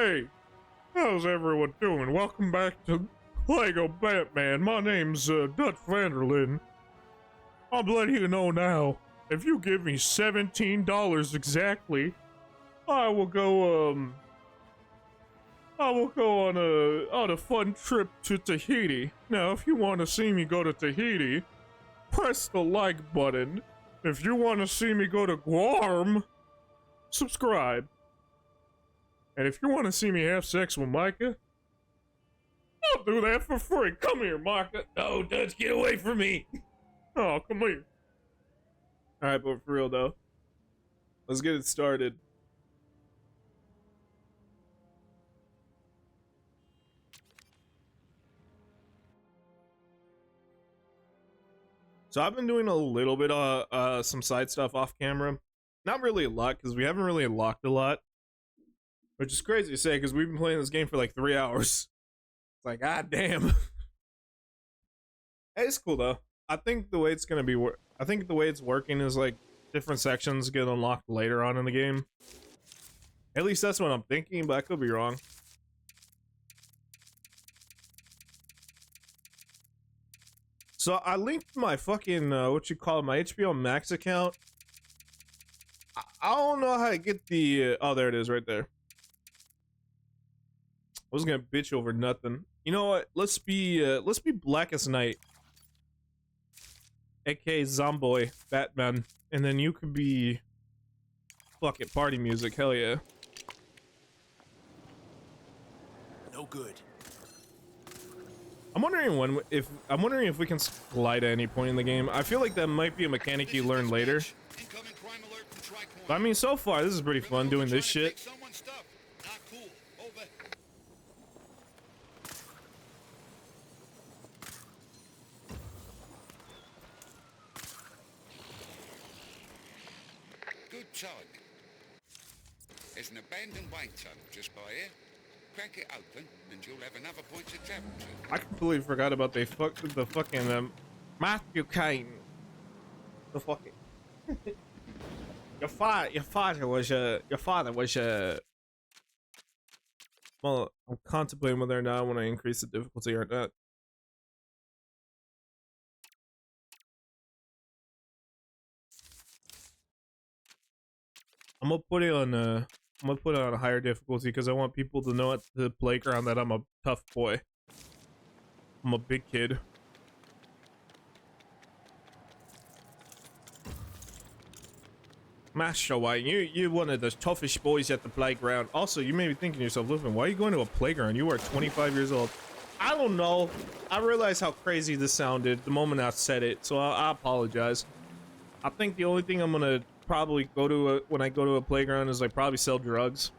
Hey, how's everyone doing? Welcome back to Lego Batman. My name's Dutch Vanderlyn. I'm letting you know now, if you give me $17 exactly, I will go on a fun trip to Tahiti. Now, if you want to see me go to Tahiti, press the like button. If you want to see me go to Guam, subscribe. And if you want to see me have sex with Micah, I'll do that for free. Come here, Micah. No, Dutch, get away from me. Oh, come here. Alright, but for real though, let's get it started. So I've been doing a little bit of some side stuff off camera. Not really a lot, because we haven't really unlocked a lot. Which is crazy to say, because we've been playing this game for like 3 hours. It's like, god damn. Hey, it's cool though. I think the way it's gonna be, I think the way it's working is like different sections get unlocked later on in the game. At least that's what I'm thinking, but I could be wrong. So I linked my fucking, what you call it, my HBO Max account. I don't know how to get the, oh, there it is right there. I was gonna bitch over nothing. You know what? Let's be Blackest Night, aka Zomboy Batman, and then you could be fuck it, party music. Hell yeah. No good. I'm wondering if we can glide at any point in the game. I feel like that might be a mechanic you learn later. But I mean, so far this is pretty fun doing this shit. Chug. There's an abandoned wind tunnel just by here. Crack it open, and you'll have another point to travel to. I completely forgot about the fucking Matthew Kane. The fucking your father was well, I'm contemplating whether or not I want to increase the difficulty or not. I'm gonna put it on a higher difficulty because I want people to know at the playground that I'm a tough boy. I'm a big kid. Master White, you're one of the toughest boys at the playground. Also, you may be thinking to yourself, listen, why are you going to a playground? You are 25 years old. I don't know. I realized how crazy this sounded the moment I said it, so I apologize. I think the only thing I'm gonna probably go to when I go to a playground is like probably sell drugs.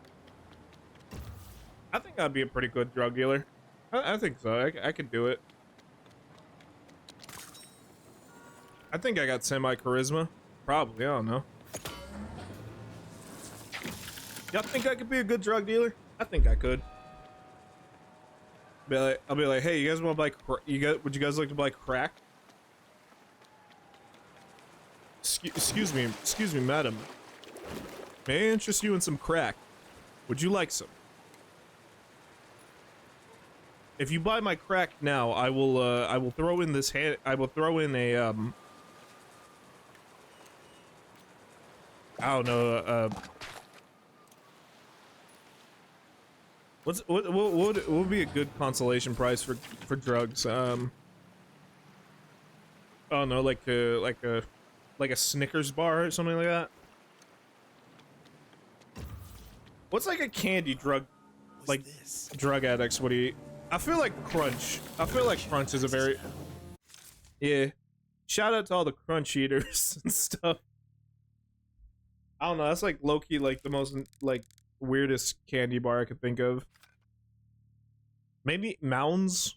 I think I'd be a pretty good drug dealer. I think so. I could do it. I think I got semi charisma. Probably. I don't know. Y'all think I could be a good drug dealer? I think I could. I'll be like, hey, you guys want to buy? Would you guys like to buy crack? Excuse me, madam. May I interest you in some crack? Would you like some? If you buy my crack now, I will throw in this hand. I will throw in a I don't know. What would be a good consolation prize for drugs? I don't know, like a Snickers bar or something like that. What's like a candy drug, like drug addicts would eat? I feel like Crunch. I feel like Crunch is a very, yeah. Shout out to all the Crunch eaters and stuff. I don't know. That's like low key, like the most like weirdest candy bar I could think of. Maybe Mounds.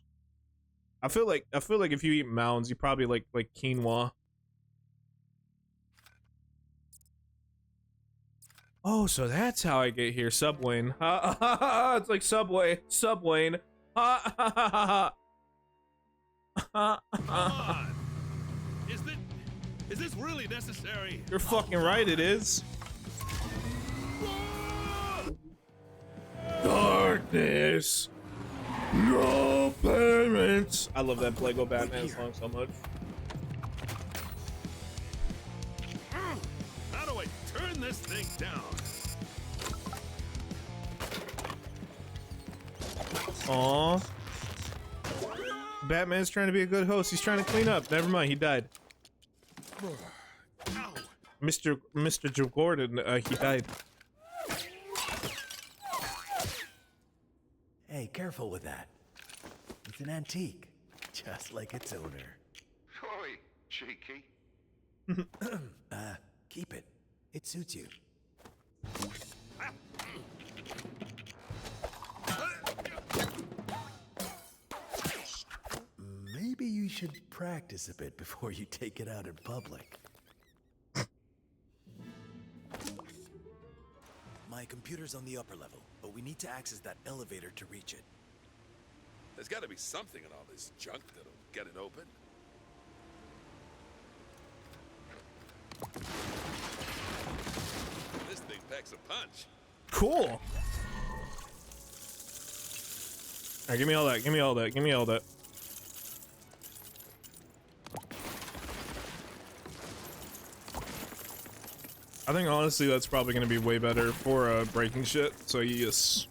I feel like if you eat Mounds, you probably like quinoa. Oh, so that's how I get here, Subway. It's like Subway. Come on. Is this really necessary? You're fucking right, it is. darkness. No parents. I love that Lego Batman song so much. How do I turn this thing down? Aw. Batman's trying to be a good host. He's trying to clean up. Never mind, he died. Ow. Mr. Joe Gordon, he died. Hey, careful with that. It's an antique, just like its owner. Oi, cheeky. Keep it. It suits you. Maybe you should practice a bit before you take it out in public. My computer's on the upper level, but we need to access that elevator to reach it. There's got to be something in all this junk that'll get it open. This thing packs a punch. Cool. Alright, give me all that. Give me all that. Give me all that. I think honestly that's probably going to be way better for breaking shit. So yes.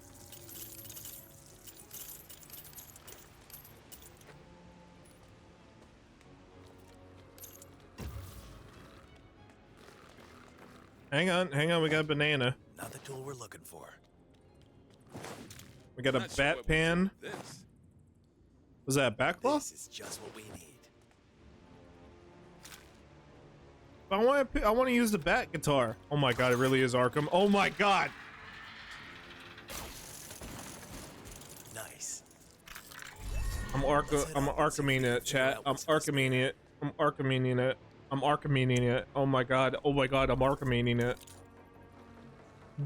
Hang on, we got a banana. Not the tool we're looking for. We got a Not sure bat what we do pan. with this. Was that a backlaw? This is just what we need. I want to use the bat guitar. Oh my god, it really is Arkham. Oh my god. Nice. I'm Arkhamining it, chat. I'm Arkhamining it. I'm Arkhamining it. I'm Arkhamining it. Oh my god. Oh my god, I'm Arkhamining it.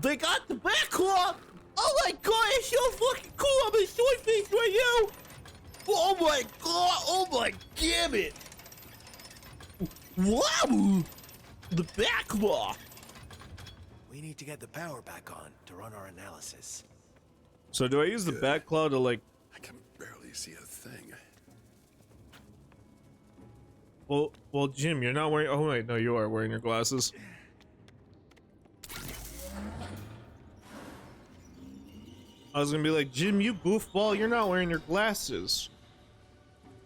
They got the backlog! Oh my god, it's so fucking cool! I'm a sword face right now! Oh my god! Oh my damn it! Wow! The backlog! We need to get the power back on to run our analysis. So do I use the backlog to like... I can barely see a thing. Well, Jim, you're not wearing... Oh wait, no, you are wearing your glasses. I was gonna be like, Jim, you goofball, you're not wearing your glasses.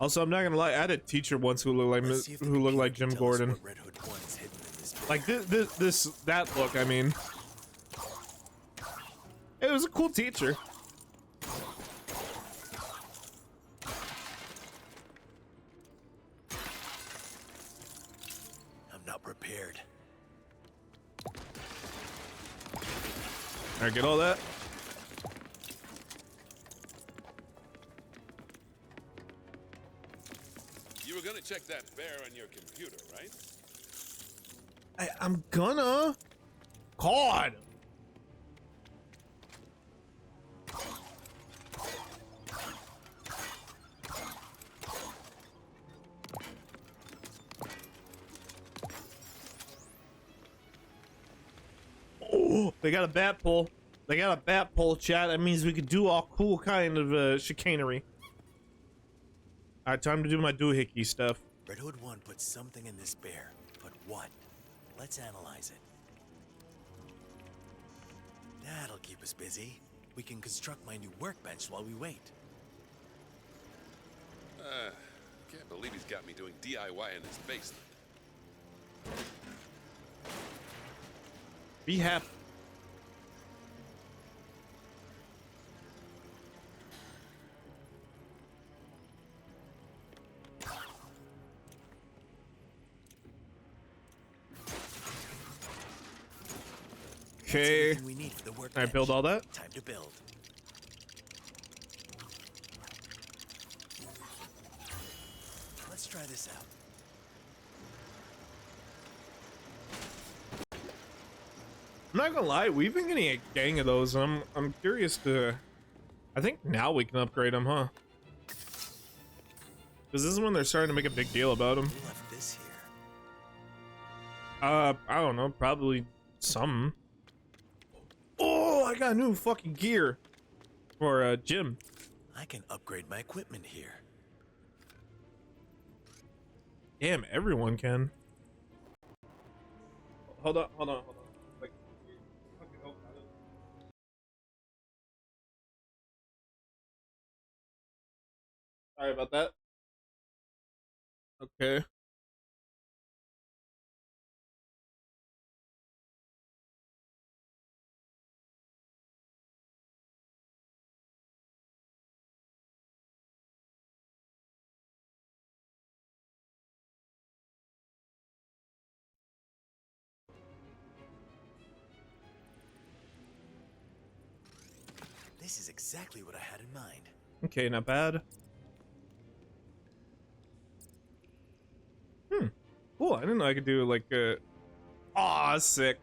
Also, I'm not gonna lie, I had a teacher once who looked Let's see if the like computer Jim can tell us Gordon. what Red Hood 1 is hidden in this Like that look, I mean. It was a cool teacher. I'm not prepared. Alright, get all that. You were gonna check that bear on your computer, right? I'm gonna. God. Oh, they got a bat pole. They got a bat pole, chat. That means we could do all cool kind of chicanery. Alright, time to do my doohickey stuff. Red Hood 1 put something in this bear, but what? Let's analyze it. That'll keep us busy. We can construct my new workbench while we wait. Can't believe he's got me doing DIY in his basement. Be happy. Okay. Everything we need for the Can I workbench. build all that? Time to build. Let's try this out. I'm not gonna lie, we've been getting a gang of those. I'm curious to. I think now we can upgrade them, huh? Because this is when they're starting to make a big deal about them. Who left this here? I don't know, probably some. Oh, I got new fucking gear for Jim. I can upgrade my equipment here. Damn, everyone can. Hold on. Like, fucking hell, got it. Sorry about that. Okay. This is exactly what I had in mind. Okay, not bad. Cool. I didn't know I could do like a. Aw, sick.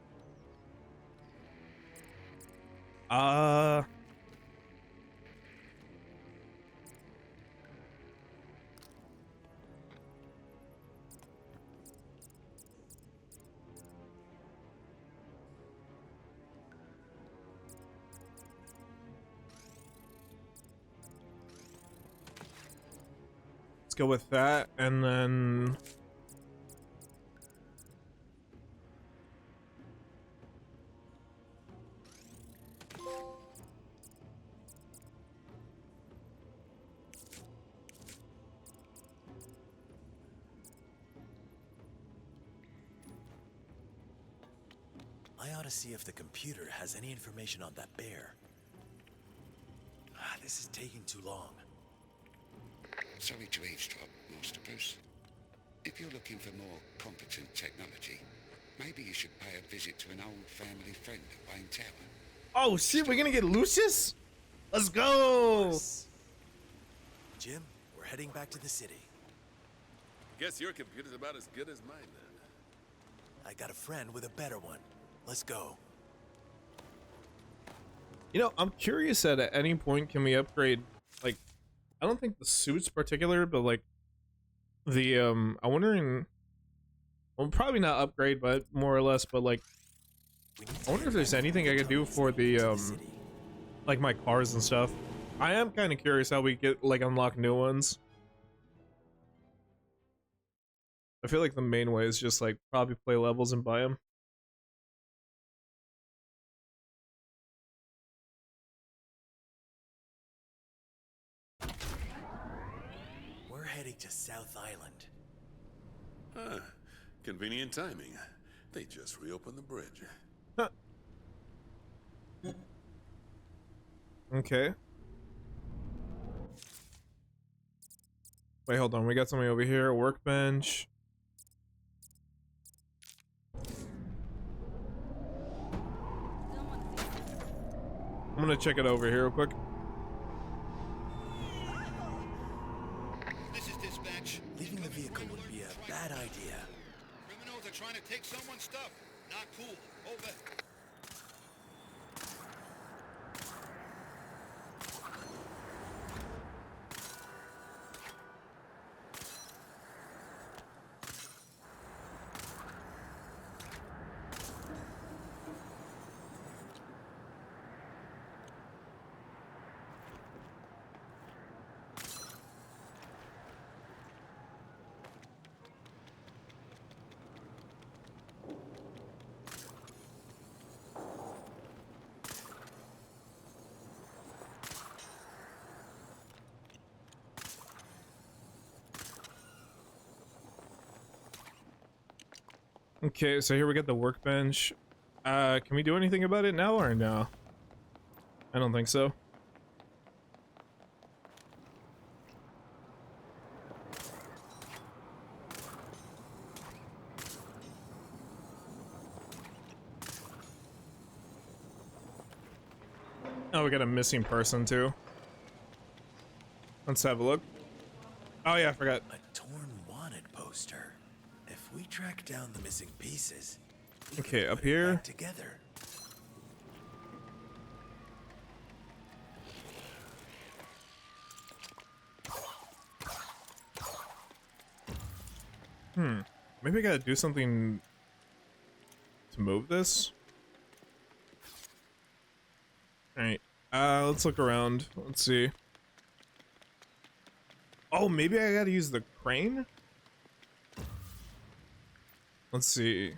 Let's go with that, and then. I ought to see if the computer has any information on that bear. This is taking too long. Sorry to eavesdrop, Master Bruce. If you're looking for more competent technology, maybe you should pay a visit to an old family friend at Wayne Tower. Oh shit, we're gonna get Lucius? Let's go! Jim, we're heading back to the city. Guess your computer's about as good as mine then. I got a friend with a better one. Let's go. You know, I'm curious at any point can we upgrade, like, I don't think the suits particular, but like the I'm wondering, well, probably not upgrade, but more or less, but like I wonder if there's anything I could do for the like my cars and stuff. I am kind of curious how we get like unlock new ones. I feel like the main way is just like probably play levels and buy them. We're heading to South Island. Ah, convenient timing. They just reopened the bridge. Huh. Okay. Wait, hold on. We got something over here. A workbench. I'm gonna check it over here real quick. This is dispatch. Leaving the vehicle would be a bad idea. Criminals are trying to take someone's stuff. Not cool. Over. Okay, so here we got the workbench. Can we do anything about it now or no? I don't think so. Oh, we got a missing person too. Let's have a look. Oh yeah, I forgot. A torn wanted poster. If we track down the missing pieces, we Okay, can up put it here. back together. Maybe I gotta do something to move this. Alright, Let's look around. Let's see. Oh, maybe I gotta use the crane? Let's see.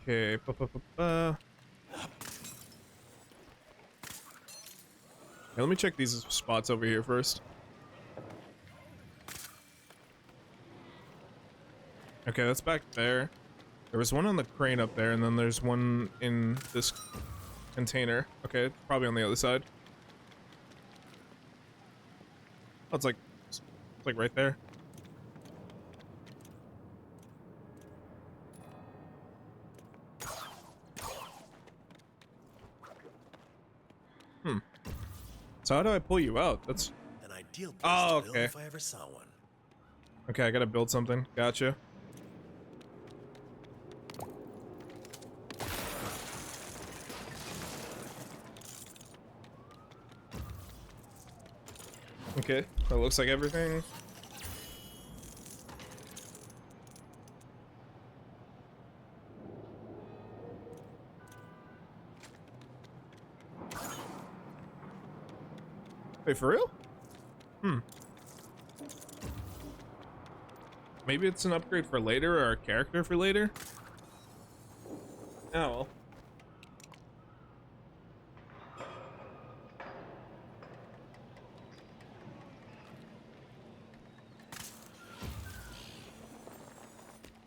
Okay. Let me check these spots over here first. Okay, that's back there. There was one on the crane up there, and then there's one in this container. Okay, probably on the other side. Oh, it's like right there. So how do I pull you out? That's An ideal place Oh, to build okay. if I ever saw one. okay. I gotta build something. Gotcha. Okay, that looks like everything. Wait, for real? Maybe it's an upgrade for later or a character for later? Oh,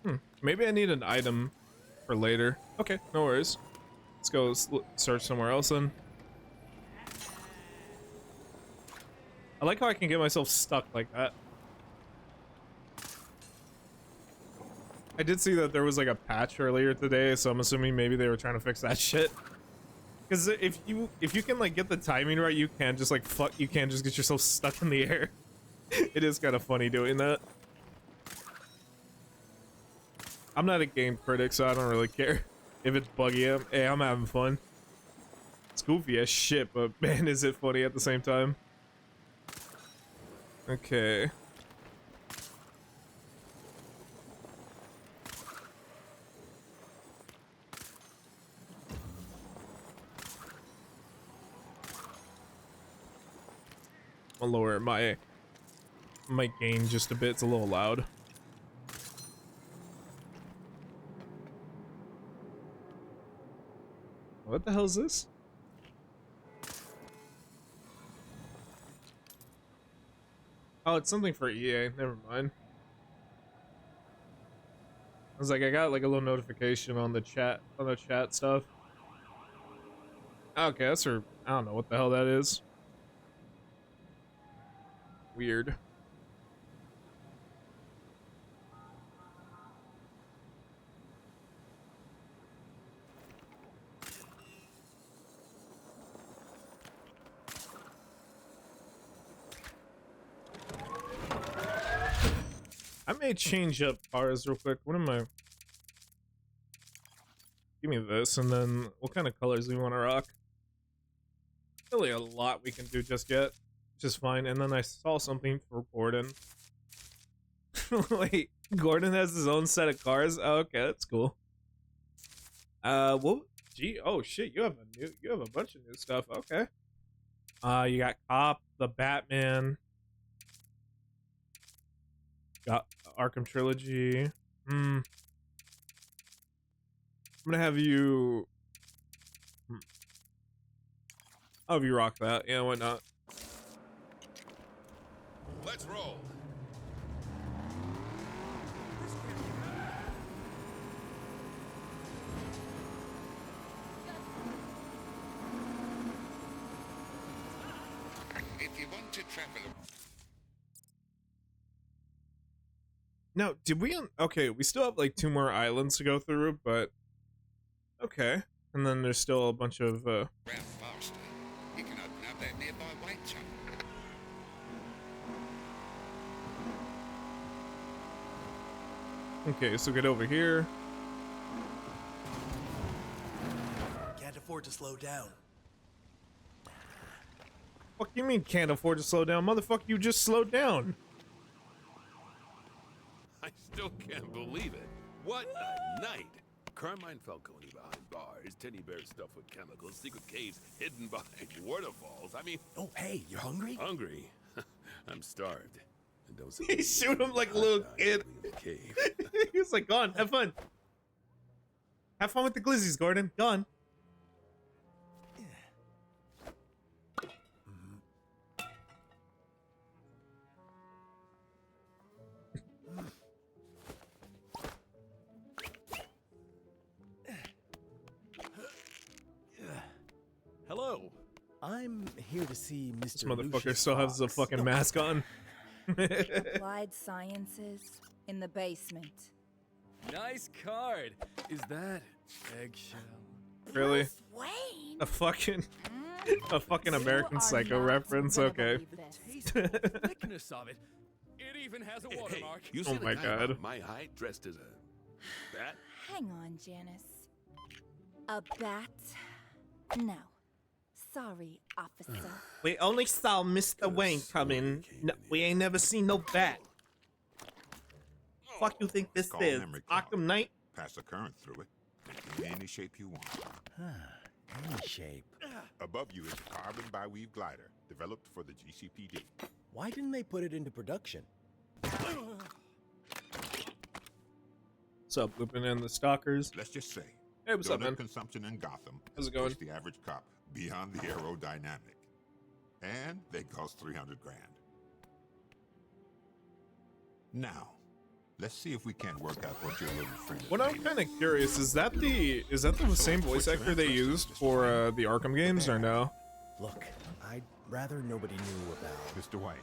well. Maybe I need an item for later. Okay, no worries. Let's go search somewhere else then. I like how I can get myself stuck like that. I did see that there was like a patch earlier today, so I'm assuming maybe they were trying to fix that shit. Because if you can like get the timing right, you can just like you can just get yourself stuck in the air. It is kind of funny doing that. I'm not a game critic, so I don't really care if it's buggy. Hey, I'm having fun. It's goofy as shit, but man, is it funny at the same time. Okay. I'll lower my gain just a bit. It's a little loud. What the hell is this? Oh, it's something for EA. Never mind. I was like, I got like a little notification on the chat stuff. Okay, that's her. I don't know what the hell that is. Weird. I may change up cars real quick. What am I? Give me this, and then what kind of colors do we want to rock? Really a lot we can do just yet, which is fine. And then I saw something for Gordon. Wait, Gordon has his own set of cars? Oh, okay, that's cool. What? Gee, oh shit, you have a bunch of new stuff. Okay. You got Cop, the Batman, got Arkham Trilogy. I'm gonna have you. I'll have you rock that. Yeah, why not? Let's roll. If you want to travel... Now, did we? Okay, we still have like 2 more islands to go through, but okay. And then there's still a bunch of. Round faster, you can open up that nearby weight tunnel. Okay, so get over here. Can't afford to slow down. Fuck you mean can't afford to slow down? Motherfucker, you just slowed down. I still can't believe it. What a night! Carmine Falcone behind bars, teddy bears stuffed with chemicals, secret caves hidden by waterfalls. I mean, Oh, hey, you're hungry? hungry. I'm starved. And those He shoot him like a little kid. leave the cave. He's like, gone, have fun. Have fun with the glizzies, Gordon. Gone. Hello. I'm here to see Mr. This motherfucker Lucius still has the Fox. fucking mask on. Applied Sciences in the basement. Nice card. Is that eggshell? Really? Bruce Wayne? A fucking You American are Psycho not reference. gonna Okay. believe this. Taste and thickness of it. It even has a Hey, watermark. you Oh see the my guy God. about my height dressed as a bat? Hang on, Janice. A bat? No. Sorry, officer. We only saw Mr. Wayne come in. No, we ain't never seen no bat. Fuck you think this Call is? memory card. Arkham Knight? Pass a current through it. In any shape you want. Any shape. Above you is a carbon bi-weave glider developed for the GCPD. Why didn't they put it into production? What's up, Lupin and the Stalkers? Let's just say, Hey, what's up, donut man? consumption in Gotham How's it has going? pushed the average cop beyond the aerodynamic. And they cost 300 grand. Now, let's see if we can't work out what your little friend is What I'm doing. kind of curious is that the same voice actor they used for the Arkham games or no? Look, I'd rather nobody knew about. Mr. Wayne,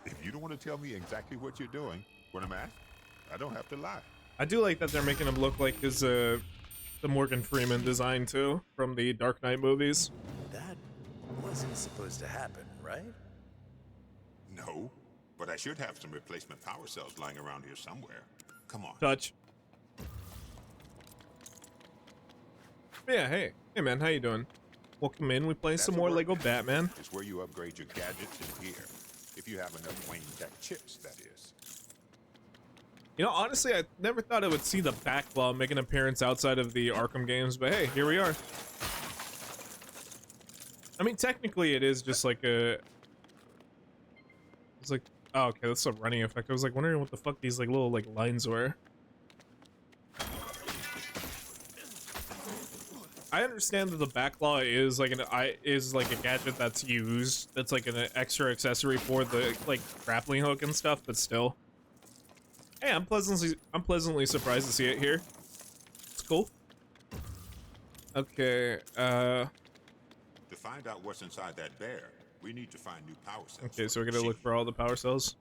if you don't want to tell me exactly what you're doing when I'm asked, I don't have to lie. I do like that they're making him look like his the Morgan Freeman design too from the Dark Knight movies. That wasn't supposed to happen, right? No, but I should have some replacement power cells lying around here somewhere. Come on. Touch. Yeah, hey man, how you doing? Welcome in. We playing some That's a more work Lego bench. Batman. Is where you upgrade your gadgets and gear. If you have enough Wayne Tech chips, that is. You know, honestly, I never thought I would see the Batclaw make an appearance outside of the Arkham games, but hey, here we are. I mean, technically, it is just like a. It's like, oh, okay, that's a running effect. I was like wondering what the fuck these like little like lines were. I understand that the Batclaw is like a gadget that's used. That's like an extra accessory for the like grappling hook and stuff, but still. Hey, I'm pleasantly surprised to see it here. It's cool. Okay, To find out what's inside that bear, we need to find new power cells. okay, so for we're the gonna look machine. for all the power cells.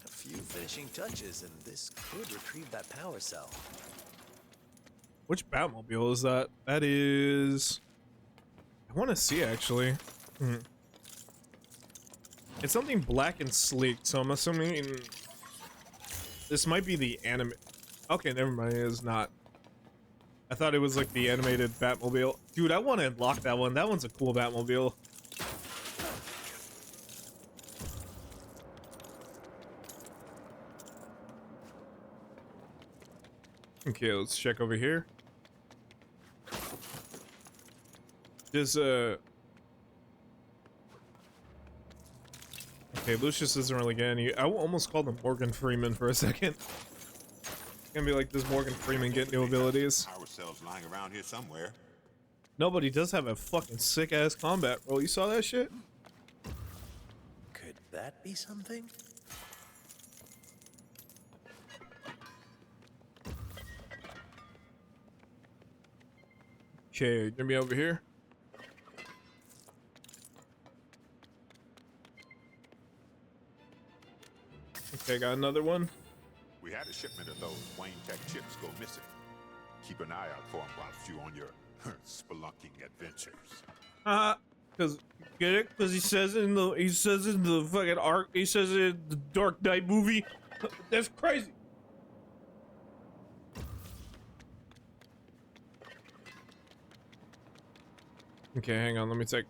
A few finishing touches, and this could retrieve that power cell. Which Batmobile is that? That is... I want to see, actually. It's something black and sleek, so I'm assuming... This might be the anime... Okay, never mind, it is not. I thought it was like the animated Batmobile. Dude, I want to unlock that one. That one's a cool Batmobile. Okay, let's check over here. Does, okay, Lucius isn't really getting any. I almost called him Morgan Freeman for a second. It's gonna be like, does Morgan Freeman get new abilities? Power cells lying around here somewhere. No, but he does have a fucking sick ass combat roll. You saw that shit? Could that be something? Okay, gonna be over here. Okay, got another one. We had a shipment of those Wayne Tech chips go missing. Keep an eye out for them whilst you on your spelunking adventures. Cause get it? Cause he says in the fucking arc, he says it in the Dark Knight movie. That's crazy. Okay, hang on. Let me take.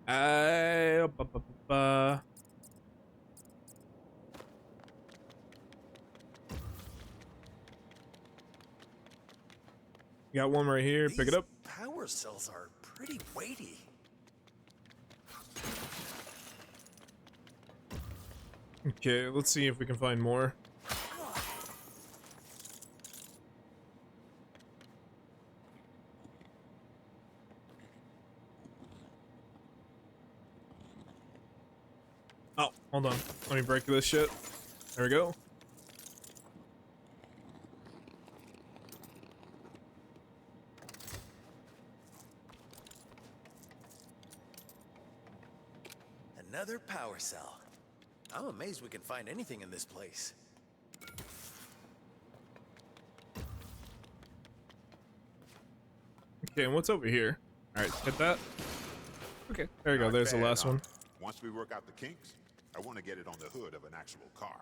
Ba, ba, ba. Got one right here. Pick it up. Power cells are pretty weighty. Okay, let's see if we can find more. Oh, hold on. Let me break this shit. There we go. Another power cell. I'm amazed we can find anything in this place. Okay, and what's over here? Alright, hit that. Okay, there you go. Not There's the bad, last huh? one. Once we work out the kinks, I want to get it on the hood of an actual car.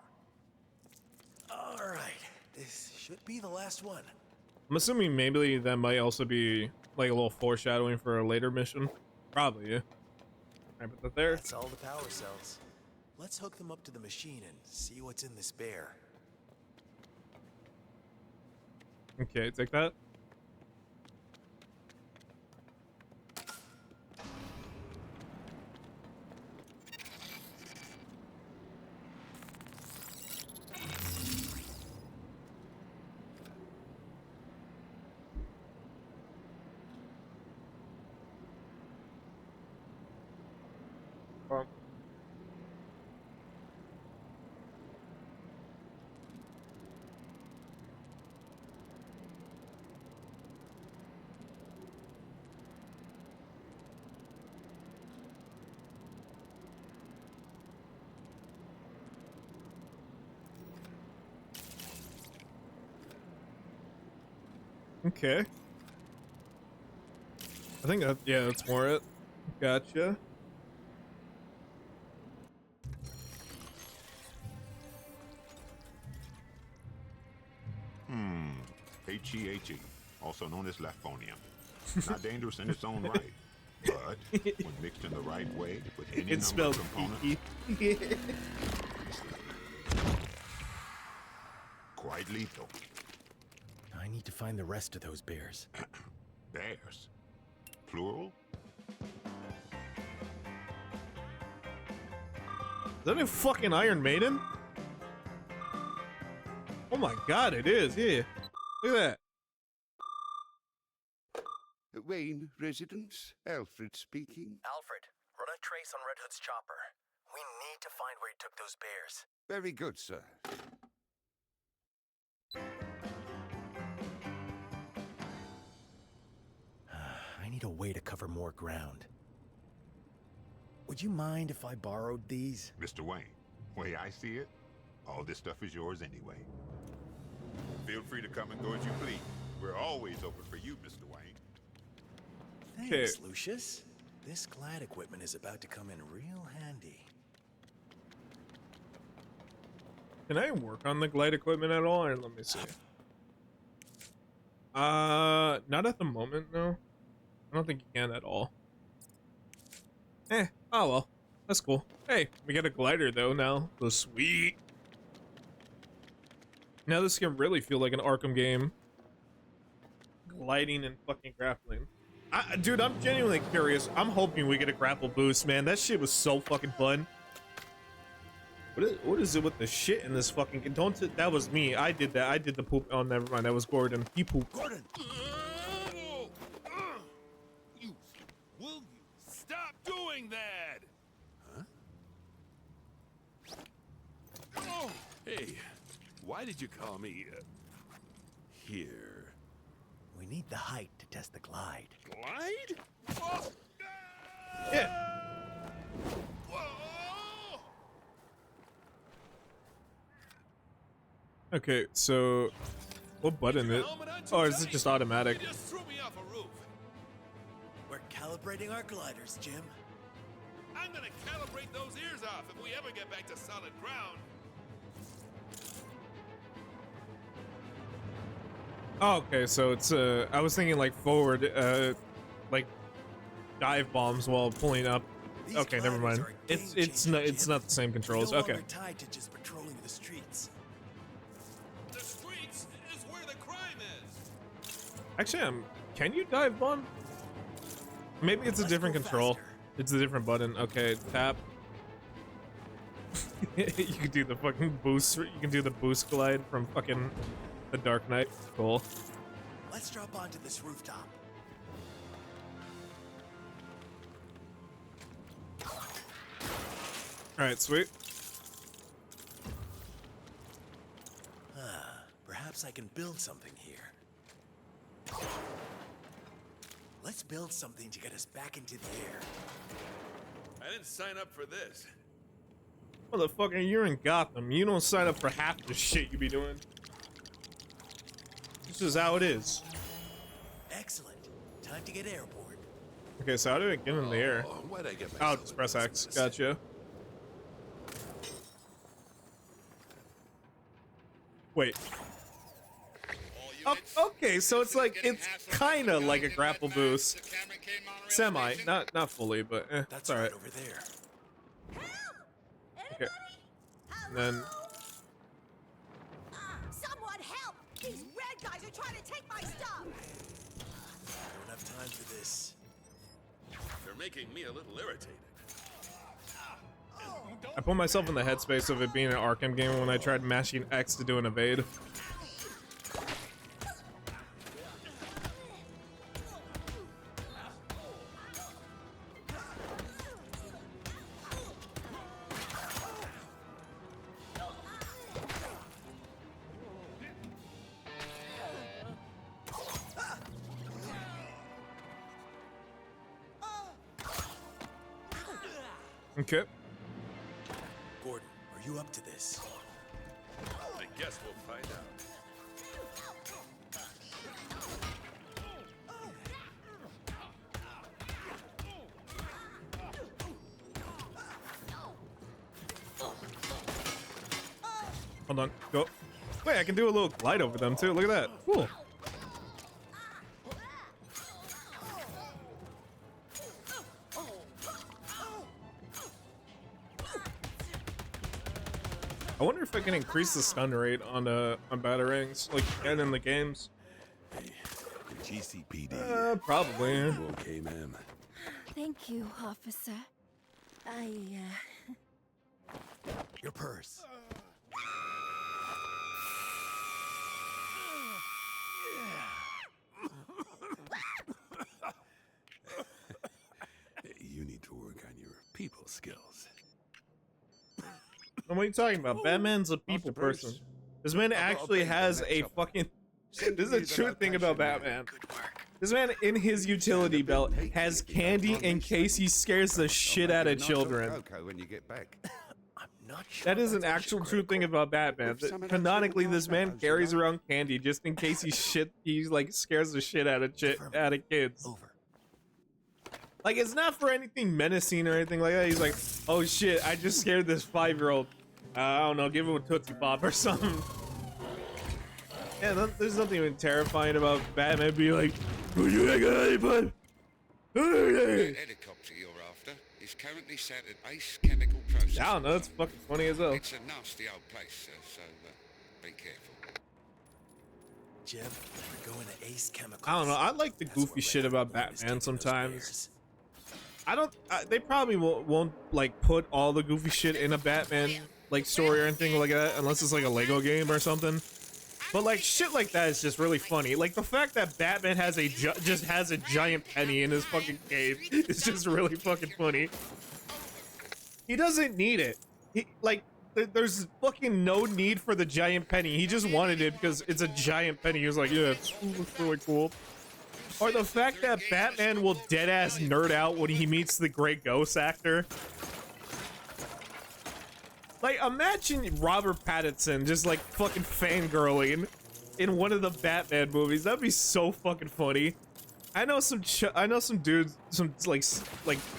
All right, this should be the last one. I'm assuming maybe that might also be like a little foreshadowing for a later mission. Probably, yeah. Alright, put that there. That's all the power cells. Let's hook them up to the machine and see what's in this bear. Okay, take that. Okay. I think that, yeah, that's more it. Gotcha. HEHE, also known as Lafonium. Not dangerous in its own right, but when mixed in the right way with any It's number of spelled components, E. quite lethal. I need to find the rest of those bears. Bears. Plural? Is that a fucking Iron Maiden? Oh my god, it is, yeah. Look at that. Wayne residence, Alfred speaking. Alfred, run a trace on Red Hood's chopper. We need to find where he took those bears. Very good, sir. I need a way to cover more ground. Would you mind if I borrowed these? Mr. Wayne, way I see it, all this stuff is yours anyway. Feel free to come and go as you please. We're always open for you, Mr. Wayne. Thanks, Lucius. This glide equipment is about to come in real handy. Can I work on the glide equipment at all? Or let me see. Not at the moment, no. I don't think you can at all. Oh well. That's cool. Hey, we got a glider though now. So sweet. Now this can really feel like an Arkham game. Gliding and fucking grappling. Dude, I'm genuinely curious. I'm hoping we get a grapple boost, man. That shit was so fucking fun. What is it with the shit in this fucking... That was me. I did that. I did the poop. Oh, never mind. That was Gordon. He pooped. Gordon! Will you stop doing that? Huh? Oh, hey, why did you call me here? We need the height to test the glide. Glide? Oh. Yeah. Whoa. Okay, so... What button is it? Oh, is it just automatic? You just threw me off a roof. We're calibrating our gliders, Jim. I'm gonna calibrate those ears off if we ever get back to solid ground. Oh, okay, so it's I was thinking like forward, like dive bombs while pulling up. These Okay, never gliders mind. are a It's game-changer, it's Jim. not the same They're controls. no Okay. longer tied to just patrolling the streets. The streets is where the crime is. Actually, can you dive bomb? Maybe it's a Let's different go control. faster. It's a different button. Okay, tap. You can do the fucking boost. You can do the boost glide from fucking The Dark Knight. Cool. Let's drop onto this rooftop. All right, sweet. Perhaps I can build something here. Let's build something to get us back into the air. I didn't sign up for this. Motherfucker, you're in Gotham. You don't sign up for half the shit you be doing. This is how it is. Excellent. Time to get airborne. Okay, so how do I get in the air? Oh, why'd I get Oh, myself just press into X. this? Gotcha. Wait. Oh, okay, so it's like it's kind of like a grapple boost, semi, not fully, but That's it's all right. over there. Okay, and then Someone help! These red guys are trying to take my stuff! I don't have time for this. They're making me a little irritated. I put myself in the headspace of it being an Arkham game when I tried mashing X to do an evade. Okay. Gordon, are you up to this? I guess we'll find out. Hold on. Go. Wait, I can do a little glide over them too. Look at that. Cool. I wonder if I can increase the stun rate on batarangs, like and in the games. GCPD. Probably. You okay, ma'am? Thank you, officer. Your purse. You need to work on your people skills. What are you talking about? Batman's a people person. This man actually has a fucking. This is a true thing about Batman. This man, in his utility belt, has candy in case he scares the shit out of children. When you get back. I'm not sure. That is an that's actual mission true thing about Batman. Canonically, this man carries around candy just in case he like scares the shit out of kids. Over. Like, it's not for anything menacing or anything like that. He's like, oh shit, I just scared this 5-year-old. I don't know, give him a Tootsie Pop or something. Yeah, there's nothing even terrifying about Batman being like, would you like a lollipop? The helicopter you're after is currently sat at Ace Chemical Processing. I don't know, it's fucking funny as hell. It's a nasty old place, so be careful. Jim, we're going to Ace Chemicals. I don't know, I like the That's goofy where shit Red about Bull is Batman taking those sometimes. bears. I don't. They probably won't like put all the goofy shit in a Batman like story or anything like that, unless it's like a Lego game or something. But like shit like that is just really funny. Like the fact that Batman has just has a giant penny in his fucking cave is just really fucking funny. He doesn't need it. He like there's fucking no need for the giant penny. He just wanted it because it's a giant penny. He was like, yeah, it's really cool. Or the fact that Batman will deadass nerd out when he meets the Great Ghost actor. Like, imagine Robert Pattinson just like fucking fangirling in one of the Batman movies. That'd be so fucking funny. I know some dudes, some like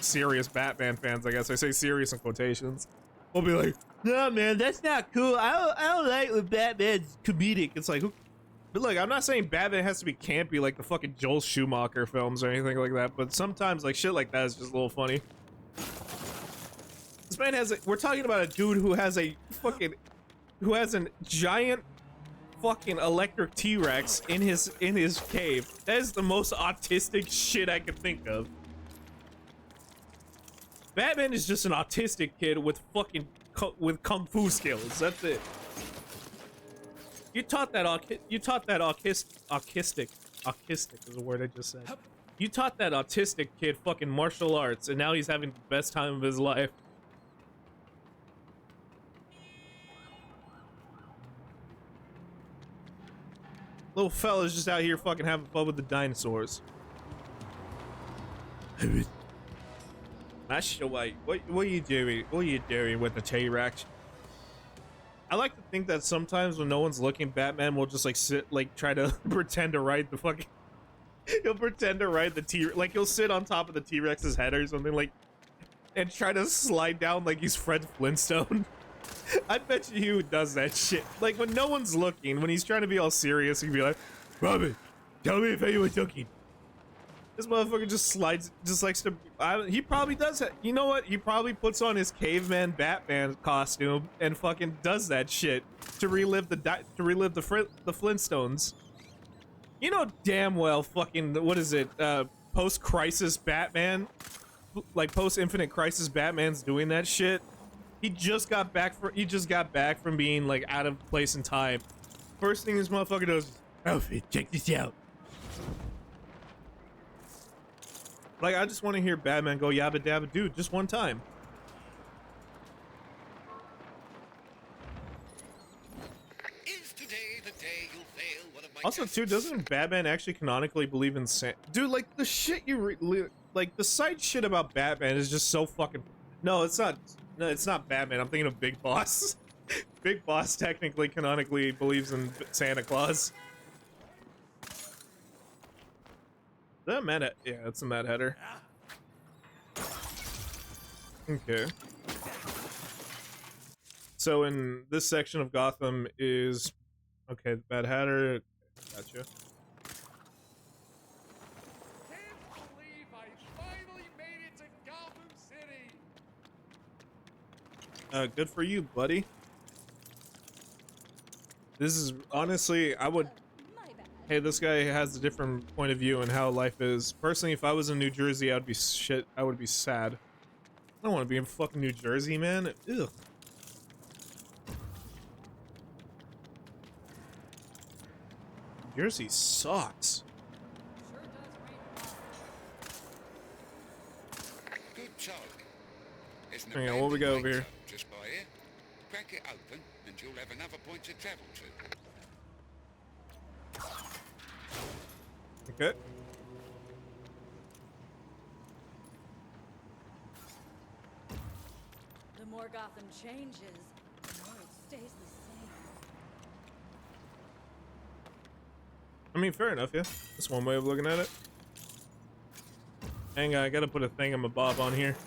serious Batman fans. I guess I say serious in quotations. Will be like, no man, that's not cool. I don't like when Batman's comedic. It's like, But look, I'm not saying Batman has to be campy like the fucking Joel Schumacher films or anything like that, but sometimes like shit like that is just a little funny. This man has we're talking about a dude who has a giant fucking electric T-Rex in his cave. That is the most autistic shit I could think of. Batman is just an autistic kid with fucking kung fu skills. That's it. You taught that autistic is the word I just said. You taught that autistic kid fucking martial arts, and now he's having the best time of his life. Little fella's just out here fucking having fun with the dinosaurs. Not sure what are you doing? What are you doing with the T-Rex? I like to think that sometimes when no one's looking, Batman will just like sit, like try to pretend to ride the fucking. He'll pretend to ride the like he'll sit on top of the T-Rex's head or something like, and try to slide down like he's Fred Flintstone. I bet you he does that shit. Like when no one's looking, when he's trying to be all serious, he'd be like, "Robin, tell me if anyone's looking." This motherfucker just slides, just likes to. He probably does it. You know what? He probably puts on his caveman Batman costume and fucking does that shit to relive the Flintstones. You know damn well fucking what is it? Post-crisis Batman, like post-Infinite Crisis Batman's doing that shit. He just got back from being like out of place and time. First thing this motherfucker does, Alfred, check this out. Like, I just want to hear Batman go yabba dabba doo just one time. Is today the day you'll fail one of my Also, tests? too, doesn't Batman actually canonically believe in dude, like, the shit like, the side shit about Batman is just so fucking... No, it's not. No, it's not Batman. I'm thinking of Big Boss. Big Boss technically, canonically believes in Santa Claus. Is that a Mad Yeah, it's a Mad Hatter. Okay. So in this section of Gotham is... Okay, the Mad Hatter... Gotcha. Can't believe I finally made it to Gotham City. Good for you, buddy. This is... Honestly, I would... My bad. Hey, this guy has a different point of view on how life is. Personally, if I was in New Jersey, I would be sad. I don't want to be in fucking New Jersey, man. Ugh. New Jersey sucks. Good Charlie. There's an Hang on, what we got over abandoned here? lake zone just by here. Crack it open, and you'll have another point to travel to. Okay. The more Gotham changes, the more it stays the same. I mean, fair enough, yeah. That's one way of looking at it. Hang on, I gotta put a thingamabob on here.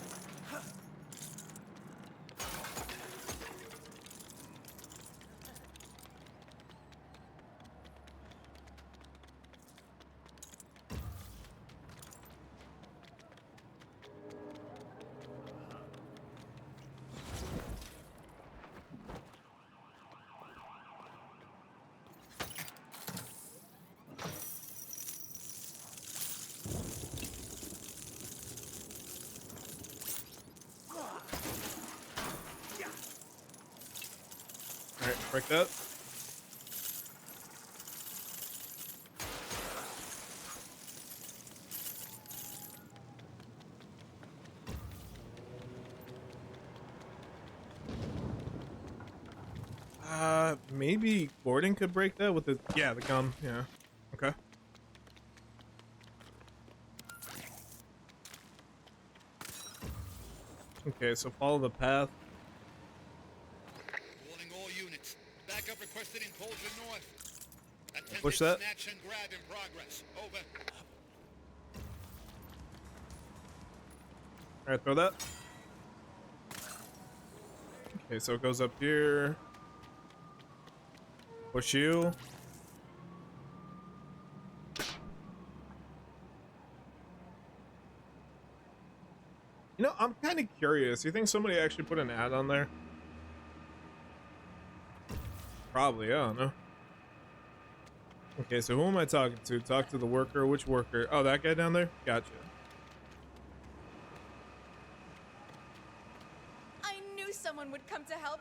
Alright, break that. Maybe Gordon could break that with the gum, yeah. Okay. Okay, so follow the path. Warning all units. Backup requested in Polder North. Attempted Push that. snatch and grab in progress. Over. Alright, throw that. Okay, so it goes up here. Push you. You know, I'm kind of curious. You think somebody actually put an ad on there? Probably, I don't know. Okay, so who am I talking to? Talk to the worker. Which worker? Oh, that guy down there? Gotcha. I knew someone would come to help.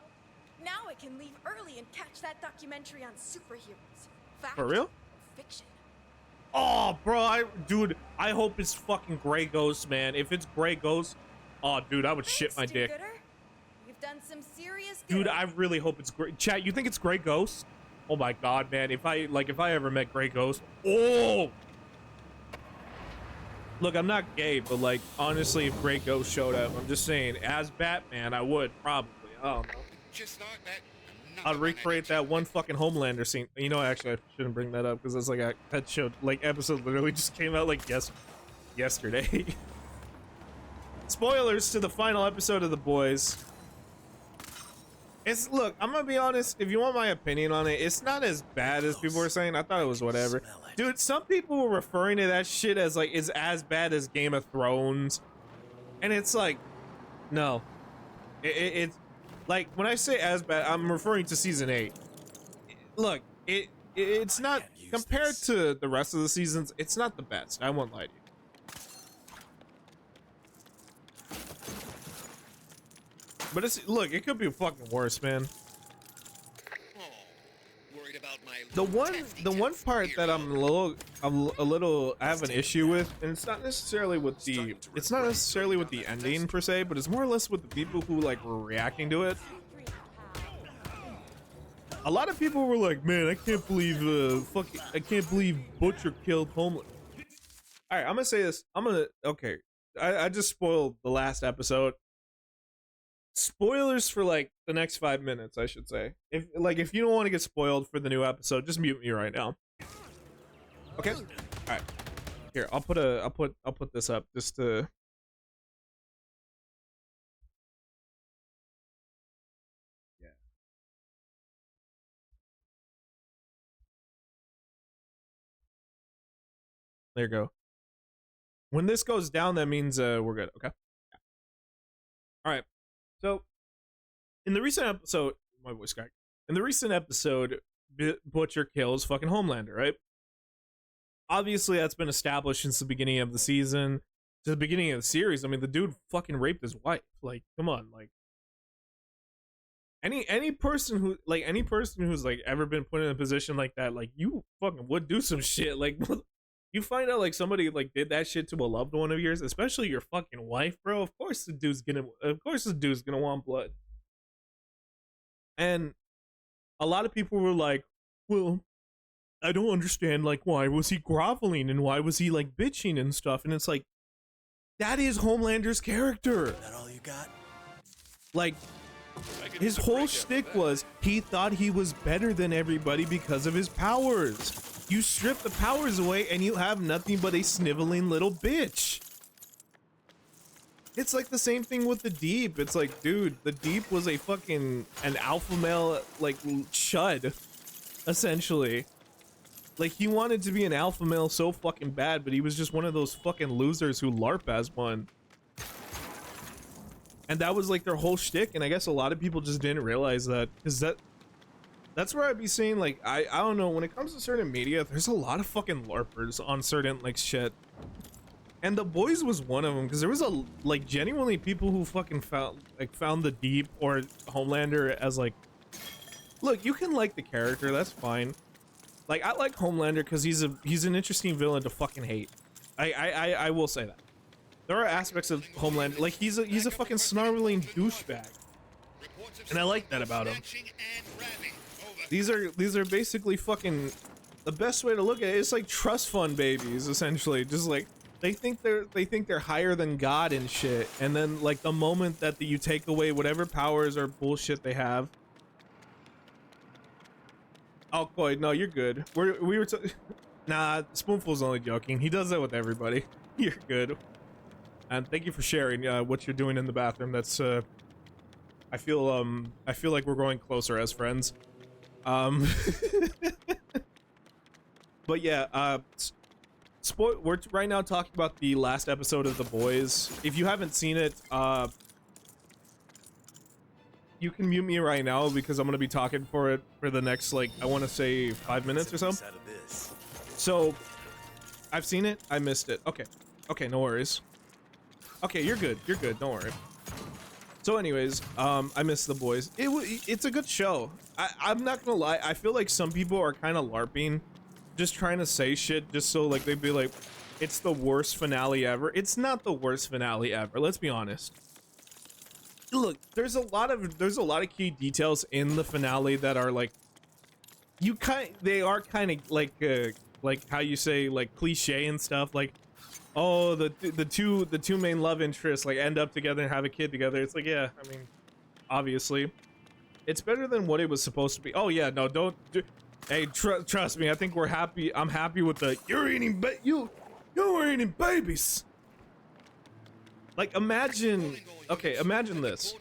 Now I can leave early and catch that documentary on superheroes. Fact For real? or fiction? Oh, bro, dude, I hope it's fucking Grey Ghost, man. If it's Grey Ghost, oh, dude, I would shit my Thanks, dick. do-gooder. You've done some serious good. Dude, I really hope it's Grey. Chat, you think it's Grey Ghost? Oh my god, man. If I ever met Grey Ghost, oh. Look, I'm not gay, but like, honestly, if Grey Ghost showed up, I'm just saying, as Batman, I would probably. I don't know. Just like that. I'd recreate that one fucking Homelander scene. You know, actually, I shouldn't bring that up because it's like that show, like, episode literally just came out like yesterday. Spoilers to the final episode of The Boys. Look, I'm gonna be honest. If you want my opinion on it, it's not as bad as people were saying. I thought it was whatever. Dude, some people were referring to that shit as like it's as bad as Game of Thrones, and it's like, no, it's like when I say as bad, I'm referring to season 8. Look, it's not compared to the rest of the seasons. It's not the best. I won't lie to you. But look, it could be fucking worse, man. The one part that I'm a little I have an issue with, and it's not necessarily with the ending per se, but it's more or less with the people who like were reacting to it. A lot of people were like, "Man, I can't believe I can't believe Butcher killed Homelander." All right, I'm gonna say this. Okay. I just spoiled the last episode. Spoilers for like the next 5 minutes, I should say. If you don't want to get spoiled for the new episode, just mute me right now. Okay? All right. Here, I'll put this up just to. Yeah. There you go. When this goes down, that means we're good. Okay. All right. So, in the recent episode, my voice cracked. In the recent episode, Butcher kills fucking Homelander, right? Obviously, that's been established since the beginning of the season, to the beginning of the series. I mean, the dude fucking raped his wife. Like, come on, like any person who's like ever been put in a position like that, like you fucking would do some shit. Like, you find out like somebody like did that shit to a loved one of yours, especially your fucking wife, bro. Of course the dude's gonna want blood. And a lot of people were like, well, I don't understand, like, why was he groveling and why was he like bitching and stuff? And it's like, that is Homelander's character. That all you got? Like, his whole shtick was he thought he was better than everybody because of his powers. You strip the powers away and you have nothing but a sniveling little bitch. It's like the same thing with the Deep. It's like, dude, the Deep was an alpha male, like, chud, essentially. Like, he wanted to be an alpha male so fucking bad, but he was just one of those fucking losers who LARP as one. And that was like their whole shtick, and I guess a lot of people just didn't realize that, because that's where I'd be saying, like, I don't know, when it comes to certain media, there's a lot of fucking LARPers on certain, like, shit. And The Boys was one of them, because there was genuinely people who fucking found the Deep or Homelander as, like, look, you can like the character, that's fine. Like, I like Homelander because he's an interesting villain to fucking hate. I will say that. There are aspects of Homelander, like, he's a fucking snarling douchebag. And I like that about him. These are basically fucking, the best way to look at it, it's like trust fund babies, essentially. Just like, they think they're higher than God and shit, and then like the moment that you take away whatever powers or bullshit they have. Oh, Coy, no, you're good. We were nah, Spoonful's only joking. He does that with everybody. You're good. And thank you for sharing what you're doing in the bathroom. That's I feel like we're growing closer as friends. But yeah, we're right now talking about the last episode of The Boys. If you haven't seen it, you can mute me right now because I'm gonna be talking for it for the next, like, I want to say 5 minutes or so. So, I've seen it. I missed it. Okay, no worries. Okay, you're good. You're good. Don't worry. So, anyways, I missed The Boys. It's a good show. I'm not gonna lie. I feel like some people are kind of LARPing, just trying to say shit just so like they'd be like, it's the worst finale ever. It's not the worst finale ever. Let's be honest. Look, there's a lot of key details in the finale that are like, they are kind of like how you say, like, cliche and stuff, like, oh, the two main love interests like end up together and have a kid together. It's like, yeah, I mean, obviously it's better than what it was supposed to be. Oh yeah, no, don't do, hey, trust me, I think we're happy. I'm happy with the you're eating babies. Like, imagine this.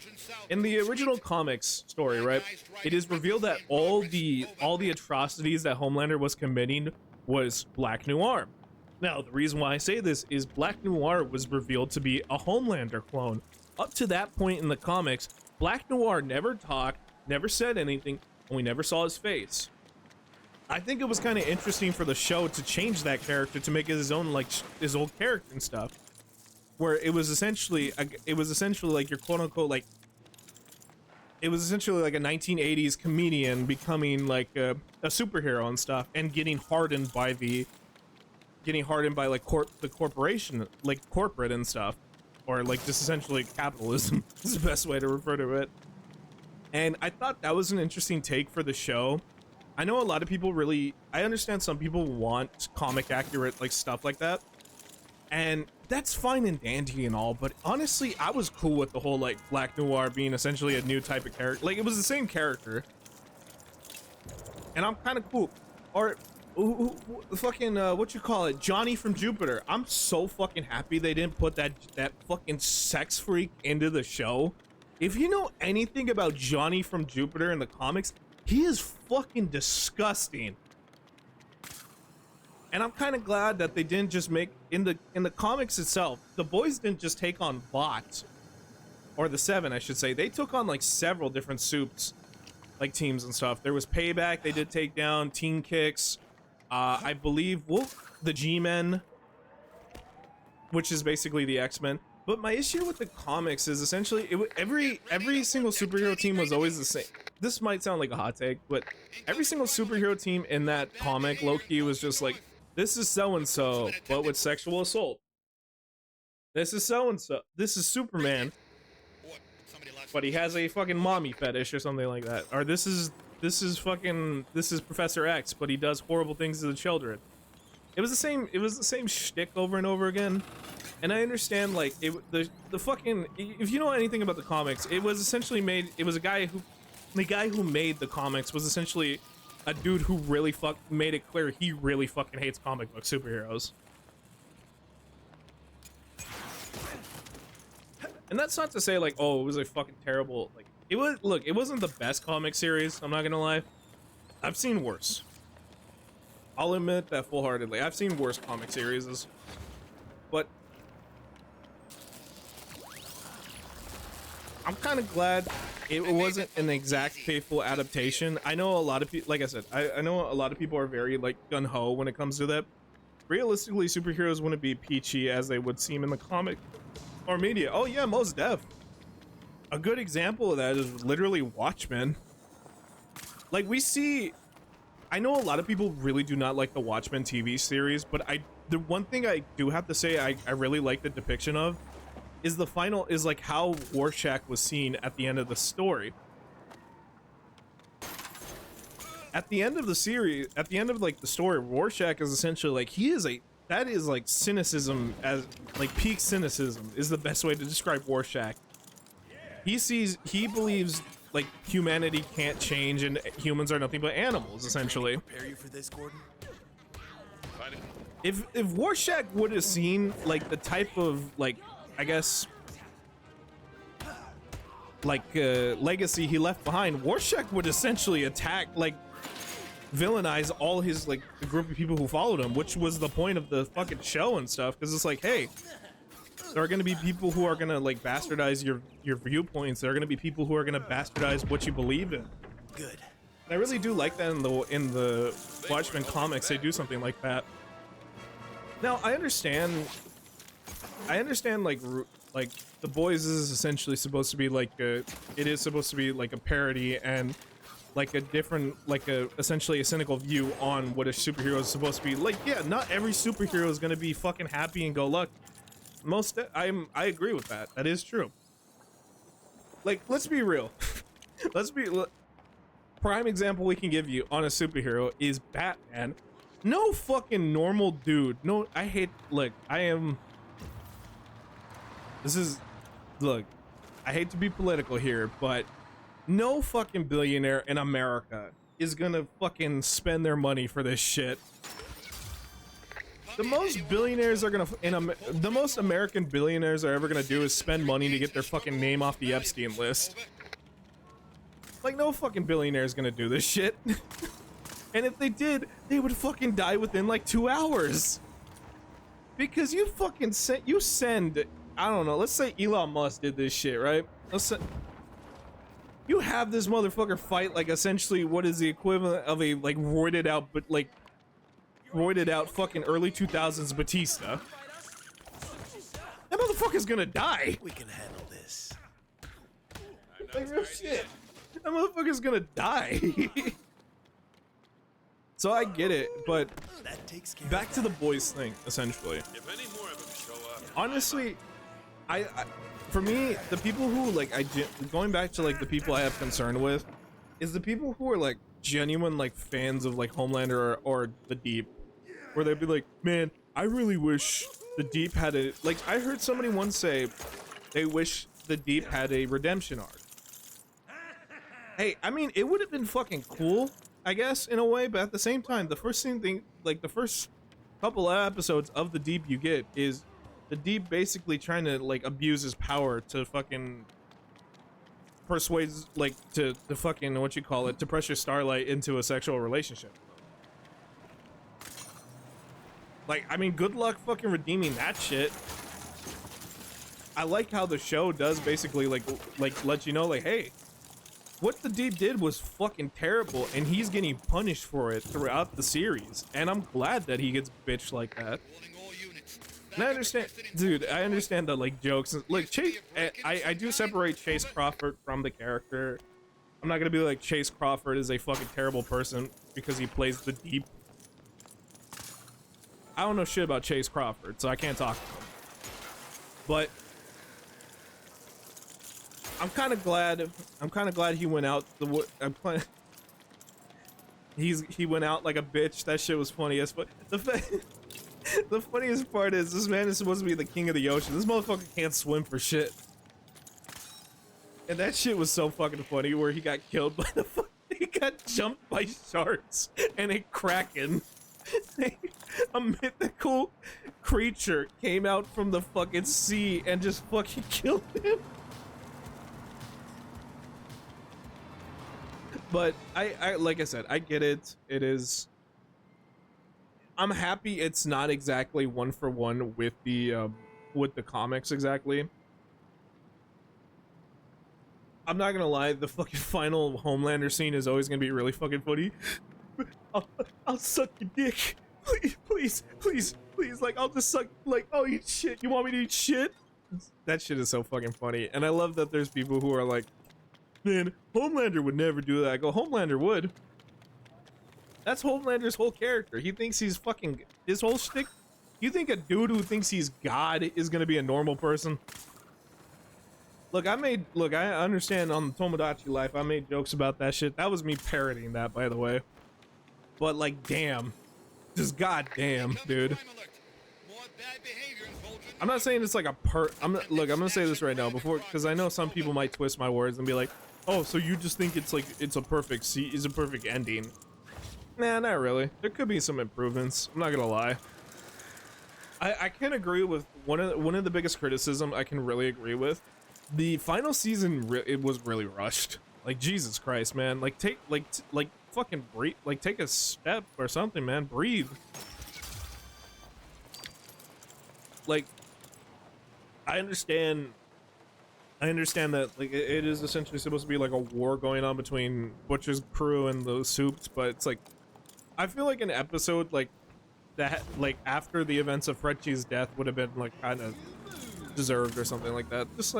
In the original comics story, right, it is revealed that all the atrocities that Homelander was committing was Black Noir. Now, the reason why I say this is Black Noir was revealed to be a Homelander clone. Up to that point in the comics, Black Noir never talked, never said anything, and we never saw his face. I think it was kind of interesting for the show to change that character to make it his own, like, his old character and stuff. Where it was essentially like your quote unquote, like, it was essentially like a 1980s comedian becoming like a superhero and stuff, and getting hardened by like the corporation, like corporate and stuff, or like just essentially capitalism is the best way to refer to it. And I thought that was an interesting take for the show. I know a lot of people I understand some people want comic accurate like stuff like that, and that's fine and dandy and all, but honestly, I was cool with the whole like Black Noir being essentially a new type of character. Like, it was the same character, and I'm kind of cool. Or fucking what you call it, Johnny from Jupiter. I'm so fucking happy they didn't put that fucking sex freak into the show. If you know anything about Johnny from Jupiter in the comics, he is fucking disgusting. And I'm kind of glad that they didn't just make in the comics itself. The Boys didn't just take on Bot, or the Seven, I should say. They took on like several different soups, like teams and stuff. There was Payback. They did take down Teen Kicks. I believe the G-Men, which is basically the X-Men. But my issue with the comics is essentially every single superhero team was always the same. This might sound like a hot take, but every single superhero team in that comic, low-key, was just like, this is so-and-so, but with sexual assault. This is so-and-so. This is Superman, but he has a fucking mommy fetish or something like that. Or this is Professor X, but he does horrible things to the children. It was the same shtick over and over again. And I understand, like, the fucking, if you know anything about the comics, it was essentially the guy who made the comics was essentially a dude who really made it clear he really fucking hates comic book superheroes. And that's not to say, like, oh, it was a fucking terrible, like, it wasn't the best comic series, I'm not gonna lie. I've seen worse. I'll admit that full-heartedly. I've seen worse comic series, but I'm kind of glad it wasn't an exact faithful adaptation. I know a lot of people, like I said, I know a lot of people are very, like, gung-ho when it comes to that. Realistically, superheroes wouldn't be peachy as they would seem in the comic or media. Oh yeah, most def. A good example of that is literally Watchmen. Like, I know a lot of people really do not like the Watchmen TV series, but the one thing I do have to say I really like the depiction of is like how Rorschach was seen at the end of the story. At the end of the series, at the end of like the story, Rorschach is essentially like, that is like cynicism, as like peak cynicism is the best way to describe Rorschach. He believes like humanity can't change and humans are nothing but animals, essentially. Prepare you for this, Gordon? If Rorschach would have seen like the type of, like, I guess, like legacy he left behind, Rorschach would essentially attack, like, villainize all his like the group of people who followed him, which was the point of the fucking show and stuff. Because it's like, hey, there are going to be people who are going to like bastardize your viewpoints. There are going to be people who are going to bastardize what you believe in. Good. And I really do like that in the Watchmen comics. They do something like that. Now I understand like The Boys is essentially supposed to be like it is supposed to be like a parody and like a different, like a essentially a cynical view on what a superhero is supposed to be. Like, yeah, not every superhero is gonna be fucking happy and go lucky. I agree with that. That is true. Like, let's be real. Prime example we can give you on a superhero is Batman. No fucking normal dude. No, I hate. Look, I hate to be political here, but no fucking billionaire in America is gonna fucking spend their money for this shit. The most billionaires are gonna, the most American billionaires are ever gonna do is spend money to get their fucking name off the Epstein list. Like, no fucking billionaire is gonna do this shit. And if they did, they would fucking die within like 2 hours. Because you fucking send, I don't know, let's say Elon Musk did this shit, right? You have this motherfucker fight like essentially what is the equivalent of a like roided out fucking early 2000s Batista. That motherfucker's gonna die. We can handle this. Like, real shit. That motherfucker's gonna die. So I get it, but That takes care back of to the Boys thing, essentially. If any more of them show up, Honestly, I for me, the people who like going back to like the people I have concern with is the people who are like genuine like fans of like Homelander or the Deep, where they'd be like, man, I really wish the Deep had a, like, I heard somebody once say they wish the Deep had a redemption arc. Hey, I mean, it would have been fucking cool, I guess, in a way, but at the same time, the first couple of episodes of the Deep you get is the Deep basically trying to like abuse his power to fucking persuade, like, to fucking, to pressure Starlight into a sexual relationship. Like, I mean, good luck fucking redeeming that shit. I like how the show does basically like let you know, like, hey, what the Deep did was fucking terrible, and he's getting punished for it throughout the series. And I'm glad that he gets bitched like that. And I understand, dude, I understand the like jokes. Like, Chase, I do separate Chase Crawford from the character. I'm not gonna be like Chase Crawford is a fucking terrible person because he plays the Deep. I don't know shit about Chase Crawford, so I can't talk to him. But I'm kind of glad he went out he went out like a bitch. That shit was funny as fuck. The funniest part is this man is supposed to be the king of the ocean. This motherfucker can't swim for shit. And that shit was so fucking funny where he got killed by he got jumped by sharks and a kraken. A mythical creature came out from the fucking sea and just fucking killed him. But I like I said, I get it. It is. I'm happy it's not exactly one for one with the comics exactly. I'm not gonna lie, the fucking final Homelander scene is always gonna be really fucking funny. I'll suck your dick. Please. Like, I'll just suck, like, I'll eat shit. You want me to eat shit? That shit is so fucking funny. And I love that there's people who are like, man, Homelander would never do that. I go, Homelander would. That's Homelander's whole character. He thinks he's fucking, his whole shtick. You think a dude who thinks he's God is gonna be a normal person? Look, I understand on the Tomodachi Life, I made jokes about that shit. That was me parodying that, by the way. But, like, damn. Just goddamn, dude. I'm not saying it's like a look, I'm gonna say this right now before, because I know some people might twist my words and be like, oh, so you just think it's like, it's a perfect ending. Nah, not really. There could be some improvements. I'm not gonna lie. I can agree with one of the biggest criticism I can really agree with. The final season, it was really rushed. Like, Jesus Christ, man. Like, fucking breathe. Like, take a step or something, man. Breathe. Like, I understand that, like, it is essentially supposed to be like a war going on between Butcher's crew and the Soups, but it's like, I feel like an episode like that, like after the events of Frenchie's death, would have been like kind of deserved or something like that. Just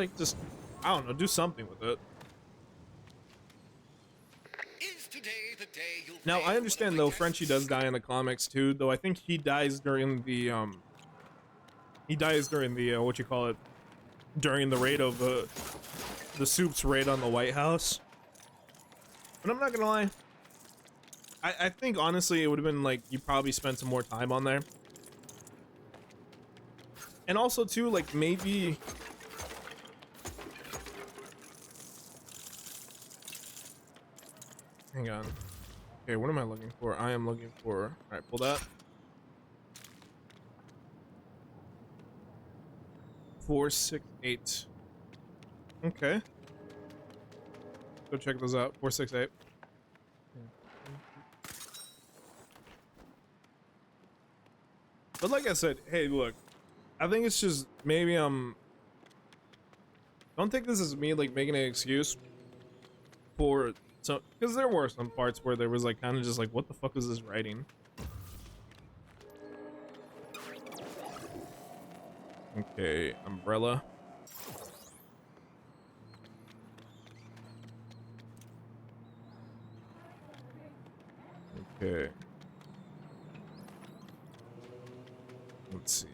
I don't know, do something with it. Is today the day you'll Now fail I understand one though of my Frenchie tests? does die in the comics too, though I think he dies during the what you call it, during the raid of the Soups raid on the White House. But I'm not gonna lie, I think honestly it would have been like you probably spent some more time on there. And also too, like maybe hang on. Okay, what am I looking for? I am looking for, alright, pull that. 468. Okay. Go check those out. 468. But like I said, hey, look, I think it's just maybe don't think this is me like making an excuse for some, because there were some parts where there was like kind of just like, what the fuck is this writing? Okay, umbrella. Okay. Let's see.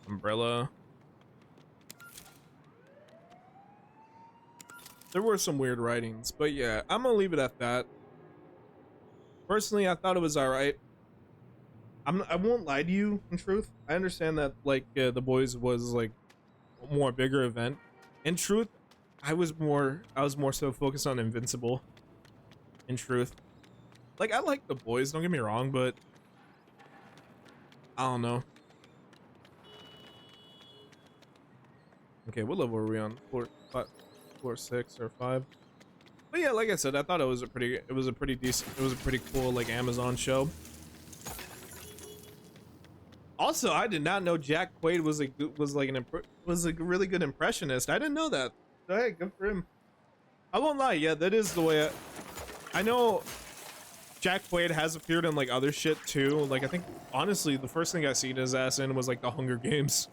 Umbrella. There were some weird writings, but yeah, I'm gonna leave it at that. Personally, I thought it was alright. I won't lie to you, in truth. I understand that, like, The Boys was, like, a more bigger event. In truth, I was more so focused on Invincible. In truth. Like, I like The Boys, don't get me wrong, but I don't know. Okay, what level are we on? 4, 6, or 5? But yeah, like I said, I thought it was a pretty cool, like, Amazon show. Also, I did not know Jack Quaid was a really good impressionist. I didn't know that. So, hey, good for him. I won't lie, yeah, that is the way I know Jack Quaid has appeared in like other shit too. Like I think honestly the first thing I seen his ass in was like the Hunger Games.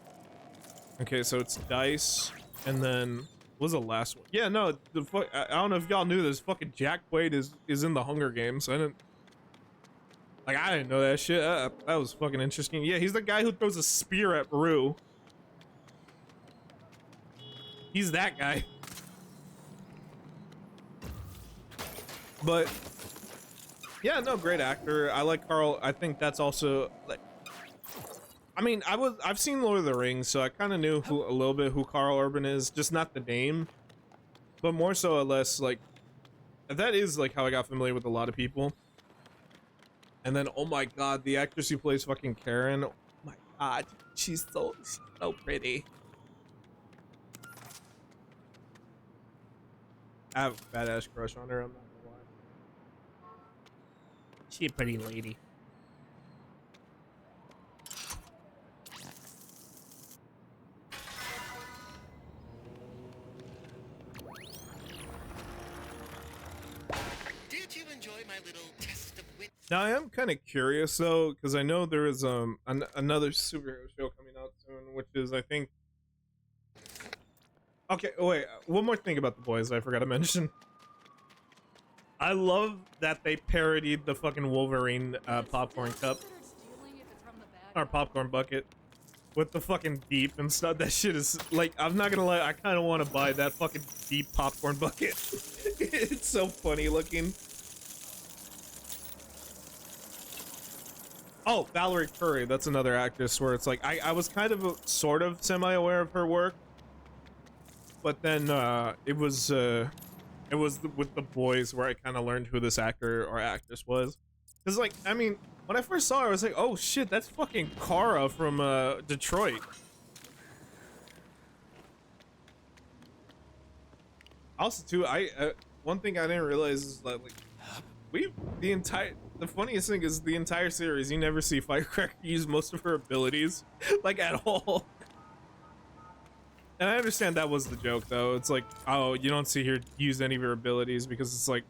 Okay, so it's Dice, and then what was the last one? Yeah, no, I don't know if y'all knew this. Fucking Jack Quaid is in the Hunger Games. I didn't know that shit. That was fucking interesting. Yeah, he's the guy who throws a spear at Rue. He's that guy. But yeah, no, great actor. I like Carl. I think that's also like, I mean, I've seen Lord of the Rings, so I kind of knew a little bit who Carl Urban is, just not the name, but more so or less like that is like how I got familiar with a lot of people. And then, oh my god, the actress who plays fucking Karen, oh my god, she's so pretty. I have a badass crush on her, I'm not gonna lie. She a pretty lady. Did you enjoy my little test of wit? Now I am kind of curious though, because I know there is another superhero show coming out soon, which is I think. Okay, wait. One more thing about The Boys I forgot to mention. I love that they parodied the fucking Wolverine popcorn cup or popcorn bucket with the fucking deep and stuff. That shit is like, I'm not gonna lie, I kind of want to buy that fucking deep popcorn bucket. It's so funny looking. Oh, Valerie Curry, that's another actress where it's like I was kind of sort of semi-aware of her work, but then it was with The Boys where I kind of learned who this actor or actress was. Because like, I mean, when I first saw her, I was like, oh shit, that's fucking Kara from Detroit. Also too, one thing I didn't realize is that like the funniest thing is the entire series, you never see Firecracker use most of her abilities, like at all. And I understand that was the joke, though. It's like, oh, you don't see her use any of her abilities because it's like,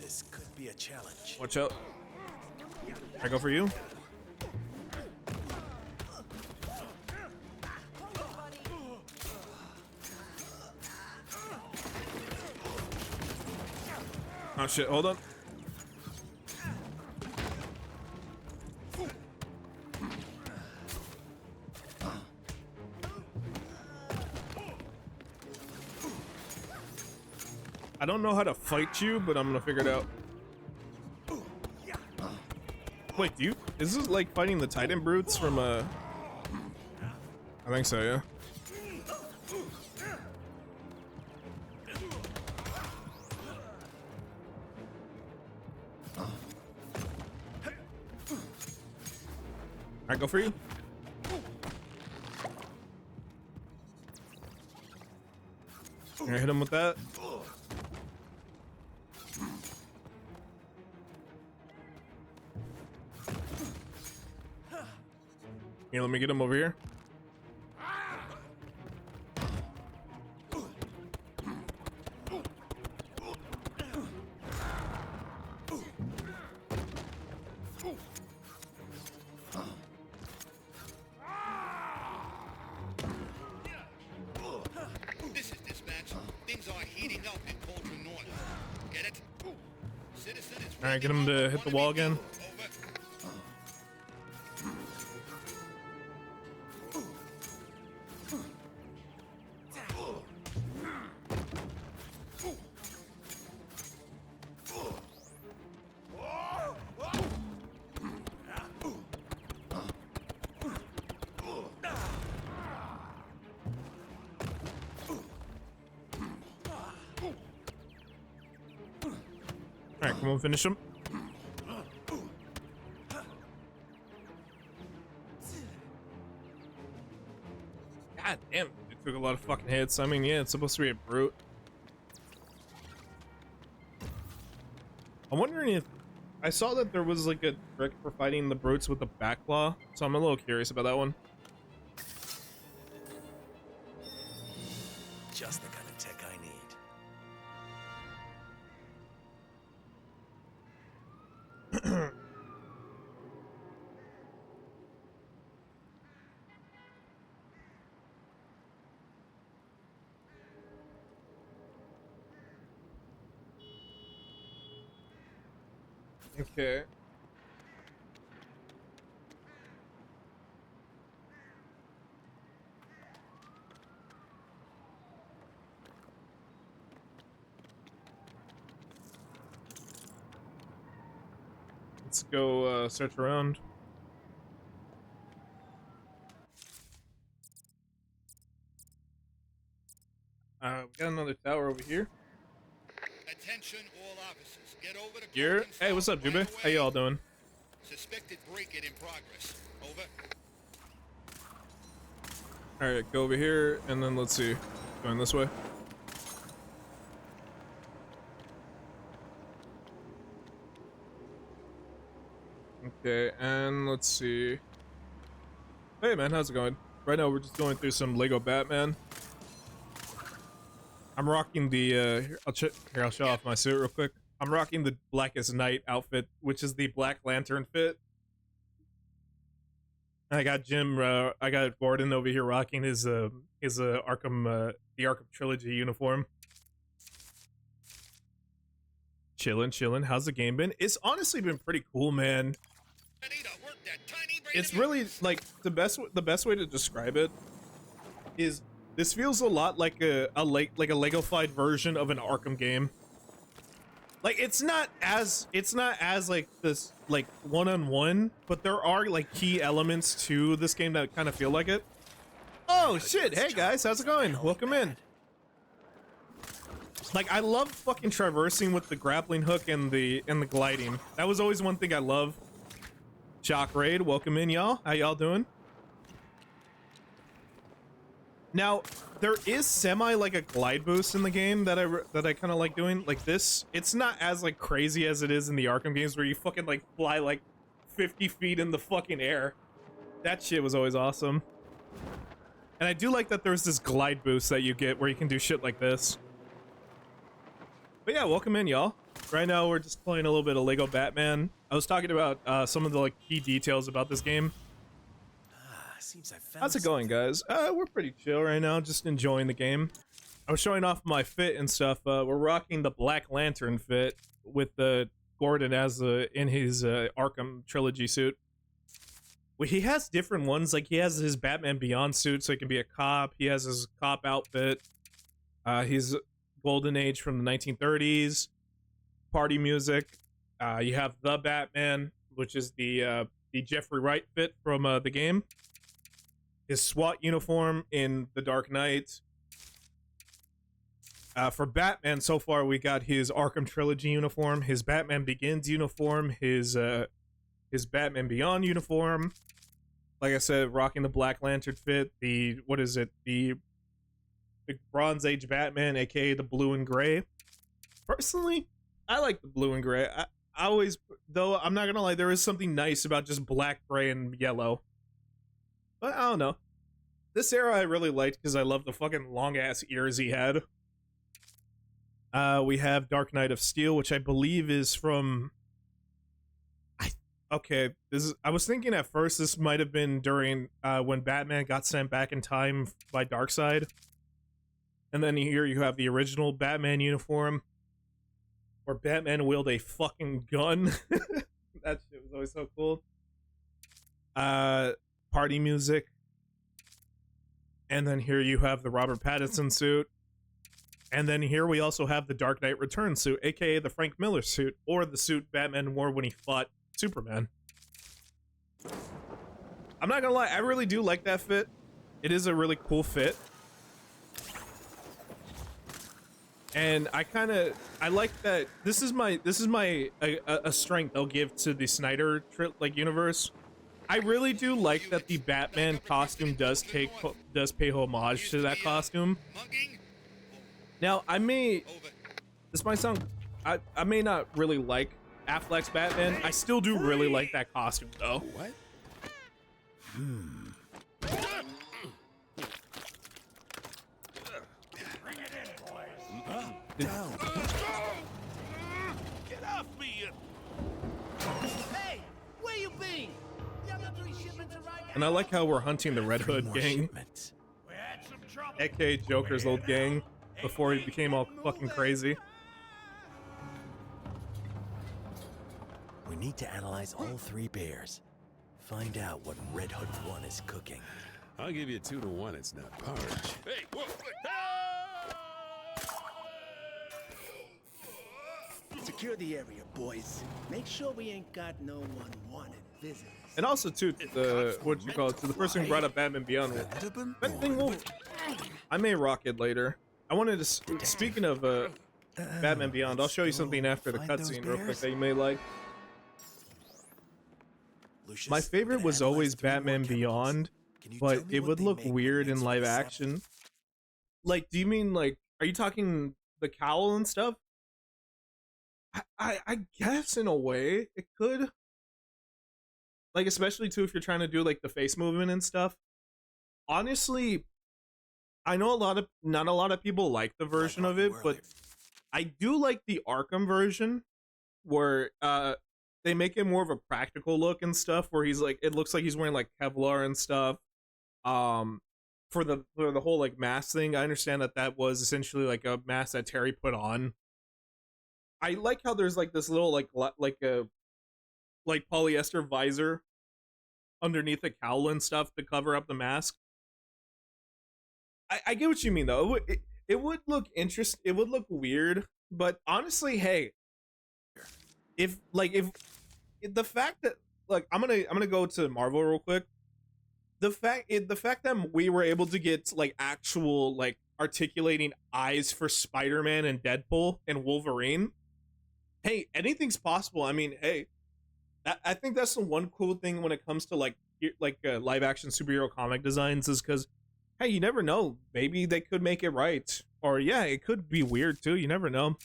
This could be a challenge. watch out. I go for you. Oh shit, hold on. I don't know how to fight you, but I'm gonna figure it out. Wait, is this like fighting the Titan brutes from I think so, yeah. Alright, go for you. You're gonna hit him with that. Here, let me get him over here. This is dispatch. Things are heating up in Cauldron North. Get it? Citizen is All right, get him to hit the wall again. over. All right, come on, finish him. God damn, it took a lot of fucking hits. I mean, yeah, it's supposed to be a brute. I'm wondering if I saw that there was like a trick for fighting the brutes with the back claw, so I'm a little curious about that one. Just the kind of tech I need. Okay. Let's go search around. We got another tower over here. Attention all officers. Get over to Here. Cauldron Hey, what's up, South Jube? right How y'all away. doing? Suspected break-in in progress. Over. All right, go over here, and then let's see. Going this way. Okay, and let's see. Hey, man, how's it going? Right now, we're just going through some Lego Batman. I'm rocking the. Here, I'll show off my suit real quick. I'm rocking the Blackest Night outfit, which is the Black Lantern fit. I got I got Gordon over here rocking his Arkham, the Arkham Trilogy uniform. Chillin'. How's the game been? It's honestly been pretty cool, man. I need to work that tiny brain It's of really yours. like the best way to describe it is this feels a lot like a Lego-fied version of an Arkham game. Like it's not as like this like one-on-one, but there are like key elements to this game that kind of feel like it. Oh shit, hey guys, how's it going? Welcome in. Like I love fucking traversing with the grappling hook and the gliding. That was always one thing I love. Shock Raid, welcome in y'all. How y'all doing? Now, there is semi like a glide boost in the game that I kind of like doing. Like this, it's not as like crazy as it is in the Arkham games where you fucking like fly like 50 feet in the fucking air. That shit was always awesome. And I do like that there's this glide boost that you get where you can do shit like this. But yeah, welcome in, y'all. Right now we're just playing a little bit of Lego Batman. I was talking about some of the like key details about this game. Seems I found How's it going, guys? We're pretty chill right now, just enjoying the game. I was showing off my fit and stuff. We're rocking the Black Lantern fit with Gordon as in his Arkham trilogy suit. Well, he has different ones. Like he has his Batman Beyond suit, so he can be a cop. He has his cop outfit. He's Golden Age from the 1930s. Party music. You have the Batman, which is the Jeffrey Wright fit from the game. His SWAT uniform in The Dark Knight. For Batman, so far we got his Arkham Trilogy uniform, his Batman Begins uniform, his Batman Beyond uniform. Like I said, rocking the Black Lantern fit. The Bronze Age Batman, aka the blue and gray. Personally, I like the blue and gray. I always, though, I'm not gonna lie, there is something nice about just black, gray, and yellow. But I don't know. This era I really liked because I love the fucking long-ass ears he had. We have Dark Knight of Steel, which I believe is from... Okay, I was thinking at first this might have been during when Batman got sent back in time by Darkseid. And then here you have the original Batman uniform, where Batman wielded a fucking gun. That shit was always so cool. Party music. And then here you have the Robert Pattinson suit. And then here we also have the Dark Knight Returns suit, aka the Frank Miller suit, or the suit Batman wore when he fought Superman. I'm not gonna lie, I really do like that fit. It is a really cool fit. And I like that this is a strength I'll give to the Snyder universe. I really do like that the Batman costume does pay homage to that costume. Now, this might sound, I may not really like Affleck's Batman. I still do really like that costume, though. What? Down. Get off me! Hey, where you been? The other 3 shipments arrived. And I like how we're hunting the Red Hood More gang, shipments. We had some trouble. aka Joker's old gang, before he became all fucking crazy. We need to analyze all 3 bears. Find out what Red Hood 1 is cooking. I'll give you 2 to 1. It's not porridge. Hey, whoa! Secure the area, boys. Make sure we ain't got no unwanted visitors. And also, too, to the person who brought up Batman Beyond. That thing I may rock it later. I wanted to, speaking of Batman Beyond, I'll show you something after the Find those cutscene real quick bears? that you may like. Lucius, My we're favorite gonna was analyze always 3 more Batman chemicals. Beyond, Can you but tell me it what would they look make weird in against live Persephone? action. Like, do you mean, like, are you talking the cowl and stuff? I guess in a way it could. Like, especially too if you're trying to do like the face movement and stuff. Honestly, I know not a lot of people like the version of it, but I do like the Arkham version where they make it more of a practical look and stuff, where he's like, it looks like he's wearing like Kevlar and stuff. For the whole like mask thing, I understand that was essentially like a mask that Terry put on. I like how there's like this little like polyester visor underneath the cowl and stuff to cover up the mask. I get what you mean though. It would look interesting. It would look weird, but honestly, hey, if the fact that like I'm gonna go to Marvel real quick. The fact that we were able to get like actual like articulating eyes for Spider-Man and Deadpool and Wolverine. Hey, anything's possible. I mean, hey, I think that's the one cool thing when it comes to like live action superhero comic designs is because hey, you never know. Maybe they could make it right. Or yeah, it could be weird too. You never know.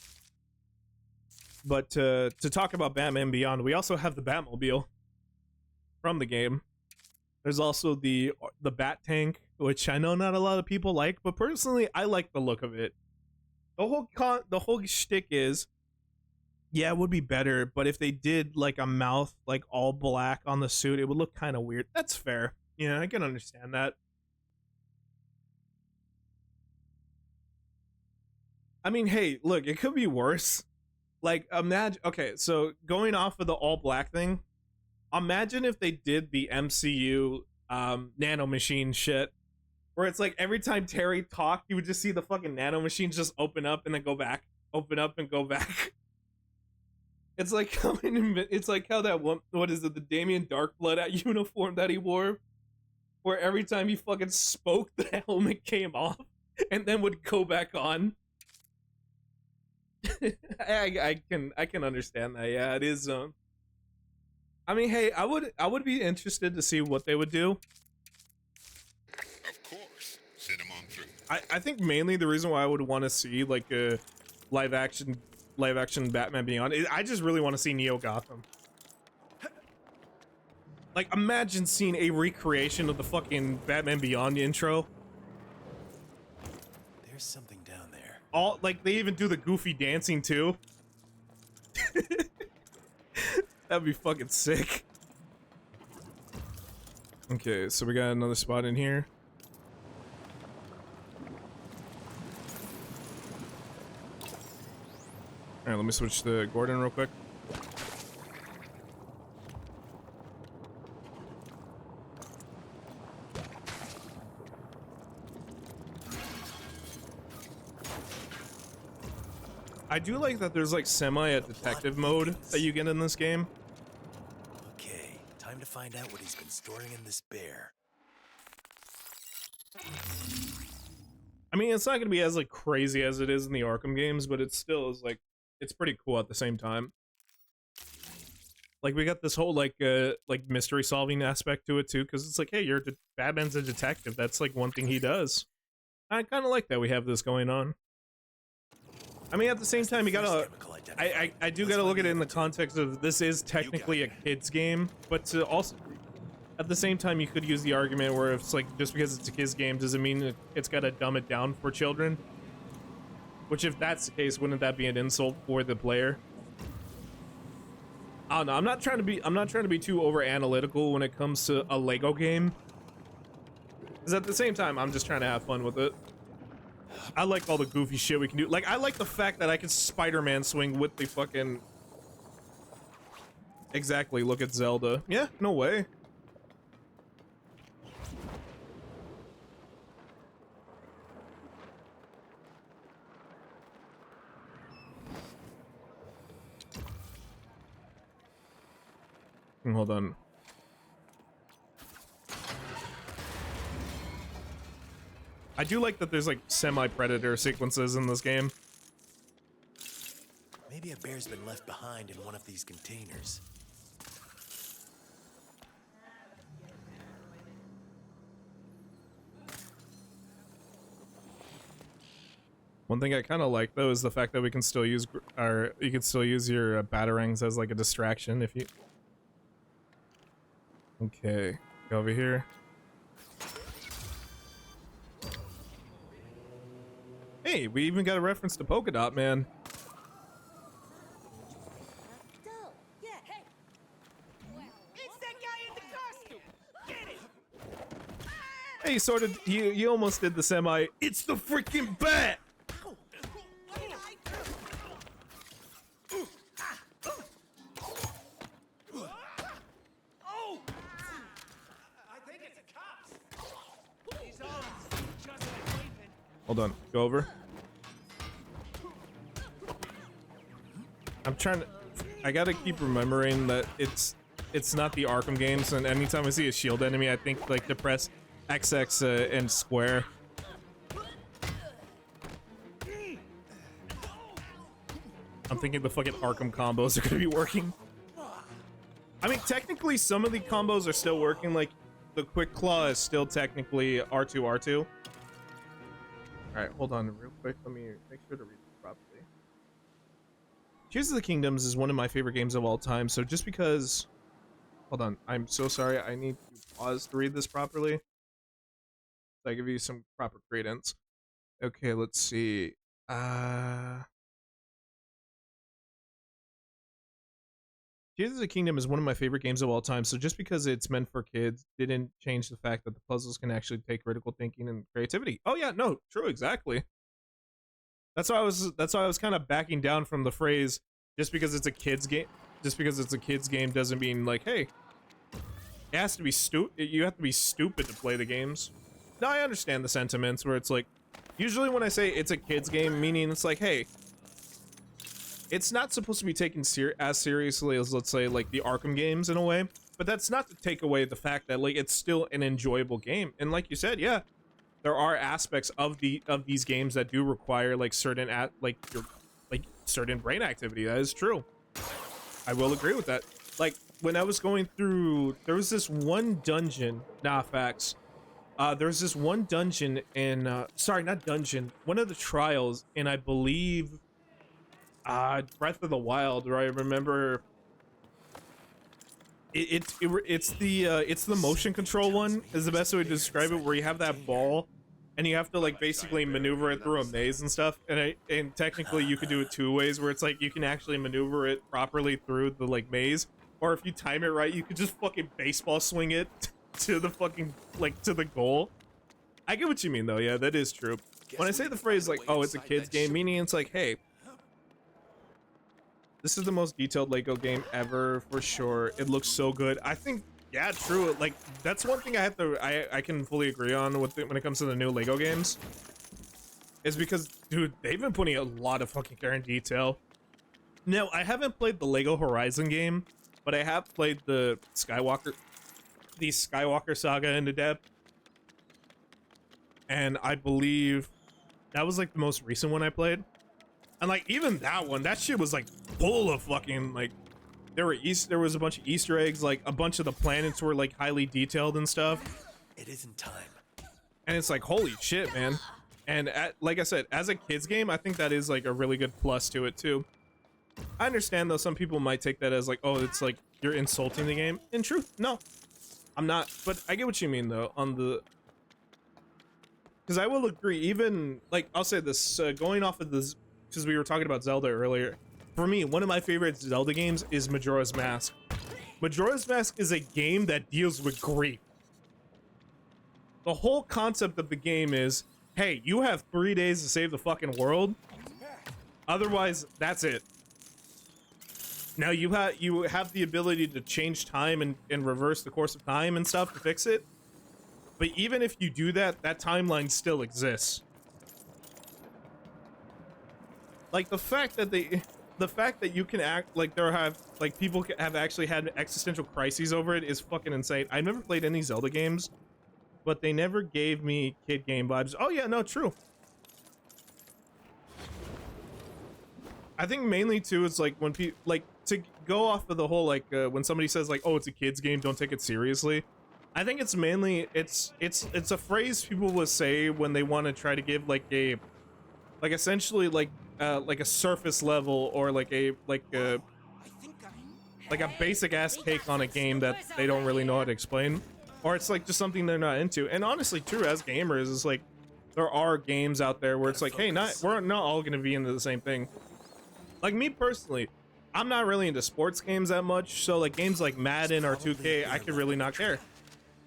But to talk about Batman Beyond, we also have the Batmobile from the game. There's also the Bat Tank, which I know not a lot of people like, but personally, I like the look of it. The whole shtick is, yeah, it would be better, but if they did like a mouth like all black on the suit, it would look kind of weird. That's fair. Yeah, I can understand that. I mean, hey, look, it could be worse. Like, imagine, okay, so going off of the all black thing, imagine if they did the MCU nanomachine shit, where it's like every time Terry talked, you would just see the fucking nanomachines just open up and then go back, open up and go back. It's like it's like how that one, what is it, the Damien Darkblood uniform that he wore, where every time he fucking spoke, the helmet came off and then would go back on. I can understand that. Yeah, it is. I mean, hey, I would be interested to see what they would do. Of course. Send them on through. I think mainly the reason why I would want to see like a live action Batman Beyond is I just really want to see Neo Gotham. Like, imagine seeing a recreation of the fucking Batman Beyond intro. There's something down there. All like they even do the goofy dancing too. That'd be fucking sick. Okay, so we got another spot in here. Alright, let me switch to Gordon real quick. I do like that there's like semi a detective mode that you get in this game. Okay, time to find out what he's been storing in this bear. I mean, it's not gonna be as like crazy as it is in the Arkham games, but it still is like, it's pretty cool at the same time. Like we got this whole like mystery solving aspect to it too, because it's like, hey, Batman's a detective. That's like one thing he does. I kind of like that we have this going on. I mean, at the same time, you gotta. I do gotta look at it in the context of this is technically a kid's game, but to also, at the same time, you could use the argument where it's like just because it's a kid's game doesn't mean it's gotta dumb it down for children. Which, if that's the case, wouldn't that be an insult for the player? I don't know. I'm not trying to be too over analytical when it comes to a Lego game. Because at the same time, I'm just trying to have fun with it. I like all the goofy shit we can do. Like, I like the fact that I can Spider-Man swing with the fucking... Exactly, look at Zelda. Yeah, no way. Hold on. I do like that there's like semi-predator sequences in this game. Maybe a bear's been left behind in one of these containers. One thing I kind of like though is the fact that we can still use you can still use your batarangs as like a distraction if you. Okay, go over here. Hey, we even got a reference to Polka Dot Man. Yeah, hey. It's that guy in the costume. Get it. Hey, sort of. You almost did the semi. It's the freaking bat. Hold on, go over. I'm trying to. I gotta keep remembering that it's not the Arkham games, and anytime I see a shield enemy, I think like to press XX and square. I'm thinking the fucking Arkham combos are gonna be working. I mean, technically, some of the combos are still working. Like, the quick claw is still technically R2 R2. All right, hold on real quick. Let me make sure to read this properly. Tears of the Kingdoms is one of my favorite games of all time. So just because, hold on, I'm so sorry. I need to pause to read this properly. So I give you some proper credence. Okay, let's see. Tears of the Kingdom is one of my favorite games of all time, so just because it's meant for kids didn't change the fact that the puzzles can actually take critical thinking and creativity. Oh yeah, no, true, exactly. That's why I was kind of backing down from the phrase just because it's a kids game. Just because it's a kids game doesn't mean like, hey, it has to be you have to be stupid to play the games. Now I understand the sentiments where it's like, usually when I say it's a kids game, meaning it's like, hey, it's not supposed to be taken as seriously as, let's say, like the Arkham games in a way, but that's not to take away the fact that like it's still an enjoyable game. And like you said, yeah, there are aspects of these games that do require like certain certain brain activity. That is true. I will agree with that. Like when I was going through, there was this one dungeon. Nah, facts. There's this one dungeon in sorry, not dungeon, one of the trials, and I believe Breath of the Wild, where I remember it's the motion control one is the best way to describe it, where you have that ball and you have to like basically maneuver it through a maze and stuff, and technically you could do it two ways, where it's like you can actually maneuver it properly through the like maze, or if you time it right you could just fucking baseball swing it to the fucking like to the goal. I get what you mean though. Yeah, that is true. When I say the phrase like, oh, it's a kids game, meaning it's like, hey, this is the most detailed Lego game ever for sure. It looks so good. I think, yeah, true. Like that's one thing I can fully agree on with when it comes to the new Lego games, is because, dude, they've been putting a lot of fucking care and detail. Now, I haven't played the Lego Horizon game, but I have played the Skywalker saga into depth, and I believe that was like the most recent one I played. And like even that one, that shit was like full of fucking like there was a bunch of Easter eggs, like a bunch of the planets were like highly detailed and stuff. It isn't time. And it's like, holy shit, man. And like I said, as a kids game, I think that is like a really good plus to it too. I understand though, some people might take that as like, oh, it's like you're insulting the game. In truth, no, I'm not. But I get what you mean though, on the, because I will agree, even like I'll say this, going off of this, because we were talking about Zelda earlier. For me, one of my favorite Zelda games is Majora's Mask. Majora's Mask is a game that deals with grief. The whole concept of the game is, hey, you have 3 days to save the fucking world. Otherwise, that's it. Now you have the ability to change time and reverse the course of time and stuff to fix it. But even if you do that, that timeline still exists. Like the fact that you can act like people have actually had existential crises over it is fucking insane. I never played any Zelda games, but they never gave me kid game vibes. Oh yeah, no, true. I think mainly too, it's like when people like to go off of the whole like when somebody says like, oh, it's a kid's game, don't take it seriously. I think it's mainly it's a phrase people will say when they want to try to give like a essentially like a surface level or like a basic ass take on a game that they don't really know how to explain, or it's like just something they're not into. And honestly, true, as gamers, it's like there are games out there where it's like, hey, we're not all gonna be into the same thing. Like me personally, I'm not really into sports games that much, so like games like Madden or 2K, I could really not care.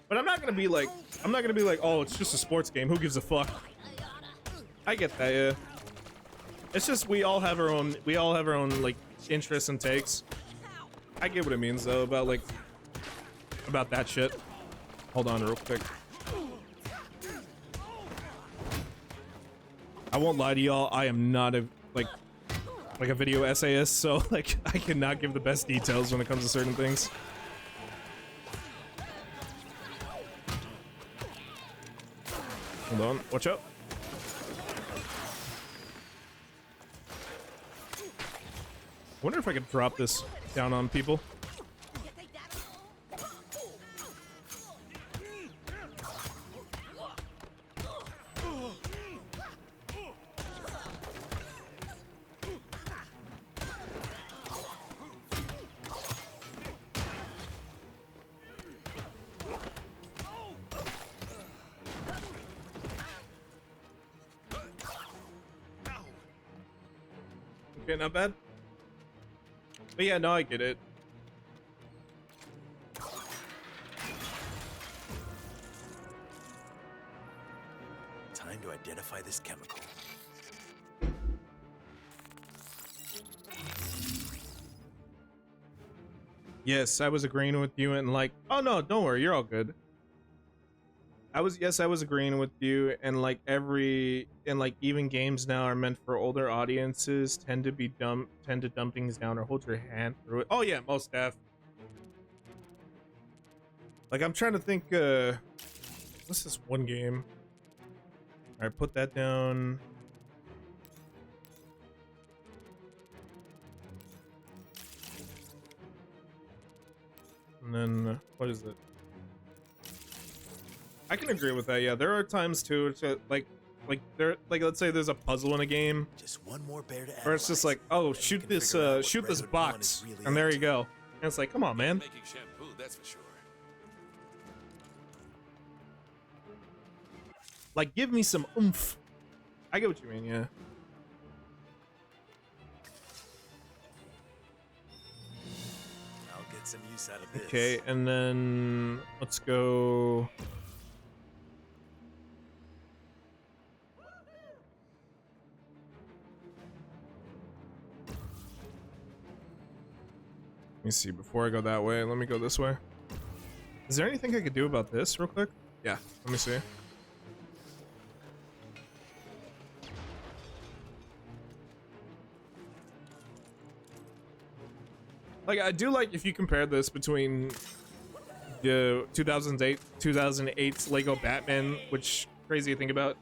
But I'm not gonna be like, oh, it's just a sports game, who gives a fuck? I get that, yeah. It's just we all have our own like interests and takes. I get what it means though about that shit. Hold on real quick. I won't lie to y'all, I am not a video essayist, so like I cannot give the best details when it comes to certain things. Hold on, watch out. I wonder if I could drop this down on people. Okay, not bad. But yeah, no, I get it. Time to identify this chemical. Yes, I was agreeing with you and like, oh no, don't worry, you're all good. I was agreeing with you and like even games now are meant for older audiences, tend to dumb things down or hold your hand through it. Oh yeah, most def. Like I'm trying to think what's this one game? Alright, put that down. And then what is it? I can agree with that. Yeah, there are times too, like let's say there's a puzzle in a game, Just one more bear to or it's just like, oh, shoot this box, and there you go. And it's like, come on, man. Making shampoo, that's for sure. Like, give me some oomph. I get what you mean. Yeah. I'll get some use out of this. Okay, and then let's go. Let me see, before I go that way, let me go this way. Is there anything I could do about this real quick? Yeah, let me see. Like, I do like if you compare this between the 2008's Lego Batman, which crazy to think about.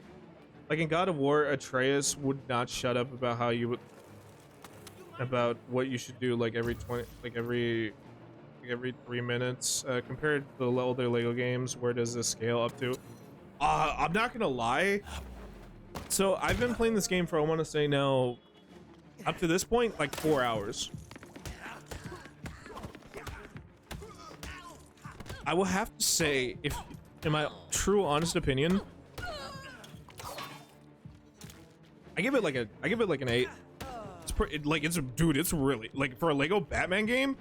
Like in God of War, Atreus would not shut up about how you would about what you should do like every 3 minutes. Compared to the older Lego games, where does this scale up to? I'm not gonna lie. So I've been playing this game for, I want to say now, up to this point, like 4 hours. I will have to say, if in my true honest opinion, I give it like an 8. It's pretty, like, it's really, like, for a Lego Batman game,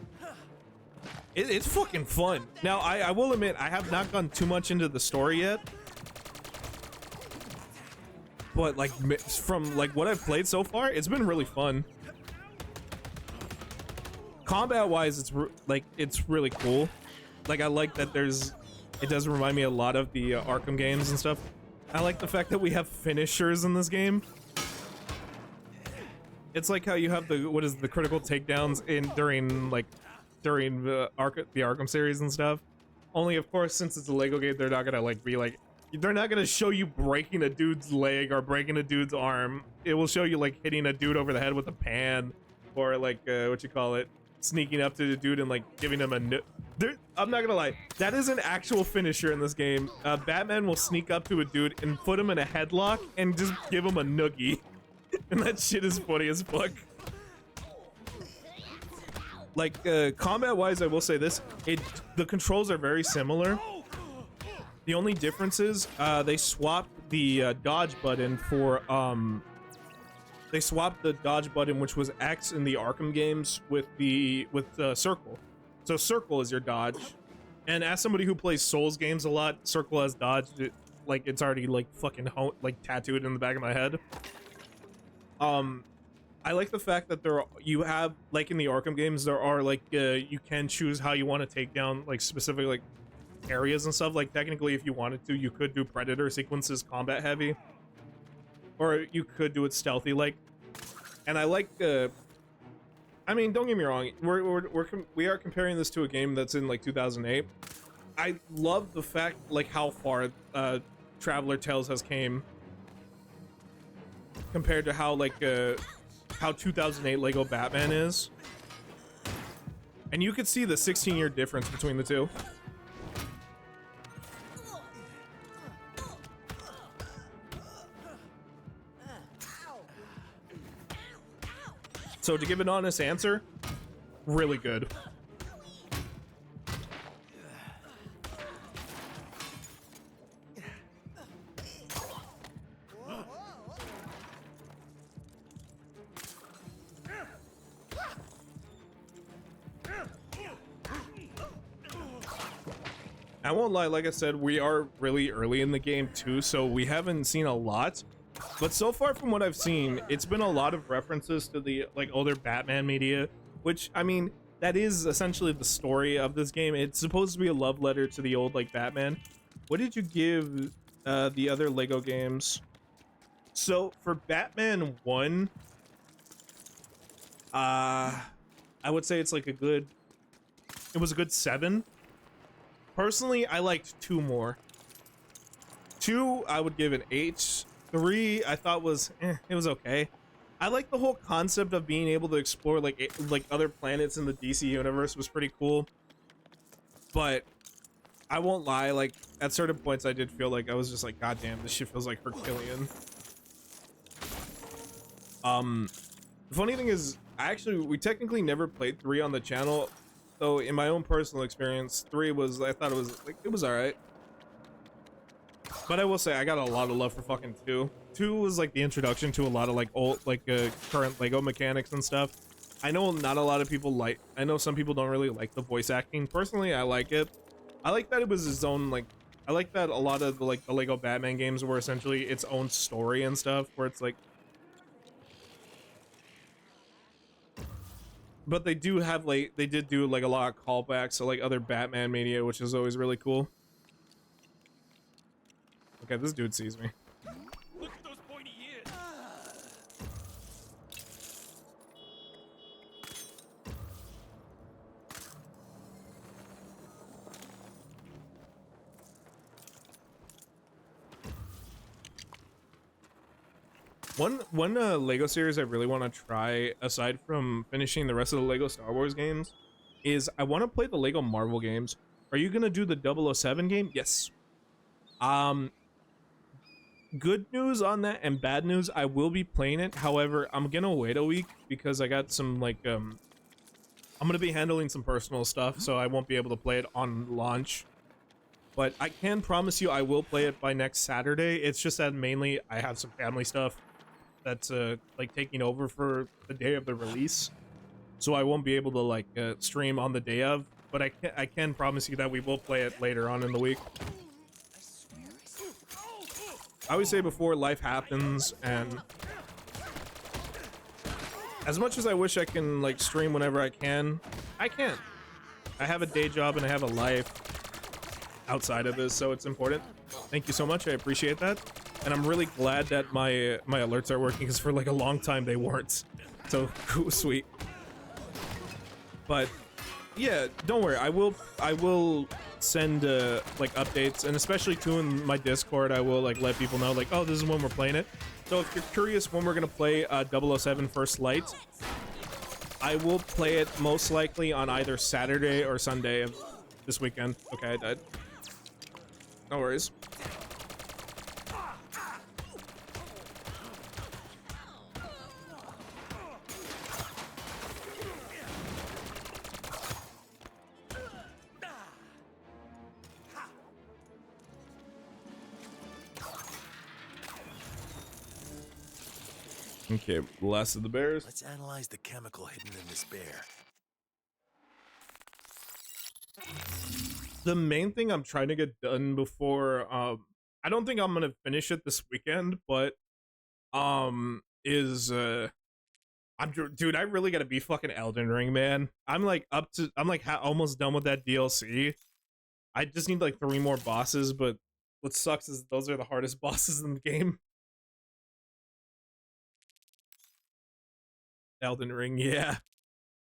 it's fucking fun. Now I will admit I have not gone too much into the story yet, but like from like what I've played so far, it's been really fun. Combat wise, it's really cool. Like, I like that it does remind me a lot of the Arkham games and stuff. I like the fact that we have finishers in this game. It's like how you have the critical takedowns during the Arkham series and stuff. Only, of course, since it's a Lego game, they're not gonna they're not gonna show you breaking a dude's leg or breaking a dude's arm. It will show you like hitting a dude over the head with a pan, or like sneaking up to the dude and like giving him I'm not gonna lie, that is an actual finisher in this game. Batman will sneak up to a dude and put him in a headlock and just give him a noogie. And that shit is funny as fuck. Like, combat wise, I will say this, the controls are very similar. The only difference is they swapped the dodge button for they swapped the dodge button, which was X in the Arkham games, with circle. So circle is your dodge, and as somebody who plays Souls games a lot, circle as dodge, it's already like fucking tattooed in the back of my head. I like the fact that you have, like in the Arkham games, there are you can choose how you want to take down like specific areas and stuff. Like, technically, if you wanted to, you could do Predator sequences combat heavy, or you could do it stealthy like. And I like I mean, don't get me wrong, we are comparing this to a game that's in like 2008. I love the fact how far Traveler Tales has came compared to how 2008 Lego Batman is. And you could see the 16-year difference between the two. So to give an honest answer, really good. I won't lie, like I said, we are really early in the game too, so we haven't seen a lot. But so far from what I've seen, it's been a lot of references to the like older Batman media, which I mean, that is essentially the story of this game. It's supposed to be a love letter to the old like Batman. What did you give the other Lego games? So for Batman 1, I would say it's like it was a good 7. Personally, I liked 2 more. 2, I would give an 8. 3, I thought was, it was okay. I like the whole concept of being able to explore like other planets in the DC universe was pretty cool. But I won't lie, like at certain points I did feel like I was just like, God damn, this shit feels like Herculean. The funny thing is, we technically never played 3 on the channel. So in my own personal experience, 3 was, I thought it was alright. But I will say, I got a lot of love for fucking 2. 2 was like the introduction to a lot of like old, current Lego mechanics and stuff. I know not a lot of people I know some people don't really like the voice acting. Personally, I like it. I like that it was his own, like, I like that a lot of the Lego Batman games were essentially its own story and stuff, where it's like, but they do have they did do like a lot of callbacks to like other Batman media, which is always really cool. Okay, this dude sees me. Look at those pointy ears. One Lego series I really want to try, aside from finishing the rest of the Lego Star Wars games, is I want to play the Lego Marvel games. Are you gonna do the 007 game? Yes. Good news on that and bad news, I will be playing it. However, I'm gonna wait a week because I got some like I'm gonna be handling some personal stuff, so I won't be able to play it on launch. But I can promise you I will play it by next Saturday. It's just that mainly I have some family stuff that's like taking over for the day of the release, so I won't be able to like stream on the day of. But I can promise you that we will play it later on in the week. I always say before life happens, and as much as I wish I can like stream whenever I can't. I have a day job and I have a life outside of this, so it's important. Thank you so much, I appreciate that. And I'm really glad that my alerts are working, because for like a long time they weren't. So sweet. But yeah, don't worry, I will send like updates, and especially too in my Discord I will like let people know like, oh, this is when we're playing it. So if you're curious when we're gonna play 007 First Light, I will play it most likely on either Saturday or Sunday of this weekend. Okay, I died. No worries. Okay, last of the bears. Let's analyze the chemical hidden in this bear. The main thing I'm trying to get done before I don't think I'm gonna finish it this weekend, but dude, I really gotta be fucking Elden Ring, man. I'm like almost done with that DLC. I just need like 3 more bosses, but what sucks is those are the hardest bosses in the game. Elden Ring, yeah.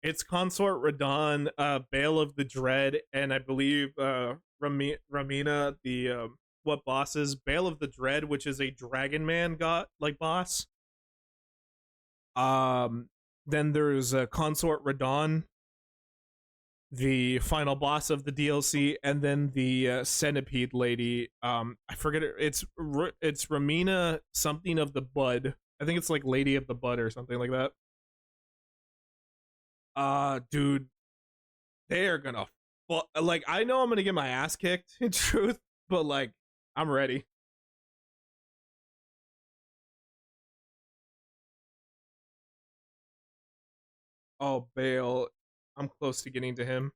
It's Consort Radon, Bale of the Dread, and I believe Ramina, the what bosses? Bale of the Dread, which is a Dragon Man god like boss. Then there's Consort Radon, the final boss of the DLC, and then the Centipede lady. I forget it. It's Ramina something of the Bud. I think it's like Lady of the Bud or something like that. Dude, they are gonna, like, I know I'm gonna get my ass kicked, in truth, but like, I'm ready. Oh, Bale, I'm close to getting to him.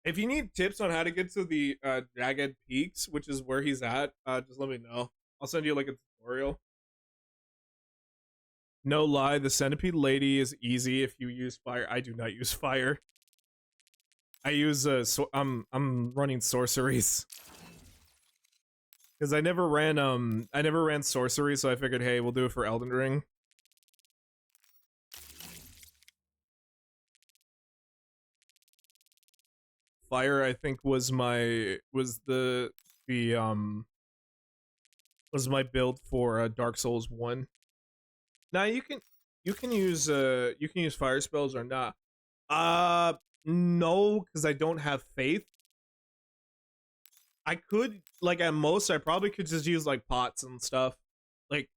If you need tips on how to get to the Jagged Peaks, which is where he's at, just let me know. I'll send you like a tutorial. No lie, the Centipede Lady is easy if you use fire. I do not use fire. I use I'm running sorceries. Because I never ran sorcery, so I figured, hey, we'll do it for Elden Ring. Fire, I think, was my build for Dark Souls 1. Now you can use fire spells or not. No, because I don't have faith. I could, like, at most I probably could just use like pots and stuff, like,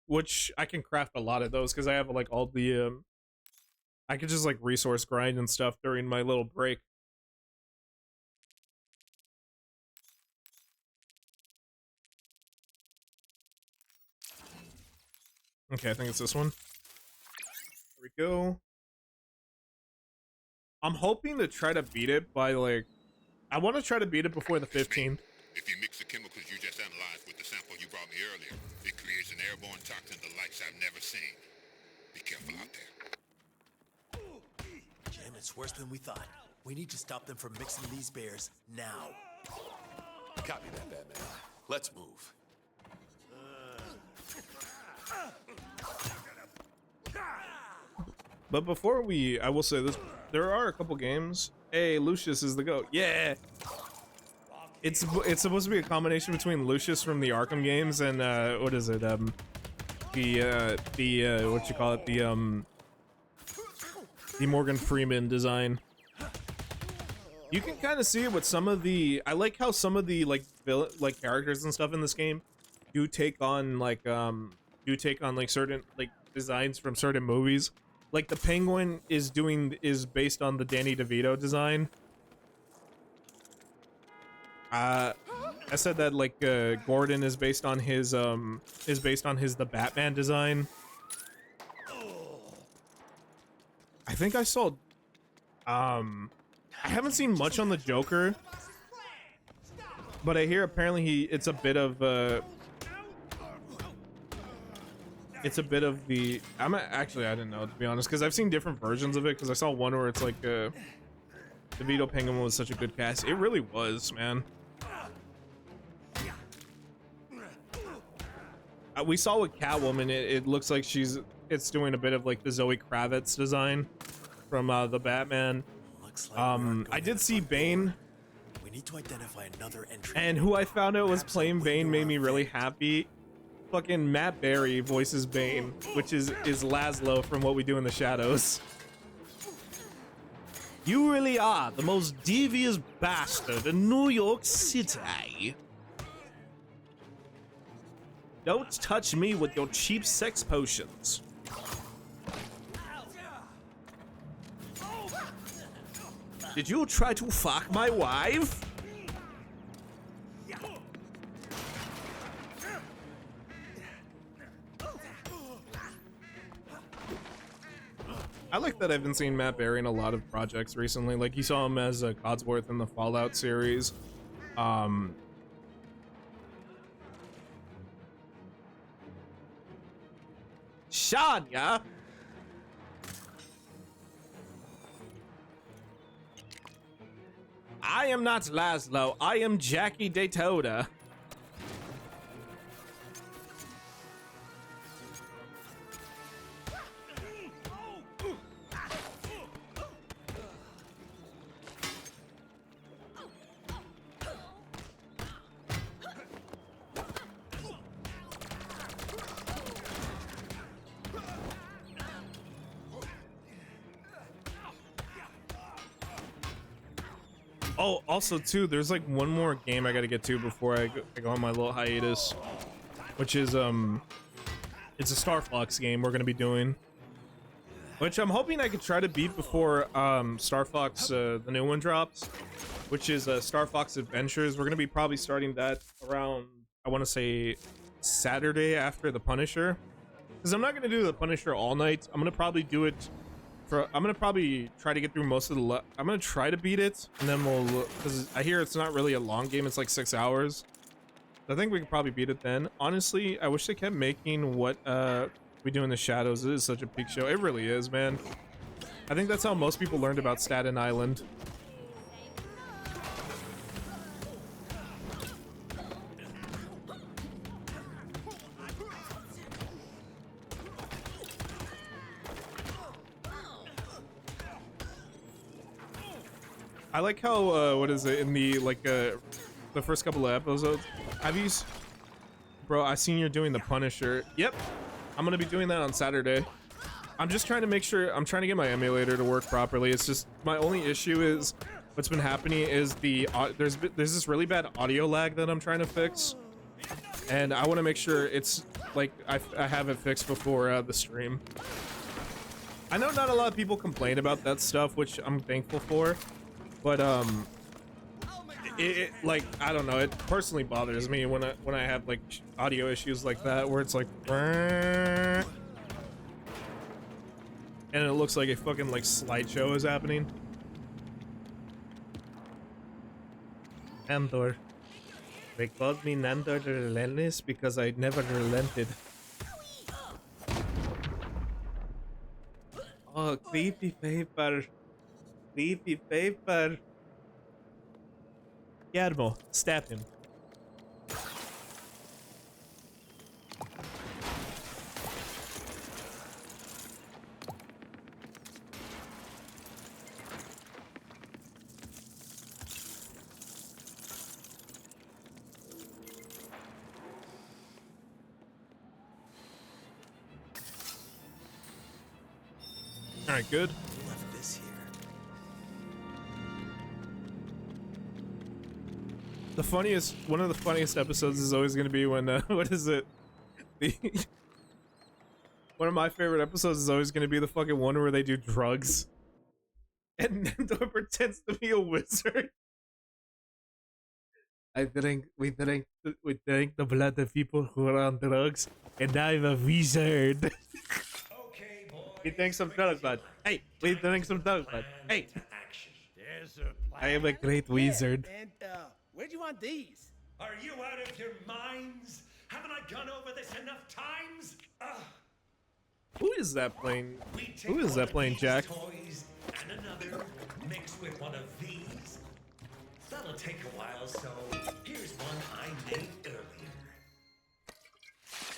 which I can craft a lot of those because I have like all the I could just like resource grind and stuff during my little break. Okay, I think it's this one. There we go. I'm hoping to try to beat it by, like, I want to try to beat it before the 15th. If you mix the chemicals you just analyzed with the sample you brought me earlier, it creates an airborne toxin the likes I've never seen. Be careful out there. Jim, it's worse than we thought. We need to stop them from mixing these bears now. Copy that, Batman. Let's move. But before I will say this, there are a couple games. Hey, Lucius is the GOAT. Yeah! It's supposed to be a combination between Lucius from the Arkham games and, what is it, what you call it, the Morgan Freeman design. You can kind of see it with some of the, I like how some of the, like, characters and stuff in this game do take on, like, certain, like, designs from certain movies. Like, the Penguin is based on the Danny DeVito design. I said that, like, Gordon is based on his the Batman design. I think I saw, I haven't seen much on the Joker, but I hear apparently it's a bit of the, actually, I didn't know, to be honest, because I've seen different versions of it, because I saw one where it's like, DeVito Penguin was such a good cast. It really was, man. We saw with Catwoman, it looks like it's doing a bit of like the Zoe Kravitz design from the Batman. Looks like I did see Bane. We need to identify another entry. And who I found out was playing Bane made me really happy. Fucking Matt Berry voices Bane, which is Laszlo from What We Do in the Shadows. You really are the most devious bastard in New York City. Don't touch me with your cheap sex potions. Did you try to fuck my wife? I like that I've been seeing Matt Berry in a lot of projects recently. Like, you saw him as Codsworth in the Fallout series. Shania! I am not Laszlo. I am Jackie Daytona. Oh, also too, there's like one more game I gotta get to before I go on my little hiatus, which is it's a Star Fox game we're gonna be doing, which I'm hoping I could try to beat before Star Fox the new one drops, which is Star Fox Adventures. We're gonna be probably starting that around, I want to say, Saturday after the Punisher, because I'm not gonna do the Punisher all night. I'm gonna probably do it I'm gonna probably try to get through most of the. I'm gonna try to beat it, and then we'll. Because I hear it's not really a long game. It's like 6 hours. I think we could probably beat it then. Honestly, I wish they kept making what we do in the shadows. It is such a peak show. It really is, man. I think that's how most people learned about Staten Island. I like how, what is it, in the, like, the first couple of episodes, bro, I seen you're doing the Punisher. Yep, I'm gonna be doing that on Saturday. I'm just trying to make sure, I'm trying to get my emulator to work properly. It's just, my only issue is, what's been happening is there's this really bad audio lag that I'm trying to fix. And I want to make sure it's, like, I have it fixed before the stream. I know not a lot of people complain about that stuff, which I'm thankful for. But like, I don't know, it personally bothers me when I have like audio issues like that where it's like and it looks like a fucking like slideshow is happening. Nandor. They called me Nandor the Relentless because I never relented. Oh, creepy paper. Creepy paper. Guillermo, stab him. All right, good. Left this here. The funniest, one of the funniest episodes is always going to be when, what is it? One of my favorite episodes is always going to be the fucking one where they do drugs. And Nandor pretends to be a wizard. We drink the blood of people who are on drugs, and I'm a wizard. Okay, boy. We drink some drugs, bud. Hey, we drink some drugs, bud. Hey, There's a plan. I am a great wizard. And, where'd you want these? Are you out of your minds? Haven't I gone over this enough times? Who is that playing? We take Who is one that of playing, these Jack? Toys and another mixed with one of these. That'll take a while, so here's one I made earlier.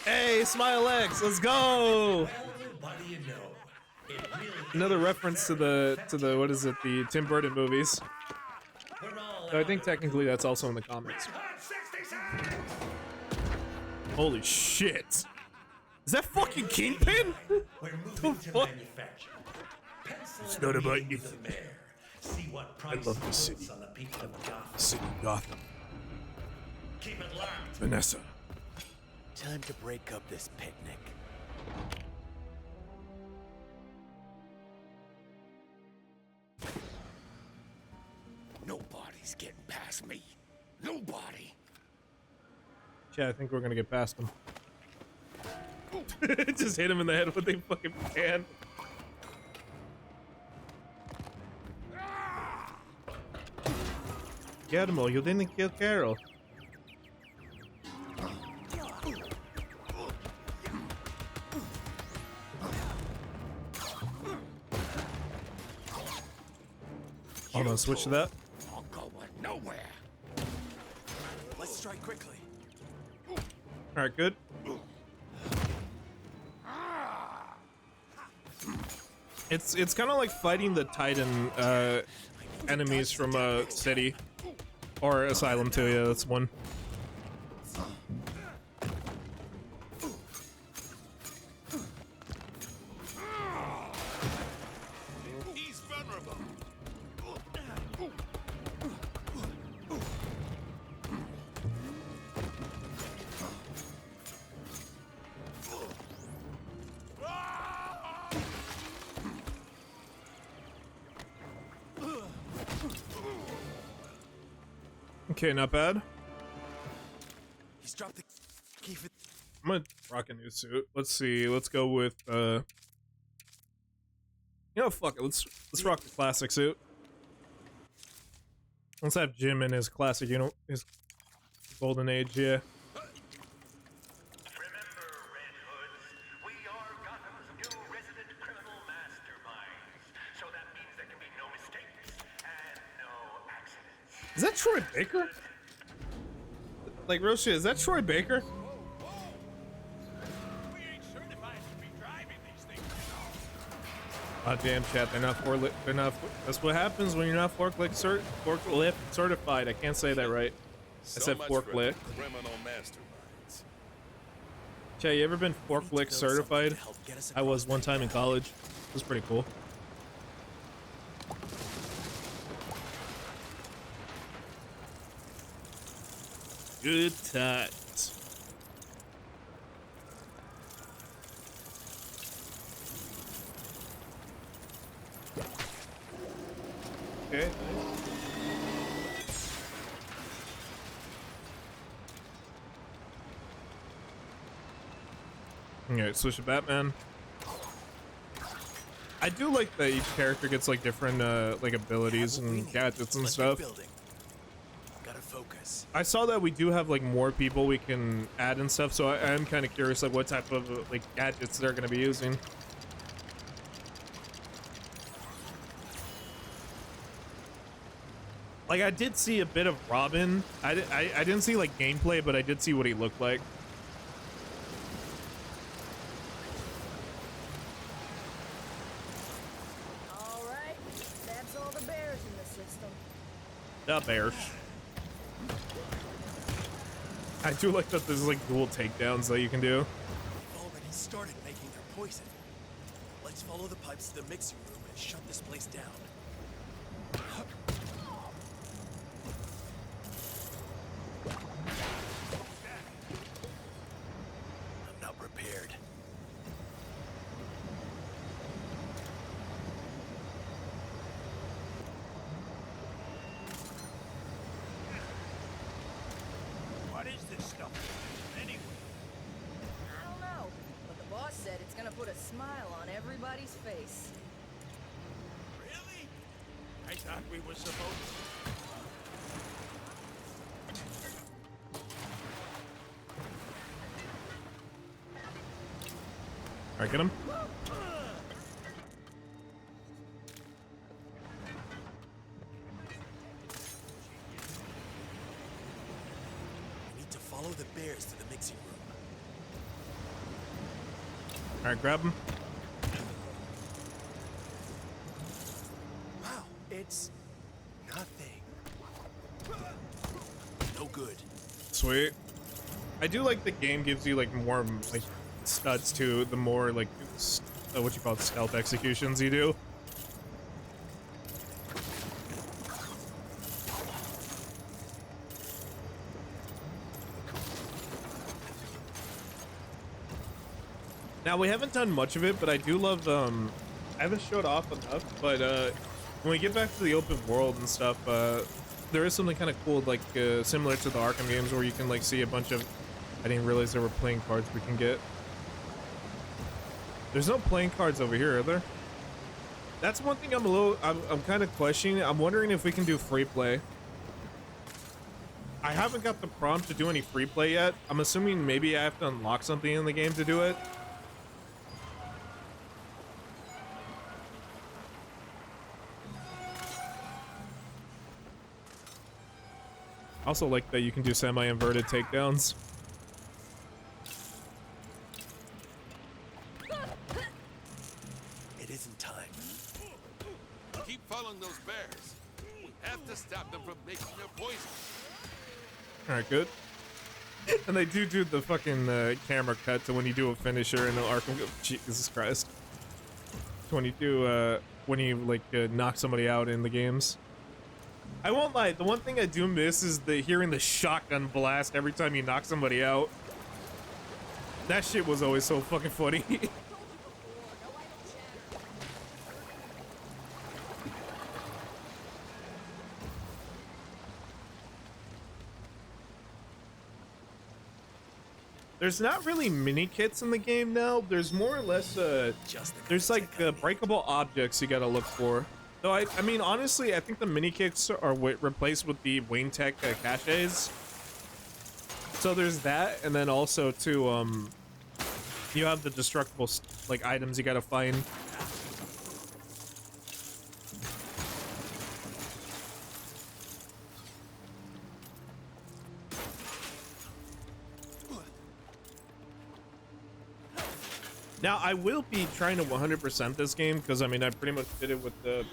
Hey, Smile X, let's go! Well, what do you know? It really Another is reference to the what is it, the Tim Burton movies. We're all So I out think of technically that's also in the comics. Hot 60 seconds! Holy shit! Is that fucking Kingpin? We're moving to fuck? manufacture. Pencil It's in not a about meeting you. with the mayor. See what price love this puts city. on the people of Gotham. City Gotham. Keep it locked. Vanessa. Time to break up this picnic. Nobody's getting past me. Nobody. Yeah, I think we're gonna get past him. Just hit him in the head with a fucking pan. Guillermo, you didn't kill Carol. Hold on, switch to that. I'll go nowhere. Let's strike quickly. Alright, good. It's kind of like fighting the Titan enemies from City or Asylum 2. Yeah, that's one. He's vulnerable. Okay, not bad. He's dropped the key for. I'm gonna rock a new suit. Let's see. Let's go with You know, fuck it. Let's rock the classic suit. Let's have Jim in his classic, you know, his golden age. Yeah. Remember, Red Hoods, we are Gotham's new resident criminal masterminds. So that means there can be no mistakes and no accidents. Is that Troy Baker? Like, real shit, is that Troy Baker? We ain't certified to be driving these things. Oh damn, chat, they're not. That's what happens when you're not forklift certified. I can't say that right. I said much for the forklift. criminal masterminds. Chat, you ever been forklift certified? I was one time in college. It was pretty cool. Good times. Okay. Okay, switch to Batman. I do like that each character gets like different like abilities and gadgets and stuff. Gotta focus. I saw that we do have like more people we can add and stuff, so I am kind of curious like what type of like gadgets they're gonna be using. Like I did see a bit of Robin. I didn't see like gameplay, but I did see what he looked like. All right, that's all the bears in the system. The bears. I do like that there's like dual takedowns that you can do. They've already started making their poison. Let's follow the pipes to the mixing room and shut this place down. I'm not prepared. What is this stuff anyway? I don't know, but the boss said it's gonna put a smile on everybody's face. Really? I thought we were supposed to. Alright, get him. We need to follow the bears to the mixing room. Alright, grab him. Wow, it's nothing. No good. Sweet. I do like the game gives you like more like studs too, the more like what you call it, stealth executions you do. Now we haven't done much of it, but I do love I haven't showed off enough, but when we get back to the open world and stuff, there is something kind of cool, like similar to the Arkham games, where you can like see a bunch of, I didn't realize there were playing cards we can get. There's no playing cards over here, are there? That's one thing I'm kind of questioning. I'm wondering if we can do free play. I haven't got the prompt to do any free play yet. I'm assuming maybe I have to unlock something in the game to do it. Also like that you can do semi-inverted takedowns. It isn't time. Keep following those bears. We have to stop them from making their poison. Alright, good. And they do the fucking camera cut to when you do a finisher in the Arkham. Jesus Christ. When you do, when you like knock somebody out in the games. I won't lie, the one thing I do miss is hearing the shotgun blast every time you knock somebody out. That shit was always so fucking funny. There's not really mini kits in the game now. There's more or less there's like breakable objects you gotta look for. Though I mean honestly, I think the mini kits are replaced with the Wayne Tech caches. So there's that, and then also too you have the destructible like items you gotta find. Now, I will be trying to 100% this game, because, I mean, I pretty much did it with the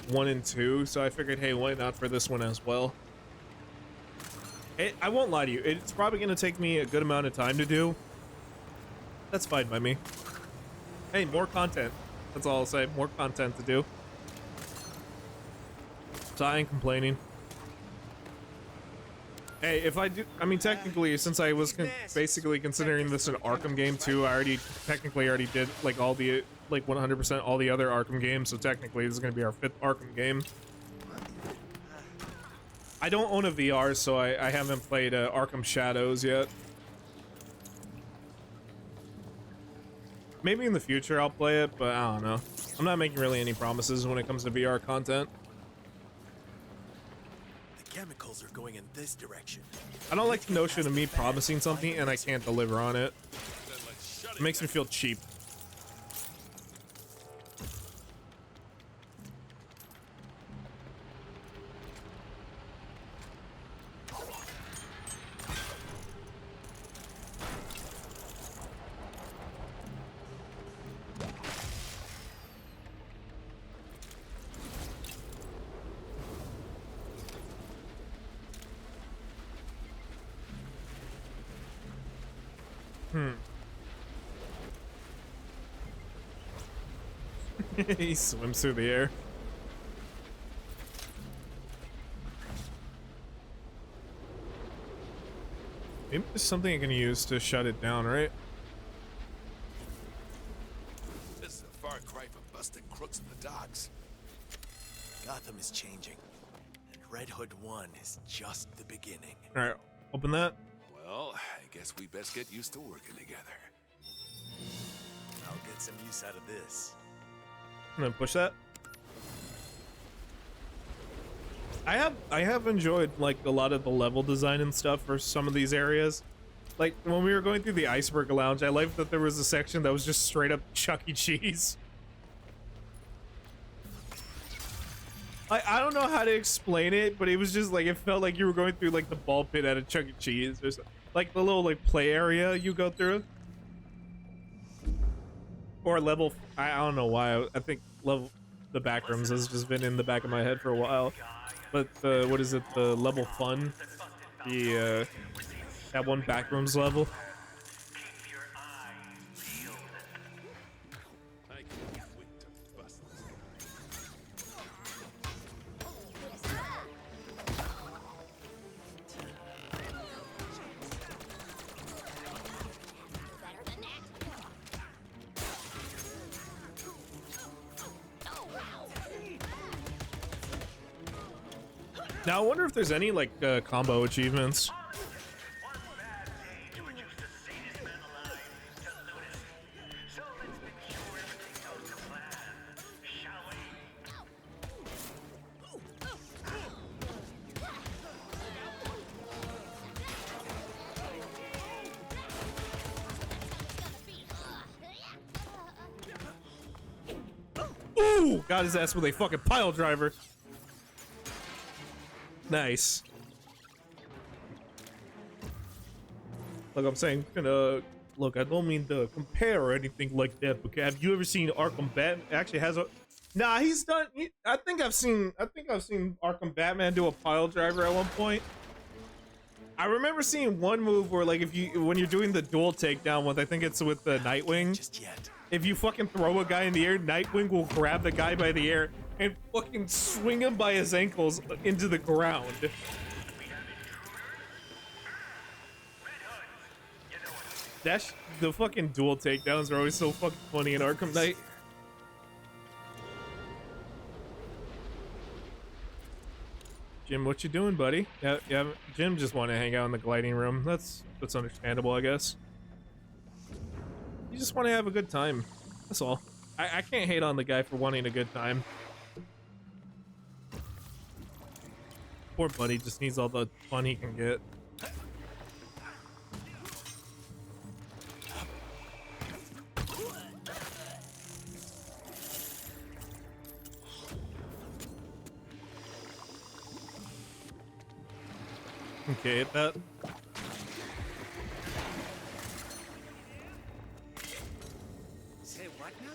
1 and 2, so I figured, hey, why not for this one as well? I won't lie to you, it's probably going to take me a good amount of time to do. That's fine by me. Hey, more content. That's all I'll say, more content to do. So I ain't complaining. Hey, if I do, I mean, technically, since I was basically considering this an Arkham game too, I technically already did like all the, like 100% all the other Arkham games, so technically this is gonna be our 5th Arkham game. I don't own a VR, so I haven't played Arkham Shadows yet. Maybe in the future I'll play it, but I don't know. I'm not making really any promises when it comes to VR content. Chemicals are going in this direction. I don't like the notion of me promising something and I can't deliver on it. It makes me feel cheap. He swims through the air. Maybe there's something I can use to shut it down, right? This is a far cry from busting crooks in the docks. Gotham is changing, and Red Hood 1 is just the beginning. All right, open that. Well, I guess we best get used to working together. I'll get some use out of this. I'm gonna push that. I have enjoyed like a lot of the level design and stuff for some of these areas. Like when we were going through the Iceberg Lounge, I liked that there was a section that was just straight up Chuck E. Cheese. I don't know how to explain it, but it was just like it felt like you were going through like the ball pit at a Chuck E. Cheese. There's like the little like play area you go through. Or level, I don't know why. I think level, the backrooms has just been in the back of my head for a while. But the, what is it, the level fun? The, that one backrooms level. I can't wait to bust this. Now I wonder if there's any like combo achievements. Ooh, got his ass with a fucking pile driver. Nice. Like I'm saying, look, I don't mean to compare or anything like that, but have you ever seen Arkham Batman? Actually has a, nah, he's done, I think I've seen Arkham Batman do a pile driver at one point. I remember seeing one move where like when you're doing the dual takedown with, I think it's with the Nightwing. Just yet. If you fucking throw a guy in the air, Nightwing will grab the guy by the air and fucking swing him by his ankles into the ground. That's the fucking dual takedowns are always so fucking funny in Arkham Knight. Jim, what you doing, buddy? Yeah, Jim just want to hang out in the gliding room. That's understandable, I guess. You just want to have a good time. That's all. I can't hate on the guy for wanting a good time. Poor buddy just needs all the fun he can get. Okay, hit that. Say what now?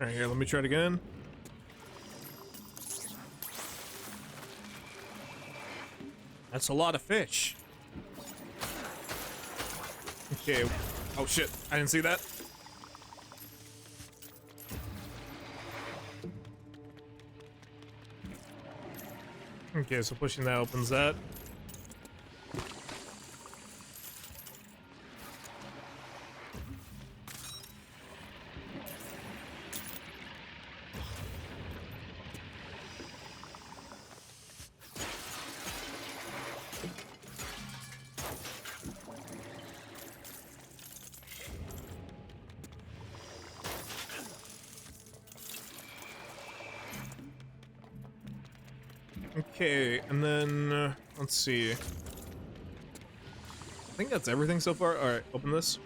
All right, here, let me try it again. That's a lot of fish. Okay. Oh shit, I didn't see that. Okay, so pushing that opens that. Okay, and then let's see. I think that's everything so far. All right, open this.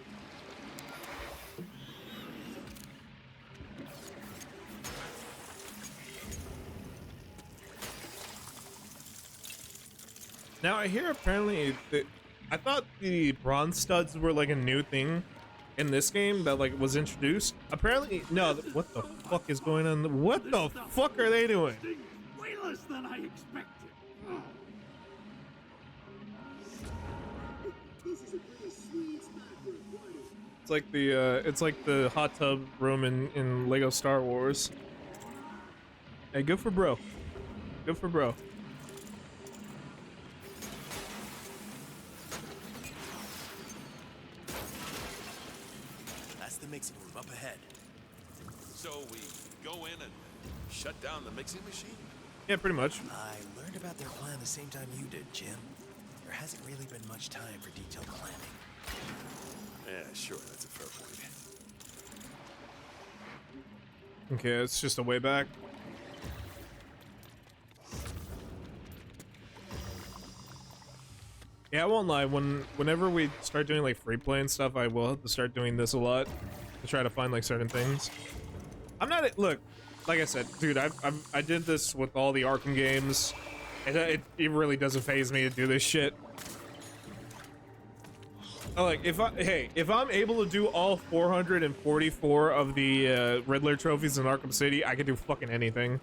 Now I hear apparently that I thought the bronze studs were like a new thing in this game that like was introduced. Apparently, no. What the fuck is going on? What the fuck are they doing? Way less than I expected. It's like the hot tub room in Lego Star Wars. Hey, good for bro. Good for bro. That's the mixing room up ahead. So we go in and shut down the mixing machine? Yeah, pretty much. I learned about their plan the same time you did, Jim. There hasn't really been much time for detailed planning. Yeah, sure, that's a fair point. Okay, it's just a way back. Yeah, I won't lie. Whenever we start doing like free play and stuff, I will have to start doing this a lot to try to find like certain things. I'm not look, like I said, dude. I did this with all the Arkham games. It really doesn't faze me to do this shit. Like if I'm able to do all 444 of the Riddler trophies in Arkham City, I can do fucking anything.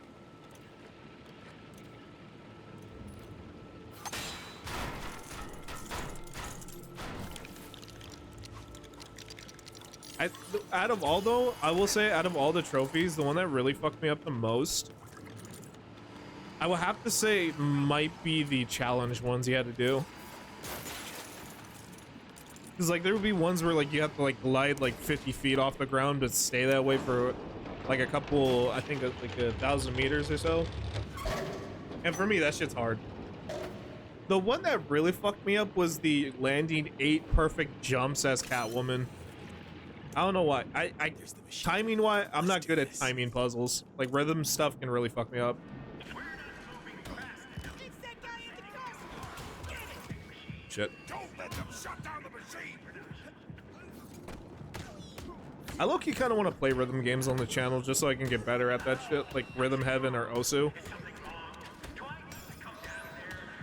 Out of all though, I will say out of all the trophies, the one that really fucked me up the most, I will have to say might be the challenge ones you had to do. Cause like there would be ones where like you have to like glide like 50 feet off the ground but stay that way for like a couple, I think like 1,000 meters or so. And for me, that shit's hard. The one that really fucked me up was the landing 8 perfect jumps as Catwoman. I don't know why. I timing wise, I'm not good at timing puzzles. Like rhythm stuff can really fuck me up. Shit. Don't let them shut down the machine. I low-key kind of want to play rhythm games on the channel just so I can get better at that shit, like Rhythm Heaven or Osu.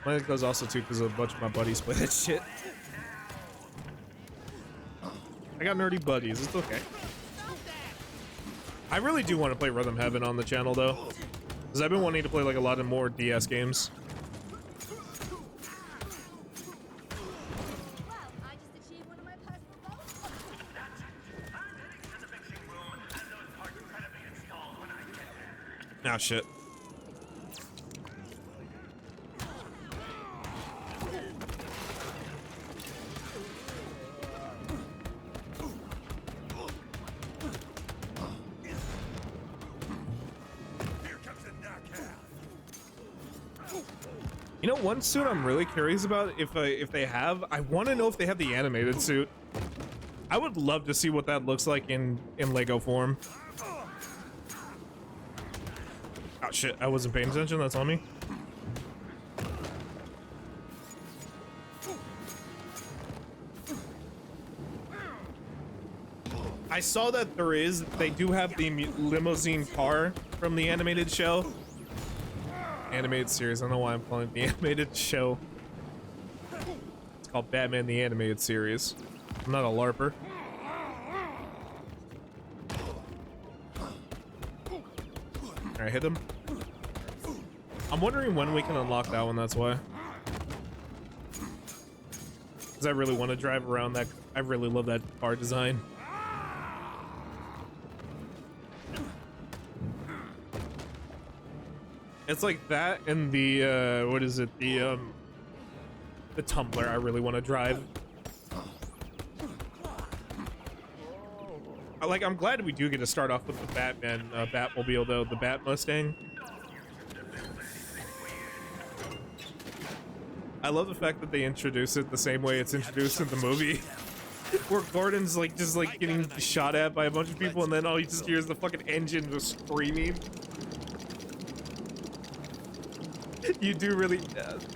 I think those also too because a bunch of my buddies play that shit. I got nerdy buddies, it's okay. I really do want to play Rhythm Heaven on the channel though, because I've been wanting to play like a lot of more DS games. Ah, shit. You know, one suit I'm really curious about if they have. I want to know if they have the animated suit. I would love to see what that looks like in Lego form. Oh shit! I wasn't paying attention. That's on me. I saw that they do have the limousine car from the animated show. Animated series. I don't know why I'm calling it the animated show. It's called Batman the Animated Series. I'm not a LARPer. Alright, hit him. I'm wondering when we can unlock that one, that's why. Because I really want to drive around that. I really love that car design. It's like that and the, what is it? The Tumbler I really want to drive. I'm glad we do get to start off with the Batman Batmobile, though, the Bat Mustang. I love the fact that they introduce it the same way it's introduced in the movie. Where Gordon's like just like getting shot at by a bunch of people and then all you just hear is the fucking engine just screaming. You do really,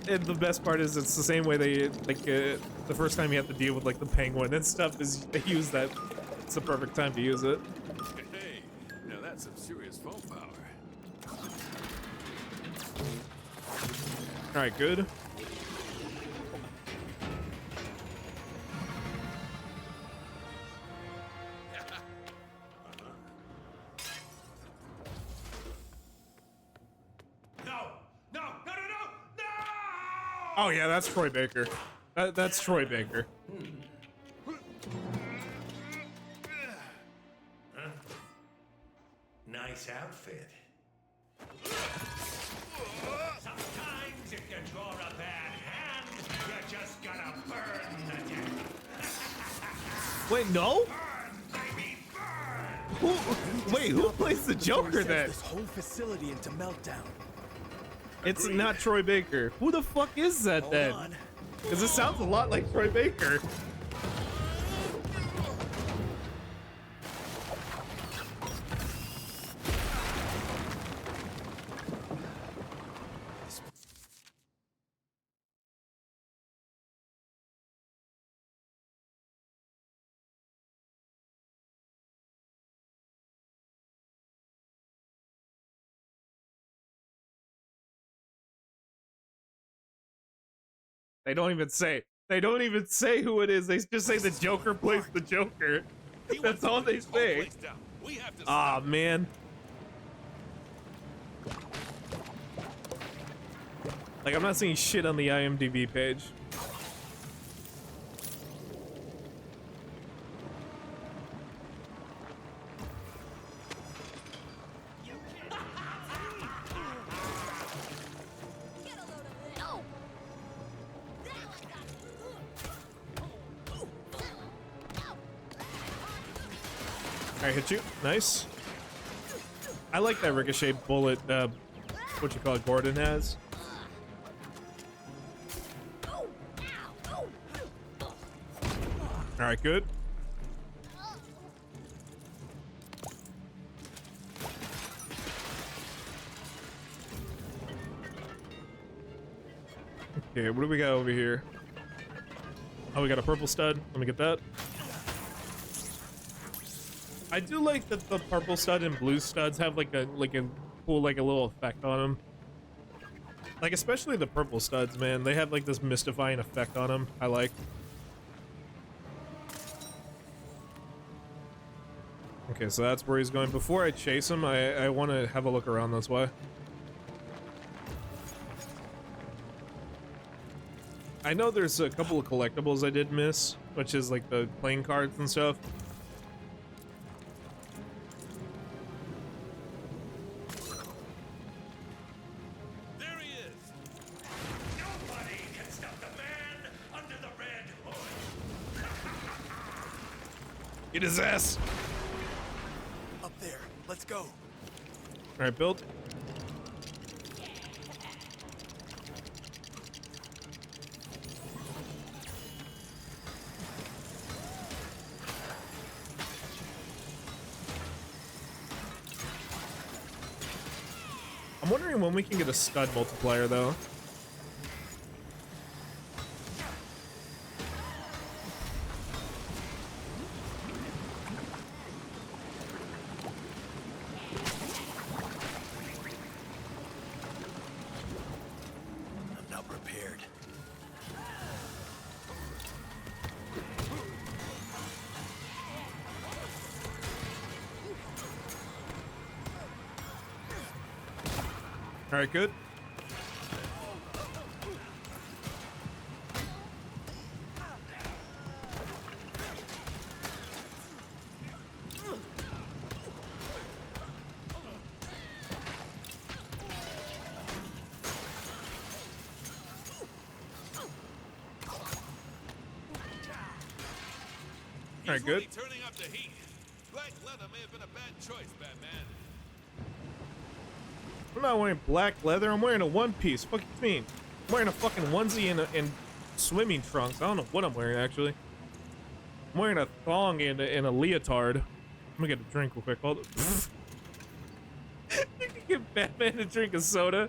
and the best part is it's the same way they, like, the first time you have to deal with, like, the Penguin and stuff is they use that. It's the perfect time to use it. Hey, now that's some serious phone power. Alright, good. Oh yeah, that's Troy Baker. That's Troy Baker. Huh? Nice outfit. Sometimes if you draw a bad hand, you just gotta burn the deck. Wait, no? Burn, baby, burn! Wait, who plays the Joker then? This whole facility into meltdown. It's not Troy Baker. Who the fuck is that then? Because it sounds a lot like Troy Baker. They don't even say. They don't even say who it is. They just say the Joker plays the Joker. That's all they say. Ah, man. Like, I'm not seeing shit on the IMDb page. I hit you. Nice. I like that ricochet bullet, what you call it, Gordon has. Alright, good. Okay, what do we got over here? Oh, we got a purple stud. Let me get that. I do like that the purple stud and blue studs have like a cool like a little effect on them. Like especially the purple studs, man. They have like this mystifying effect on them. I like. Okay, so that's where he's going. Before I chase him, I want to have a look around this way. I know there's a couple of collectibles I did miss, which is like the playing cards and stuff. Get his ass. Up there. Let's go. All right, build. I'm wondering when we can get a stud multiplier though. I'm not prepared. All right, good. All right, He's good. really turning up the heat. Black leather may have been a bad choice, Batman. I'm not wearing black leather. I'm wearing a one piece. Fuck you mean? I'm wearing a fucking onesie and swimming trunks. I don't know what I'm wearing actually. I'm wearing a thong and a leotard. Let me get a drink real quick. Hold on. You can get Batman to drink a soda.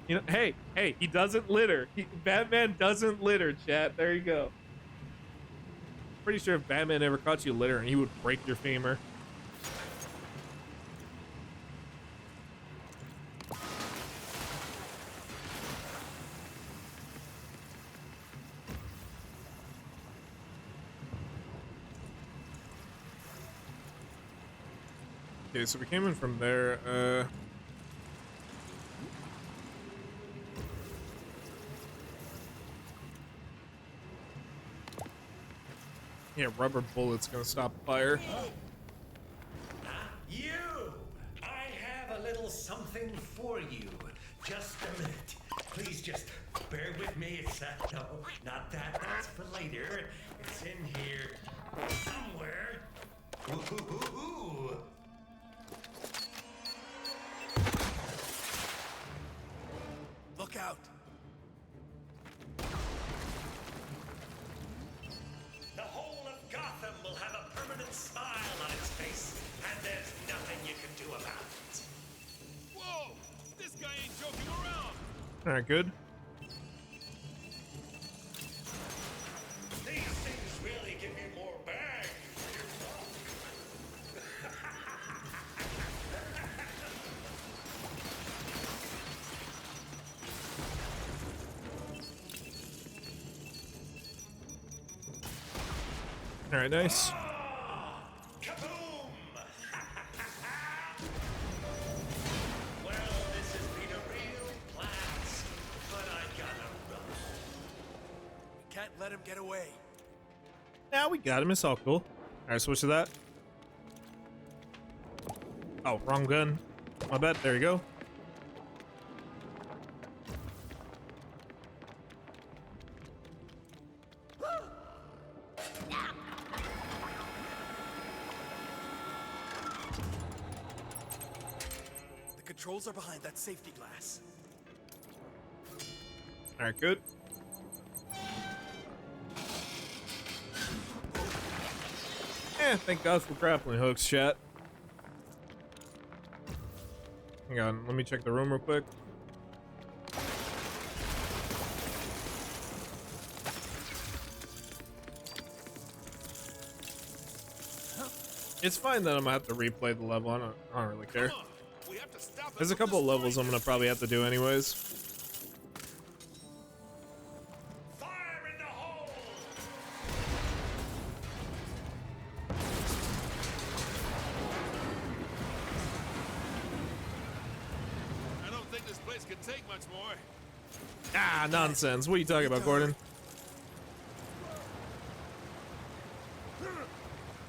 You know, hey, he doesn't litter. Batman doesn't litter, chat. There you go. Pretty sure if Batman ever caught you littering, he would break your femur. Okay, so we came in from there. Yeah, rubber bullets gonna stop fire. You! I have a little something for you. Just a minute. Please just bear with me. It's no, not that. That's for later. It's in here somewhere. Ooh. Look out! The whole of Gotham will have a permanent smile on its face, and there's nothing you can do about it. Whoa! This guy ain't joking around. All right, good. These things really give you more bang for your buck. All right, nice. Kaboom! Well, this has been a real blast, but I gotta run. We can't let him get away. Yeah, we got him. It's all cool. All right, switch to that. Oh, wrong gun. My bad. There you go. The controls are behind that safety glass. All right, good. Thank God for grappling hooks, chat. Hang on, let me check the room real quick. It's fine that I'm gonna have to replay the level. I don't really care. Come on. We have to stop it There's a from couple of levels I'm destroying gonna probably have to do anyways. Fire in the hole! I don't think this place can take much more. Ah, nonsense. What are you talking about, Gordon?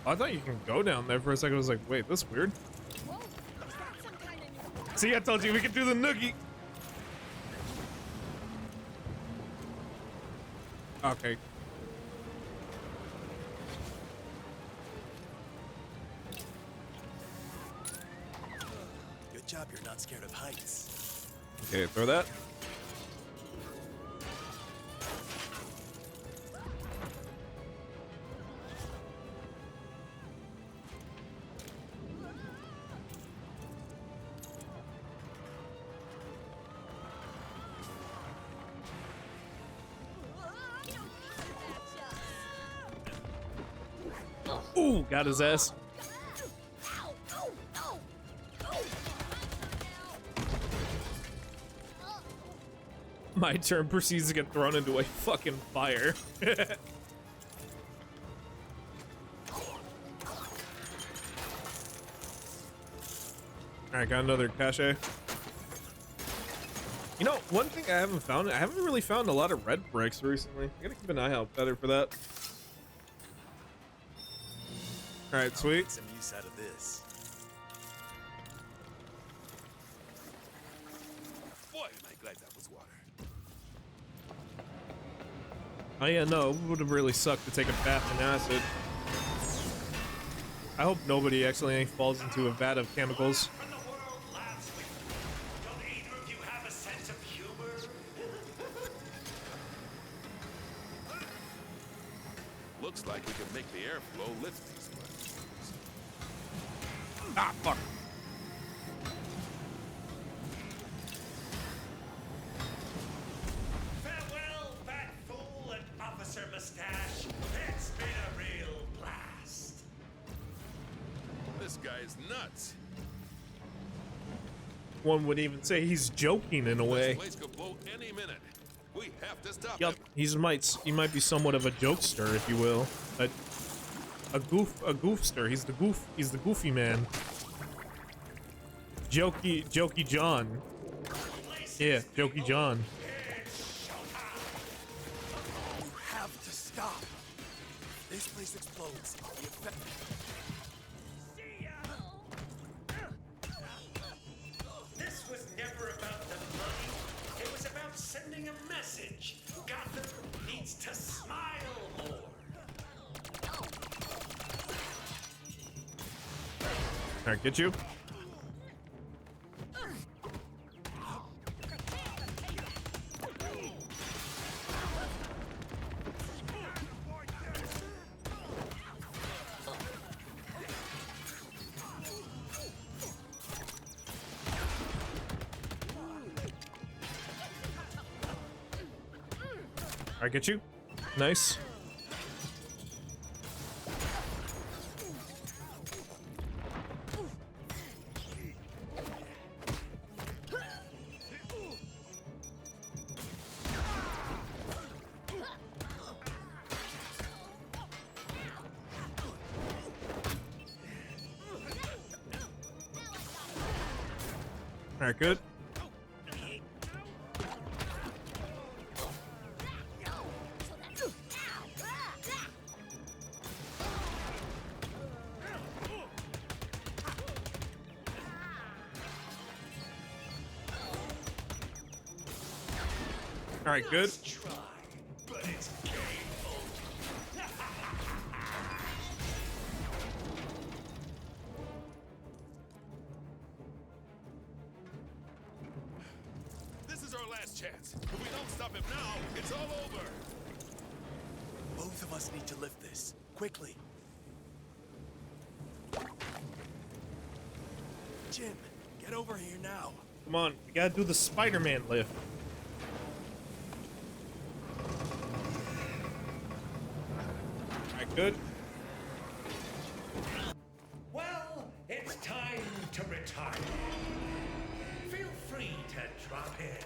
Oh, I thought you can go down there for a second. I was like, wait, this is weird. Whoa, is that some kind of new... See, I told you we could do the noogie. Okay. Good job you're not scared of heights. Okay, throw that. Ooh, got his ass. My turn proceeds to get thrown into a fucking fire. Alright, got another cache. You know, one thing I haven't really found a lot of red bricks recently. I gotta keep an eye out better for that. Alright, sweet. Get some use out of this. Boy, am I glad that was water. Oh yeah, no, it would have really sucked to take a bath in acid. I hope nobody accidentally falls into a vat of chemicals. From the world last week. Don't either of you have a sense of humor? Looks like we can make the airflow lift these buttons. Ah, fuck. Farewell, fat fool and Officer Mustache. It's been a real blast. This guy's nuts. One would even say he's joking in a This way. place could blow any minute. We have to stop Yup, him. he might be somewhat of a jokester, if you will. A goofster. He's the goofy man. Jokey John. Yeah, Jokey John. You have to stop. This place explodes. The effect. This was never about the money. It was about sending a message. Gotham needs to smile more. Alright, get you. Alright, get you. Nice. Alright, good. Alright, good. Try, but it's game over. This is our last chance. If we don't stop him now, it's all over. Both of us need to lift this quickly. Jim, get over here now. Come on, we gotta do the Spider-Man lift. Alright, good. Well, it's time to retire. Feel free to drop in.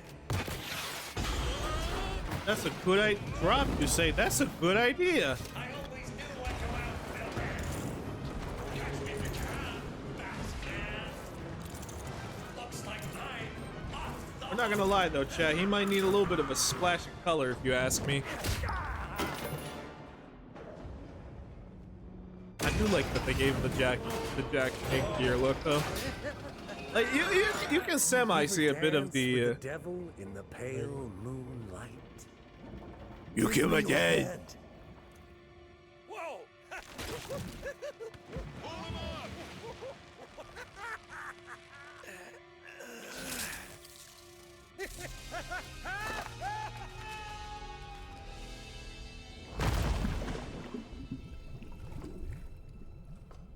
That's a good idea. Drop, you say? That's a good idea. I always knew I'd go out filming. Catch me if you can, Batman. Looks like I'm off the I'm not gonna lie though, chat. He might need a little bit of a splash of color, if you ask me. I do like that they gave the Jack Hank gear look though. Like you can semi see a bit of the. devil in the pale moonlight. You kill my dad. Whoa! Pull him up!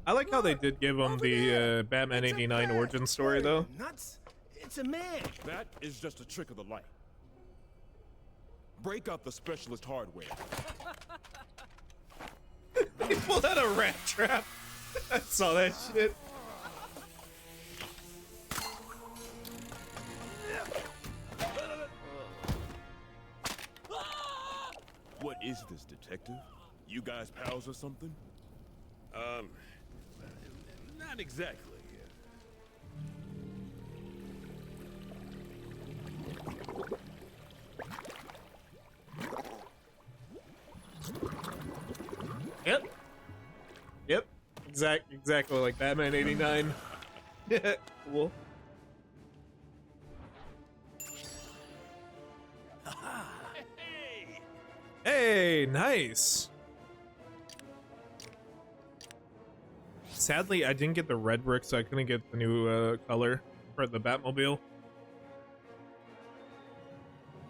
I like how they did give him the Batman '89 origin story though. Nuts! It's a man. That is just a trick of the light. Break out the specialist hardware. He pulled out a rat trap. I saw that shit. What is this, detective? You guys pals or something? Not exactly. Yep. Yep. Exactly like Batman 89. Yeah, cool. Hey, nice. Sadly, I didn't get the red brick, so I couldn't get the new color for the Batmobile.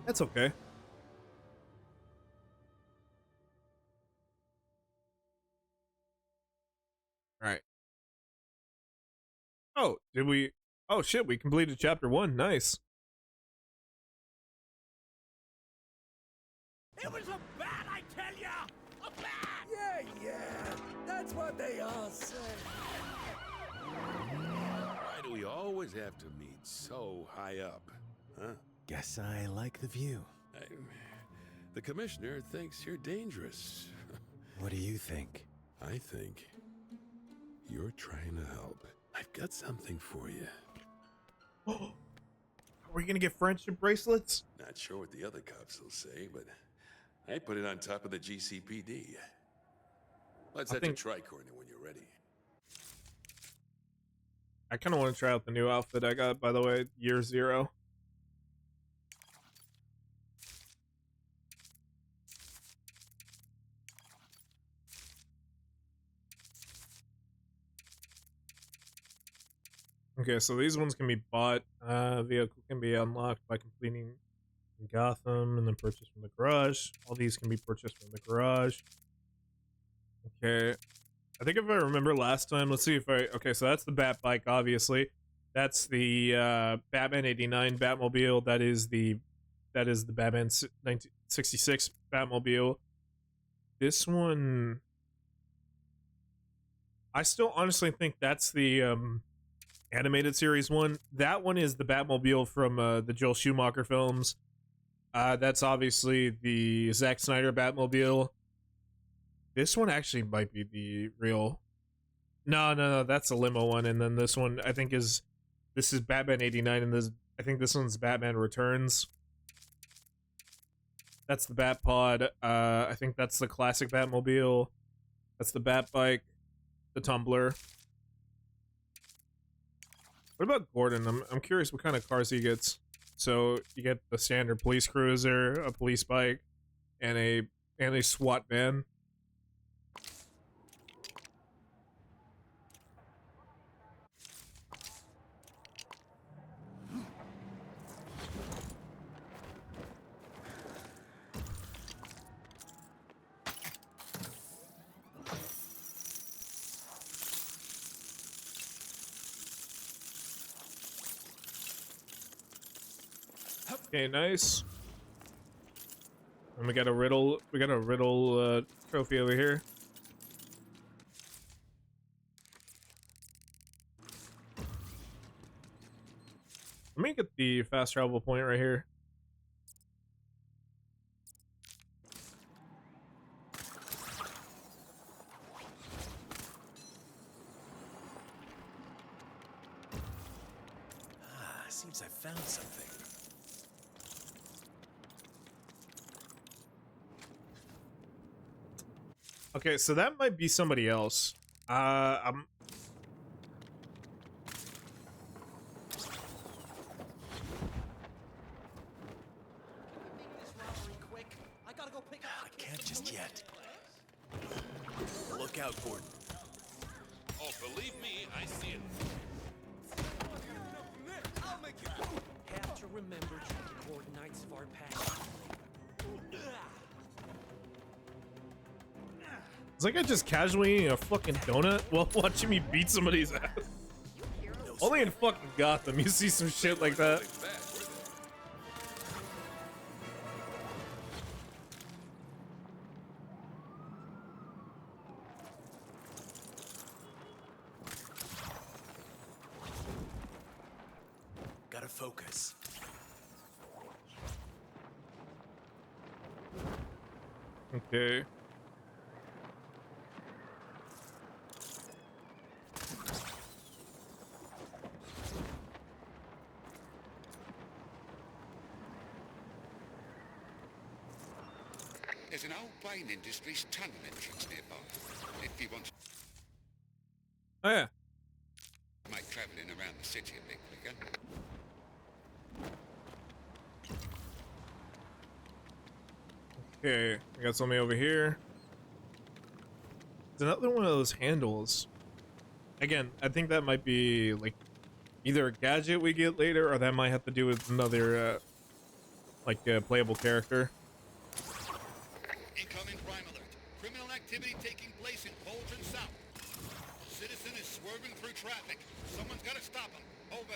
That's okay. All right. Oh, did we? Oh shit, we completed chapter 1. Nice. It was a bat, I tell ya! A bat! Yeah, that's what they all say. Why do we always have to meet so high up? Huh? Guess I like the view. The commissioner thinks you're dangerous. What do you think? I think you're trying to help. I've got something for you. Are we gonna get friendship bracelets? Not sure what the other cops will say, but I put it on top of the GCPD. Let's head to Tricorner when you're ready. I kind of want to try out the new outfit I got, by the way, Year Zero. Okay, so these ones can be bought. Vehicle can be unlocked by completing Gotham and then purchased from the garage. All these can be purchased from the garage. Okay. I think if I remember last time, let's see if I... Okay, so that's the Bat Bike, obviously. That's the Batman 89 Batmobile. That is the Batman 1966 Batmobile. This one... I still honestly think that's the animated series one. That one is the Batmobile from the Joel Schumacher films. That's obviously the Zack Snyder Batmobile. This one actually might be the real... No, that's a limo one. And then this one, I think this is Batman 89, and I think this one's Batman Returns. That's the Bat Pod. I think that's the classic Batmobile. That's the Bat Bike. The Tumbler. What about Gordon? I'm curious what kind of cars he gets. So you get the standard police cruiser, a police bike, and a SWAT van. Okay, nice. And we got a riddle trophy over here. Let me get the fast travel point right here. Seems I found something. Okay, so that might be somebody else. I'm... I can't just yet. Look out, Gordon. Oh, believe me, I see it. Have to remember the coordinates of our path. It's like I just casually eating a fucking donut while watching me beat somebody's ass. Only in fucking Gotham you see some shit like that. focus. Okay. There's an old Wayne Industries tunnel entrance nearby. If you want to Oh yeah. make travelling around the city a bit quicker. Okay, I got something over here. It's another one of those handles. Again, I think that might be like either a gadget we get later, or that might have to do with another playable character. Incoming crime alert. Criminal activity taking place in Bolton South. Citizen is swerving through traffic. Someone's got to stop him. Over.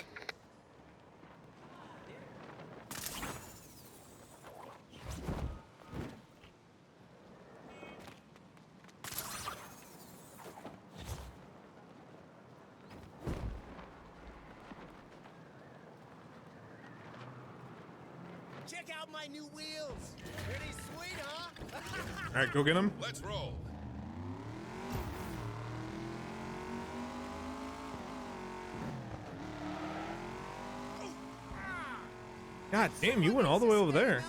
Check out my new wheels. Pretty sweet, huh? All right, go get him. Let's roll. God damn, you went all the way over there.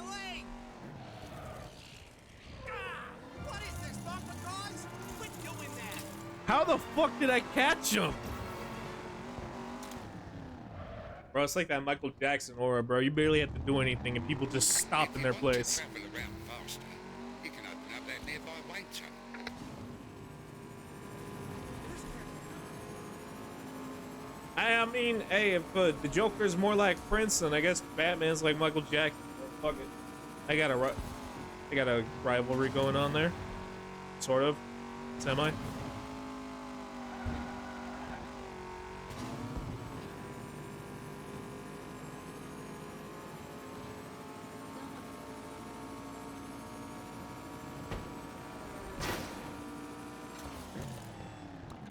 What is this, bumper cars? Quit doing that. How the fuck did I catch him? Bro, it's like that Michael Jackson aura, bro. You barely have to do anything and people just stop in their place. Travel around faster. You can open up that nearby Wayne tunnel. I mean, hey, if the Joker's more like Prince, then I guess Batman's like Michael Jackson. Fuck it. I got a rivalry going on there. Sort of. Semi.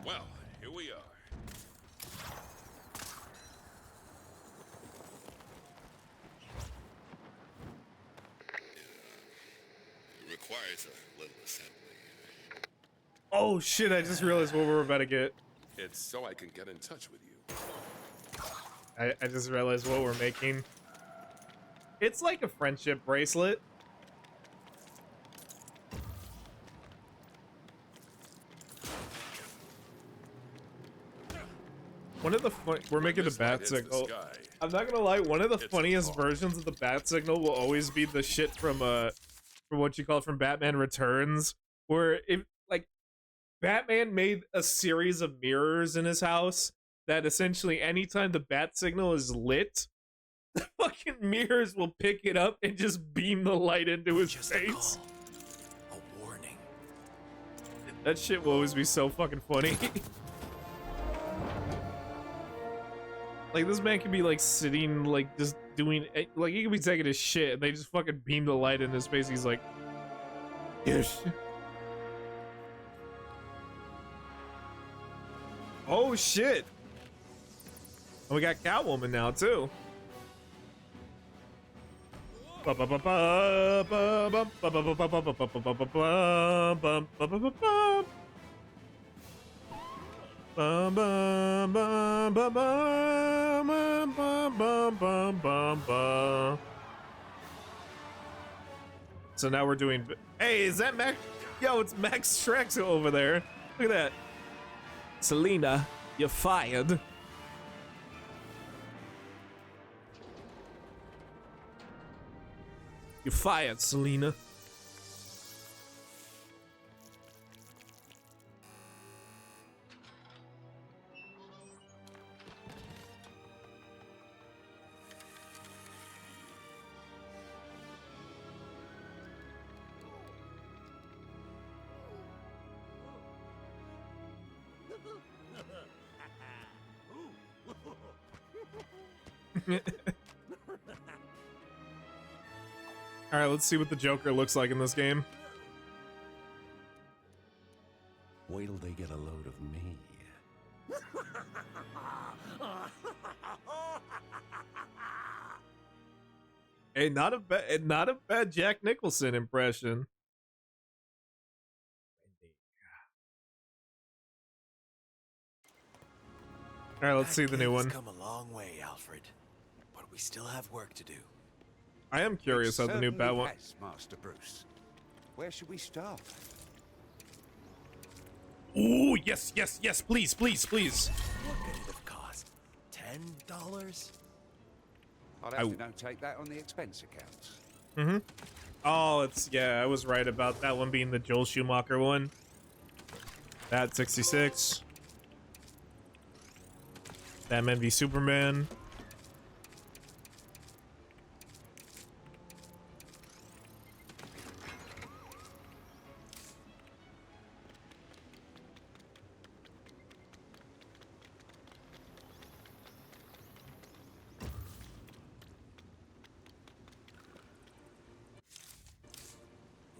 Well, here we are. It requires a little assembly. Oh shit, I just realized what we're about to get. It's so I can get in touch with you. I just realized what we're making. It's like a friendship bracelet. One of the we're making the bat signal. I'm not gonna lie, one of the funniest versions of the bat signal will always be the shit from what you call it, from Batman Returns, where if like Batman made a series of mirrors in his house that essentially anytime the bat signal is lit, the fucking mirrors will pick it up and just beam the light into his face. A warning. That shit will always be so fucking funny. Like, this man could be, like, sitting, like, just doing, like, he could be taking his shit, and they just fucking beam the light in his face. He's like, yes. Oh, shit. And we got Catwoman now, too. Bum, bum, bum, bum, bum, bum, bum, bum, bum, bum. So now we're doing. Hey, is that Max? Yo, it's Max Schreck over there. Look at that. Selina, you're fired. You're fired, Selina. Alright, let's see what the Joker looks like in this game. Wait till they get a load of me. Hey, not a bad Jack Nicholson impression. All right, let's see the new one. Come a long way, Alfred, but we still have work to do. I am curious how the new Batman. Yes, Master Bruce. Where should we start? Ooh, yes, yes, yes, please, please, please. What could it have cost? $10? I'll have to notate that on the expense accounts. Mm-hmm. Oh, yeah, I was right about that one being the Joel Schumacher one. That 66. Batman v Superman.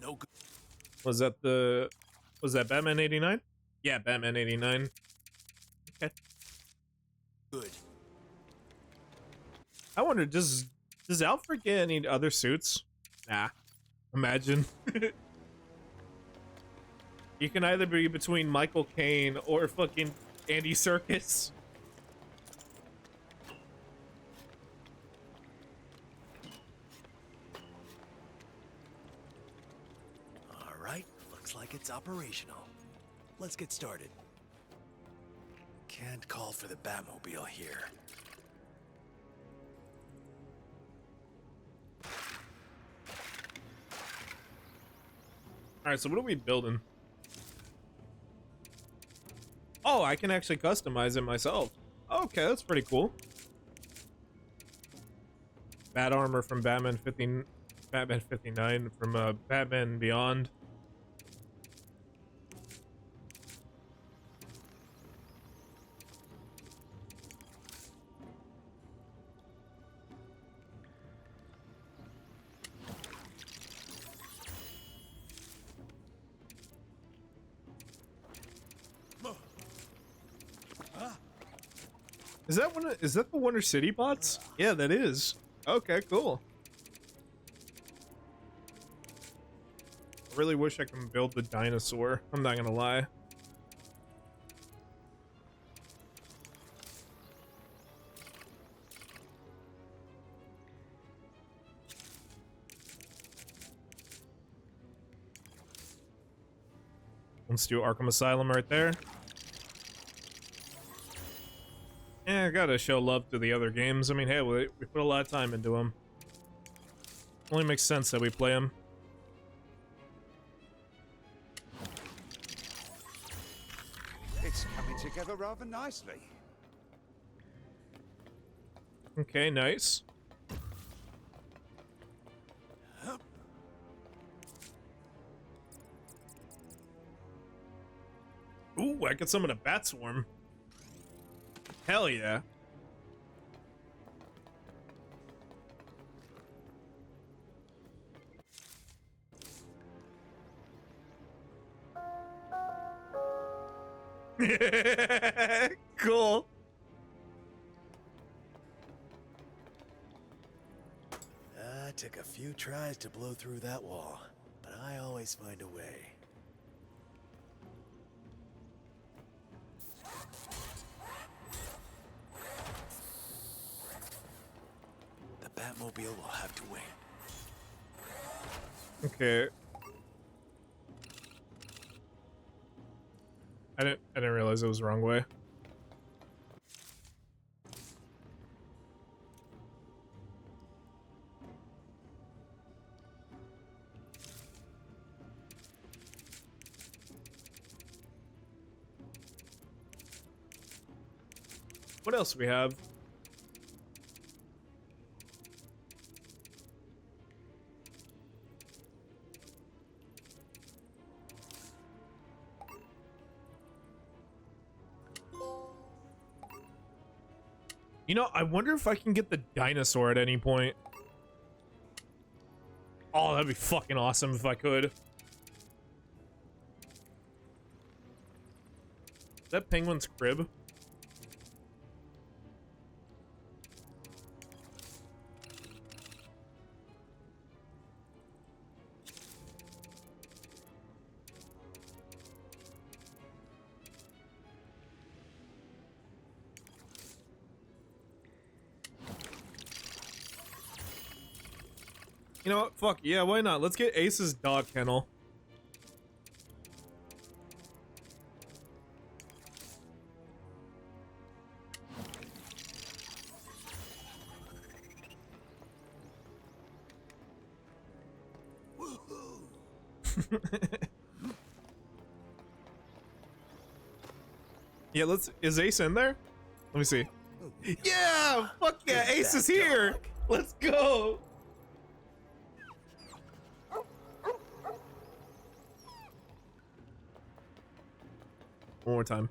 No good. Was that Batman 89? Yeah, Batman 89. Okay. Good. I wonder, does Alfred get any other suits? Nah. Imagine. You can either be between Michael Caine or fucking Andy Serkis. All right, looks like it's operational. Let's get started. Can't call for the Batmobile here. Alright, so what are we building? Oh, I can actually customize it myself. Okay, that's pretty cool. Bat armor from Batman 59 from Batman Beyond. Is that the Wonder City bots? Yeah, that is. Okay, cool. I really wish I can build the dinosaur. I'm not gonna lie. Let's do Arkham Asylum right there. Yeah, I gotta show love to the other games. I mean, hey, we put a lot of time into them. Only makes sense that we play them. It's coming together rather nicely. Okay, nice. Ooh, I could summon a bat swarm. Hell yeah. Cool. Took a few tries to blow through that wall, but I always find a way. The Batmobile will have to wait. Okay. I didn't realize it was the wrong way. What else do we have? You know, I wonder if I can get the dinosaur at any point. Oh, that'd be fucking awesome if I could. Is that Penguin's crib? You know what? Fuck yeah, why not? Let's get Ace's dog kennel. Yeah, is Ace in there? Let me see. Yeah! Fuck yeah, Ace is here! Let's go! One more time.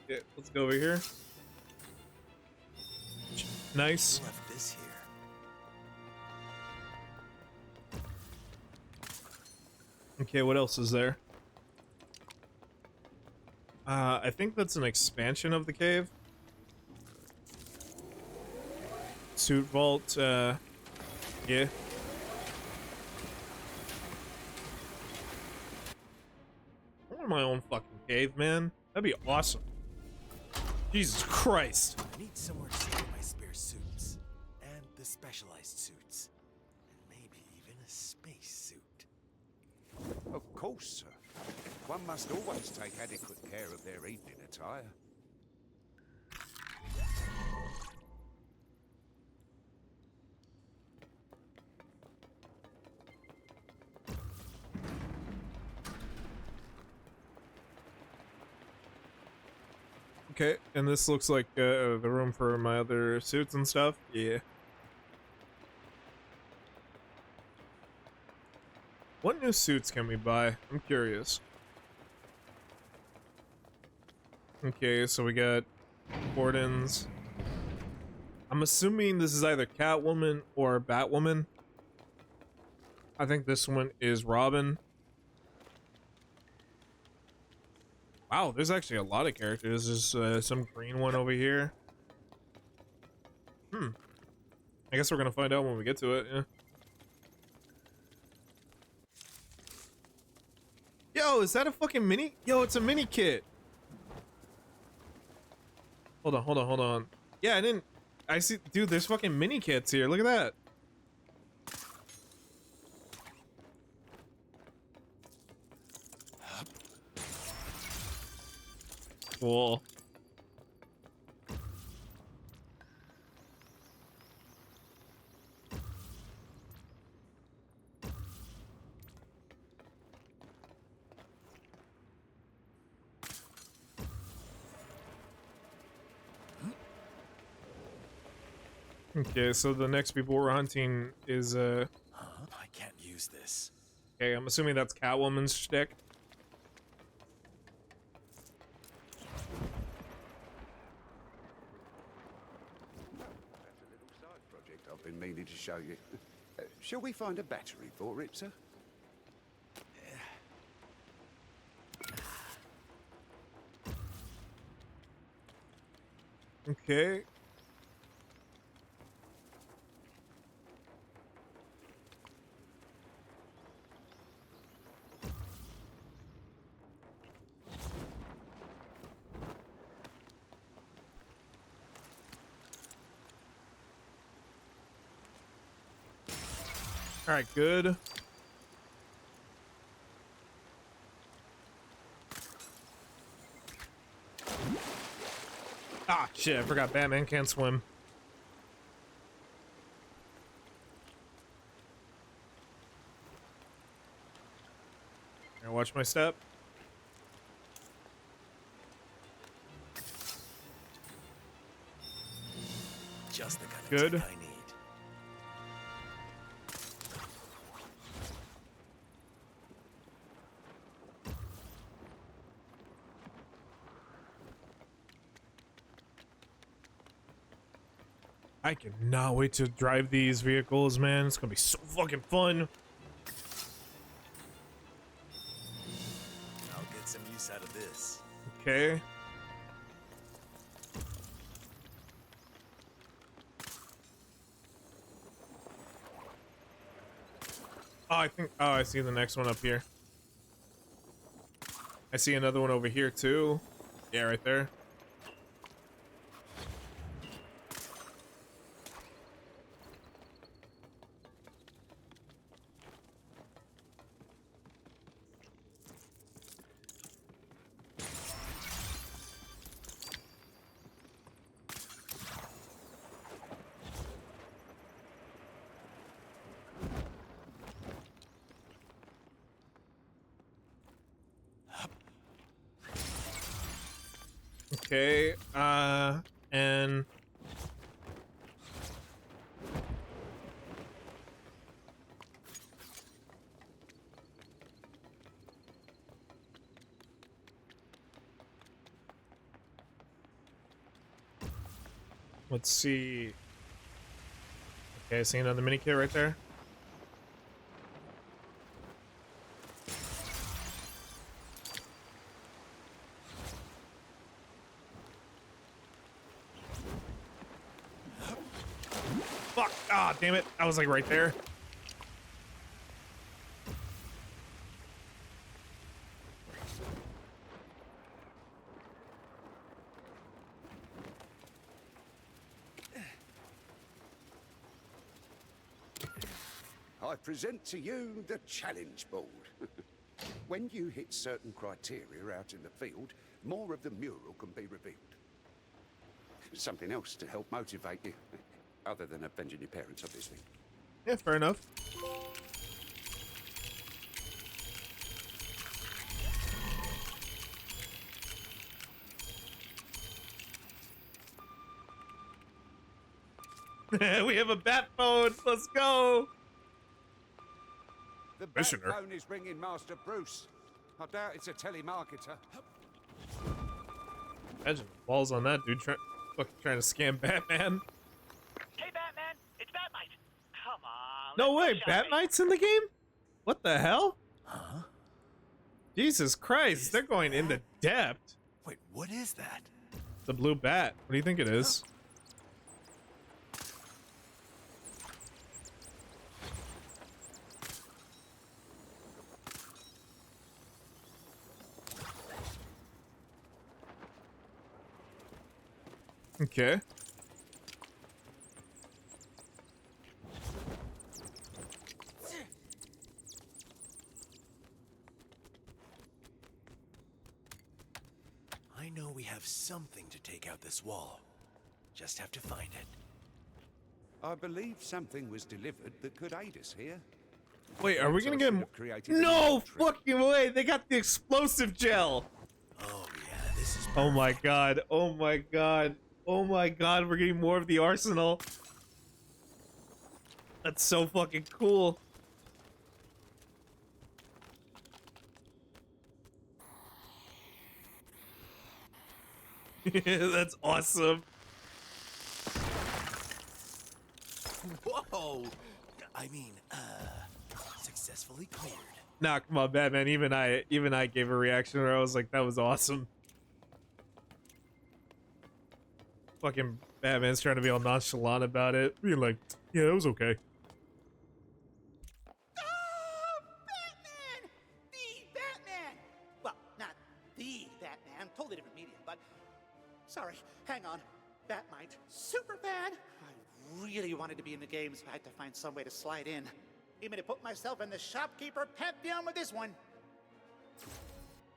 Yeah, let's go over here. Nice. Left this here. Okay, what else is there? I think that's an expansion of the cave. Suit vault, yeah. I want my own fucking cave, man. That'd be awesome. Jesus Christ. I need somewhere to store my spare suits. And the specialized suits. And maybe even a space suit. Of course, sir. One must always take adequate care of their evening attire. Okay, and this looks like the room for my other suits and stuff. Yeah. What new suits can we buy? I'm curious. Okay, so we got Gordon's. I'm assuming this is either Catwoman or Batwoman. I think this one is Robin. Wow, there's actually a lot of characters. There's some green one over here. I guess we're gonna find out when we get to it, yeah. Yo, is that a fucking mini? Yo, it's a mini kit. Hold on. Yeah, I see, dude, there's fucking mini kits here. Look at that. Cool. Okay, so the next people we're hunting is I can't use this. Okay, I'm assuming that's Catwoman's shtick. Project I've been meaning to show you. Shall we find a battery for it, sir? Okay. All right, good. Ah, shit, I forgot Batman can't swim. Here, watch my step. Just the kind of Good. tech I need. I cannot wait to drive these vehicles, man. It's gonna be so fucking fun. I'll get some use out of this. Okay. Oh, I think. Oh, I see the next one up here. I see another one over here too. Yeah, right there. Okay, and let's see. Okay, I see another mini kit right there. Fuck! Ah, damn it! I was like right there. I present to you the challenge board. When you hit certain criteria out in the field, more of the mural can be revealed. Something else to help motivate you, other than avenging your parents, obviously. Yeah, fair enough. We have a bat phone. Let's go. The Commissioner. bat phone is ringing Master Bruce. I doubt it's a telemarketer. Imagine the balls on that dude fucking trying to scam Batman. Hey, Batman, it's Batmite. Come on. No let's way, go shopping. Batmite's in the game? What the hell? Huh? Jesus Christ, they're going into depth. Wait, what is that? It's a blue bat. What do you think it is? Okay. I know we have something to take out this wall. Just have to find it. I believe something was delivered that could aid us here. Wait, are we gonna get created no fucking way? They got the explosive gel. Oh yeah, this is. Oh my god. Oh my god. Oh my god, we're getting more of the arsenal. That's so fucking cool. That's awesome. Whoa! I mean, successfully cleared. Nah, come on, Batman. Even I gave a reaction where I was like, that was awesome. Fucking Batman's trying to be all nonchalant about it. Being like, yeah, it was okay. Batman! The Batman! Well, not the Batman, totally different medium, but... Sorry, hang on. Batmite, Superman! I really wanted to be in the game, so I had to find some way to slide in. Even to put myself in the shopkeeper pantheon with this one.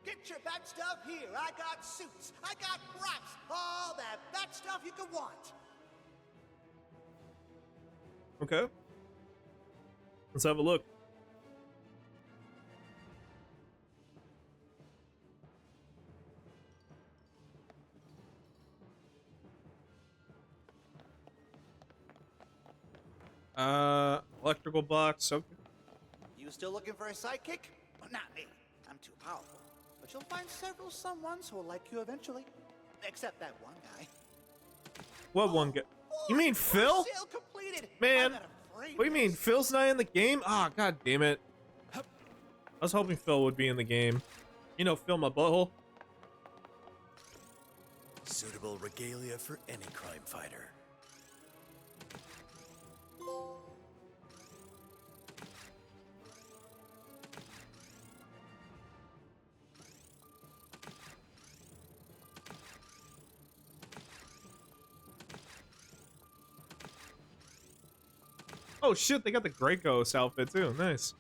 Get your bat stuff here. I got suits. I got props. All that bat stuff you could want. Okay. Let's have a look. Electrical box, okay. You still looking for a sidekick? Well, not me. I'm too powerful. But you'll find several someones who will like you eventually. Except that one guy. What one guy? You mean Phil? Sale completed. Man, I'm what do you mean? Phil's not in the game? Ah, god damn it. I was hoping Phil would be in the game. You know, Phil, my butthole. Suitable regalia for any crime fighter. Oh shit, they got the Grey Ghost outfit too. Nice.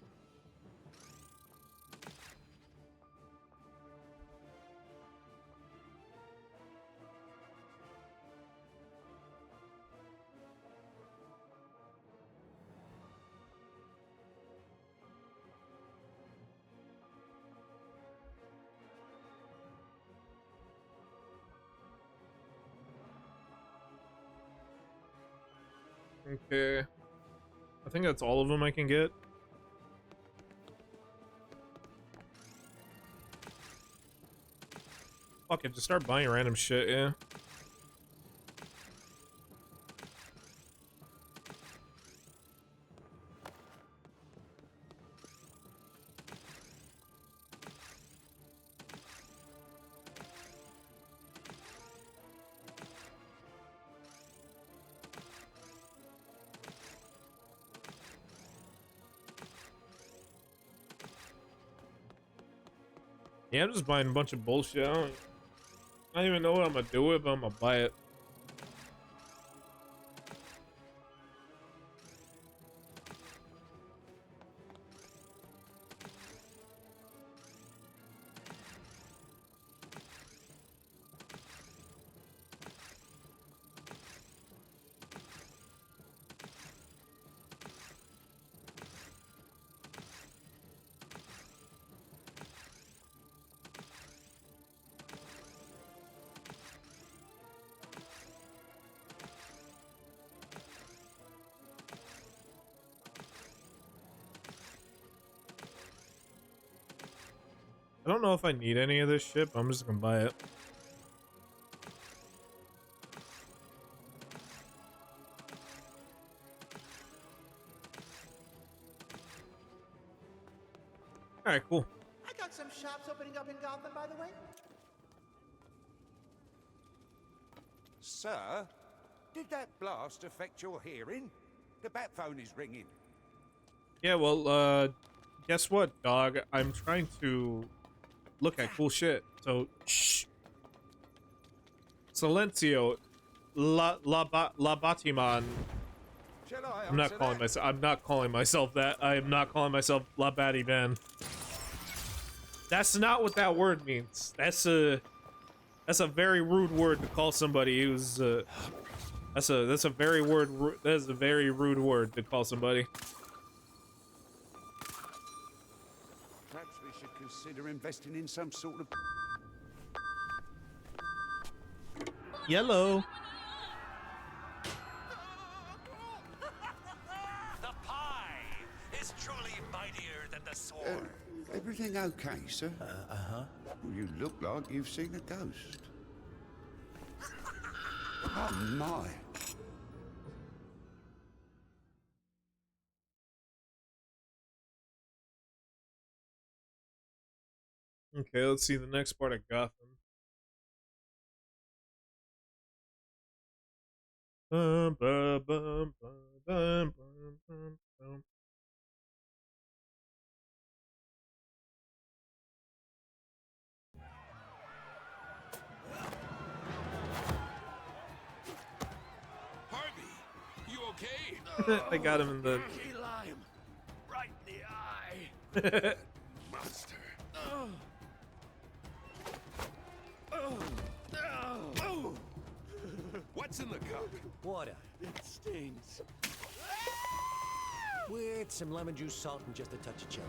Okay. I think that's all of them I can get. Fuck it, just start buying random shit, yeah. Yeah, I'm just buying a bunch of bullshit. I don't even know what I'm gonna do with it, but I'm gonna buy it. I don't know if I need any of this shit, but I'm just gonna buy it. Alright, cool. I got some shops opening up in Gotham, by the way. Sir, did that blast affect your hearing? The bat phone is ringing. Yeah, well, guess what, dog? I'm trying to look at cool shit. So, shh. Silencio. La Batiman. Shall I I'm not answer calling that? myself. I'm not calling myself that. I am not calling myself La Batiman. That's not what that word means. That's a very rude word to call somebody who's that's a very rude word to call somebody. Perhaps we should consider investing in some sort of... Yellow. The pie is truly mightier than the sword. Everything okay, sir? Uh-huh. Well, you look like you've seen a ghost. Oh, my. Okay, let's see the next part of Gotham. Bum, bum, bum, bum, bum, bum, bum. Harvey, you okay? They got him in the... Key lime. Right in the eye. Monster. What's in the cup? Water. It stings. With some lemon juice, salt, and just a touch of chili.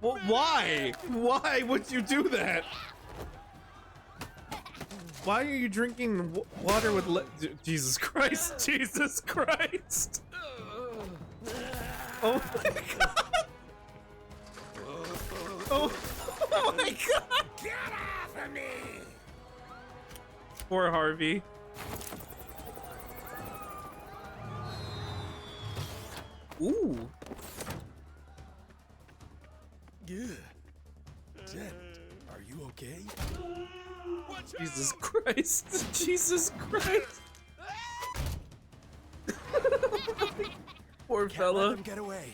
Well, why? Why would you do that? Why are you drinking water with Jesus Christ? Jesus Christ! Oh my god! Oh my god! Get off of me! Poor Harvey. Ooh. Dent, are you okay? Jesus Christ. Jesus Christ. Poor Can't fella. let them get away.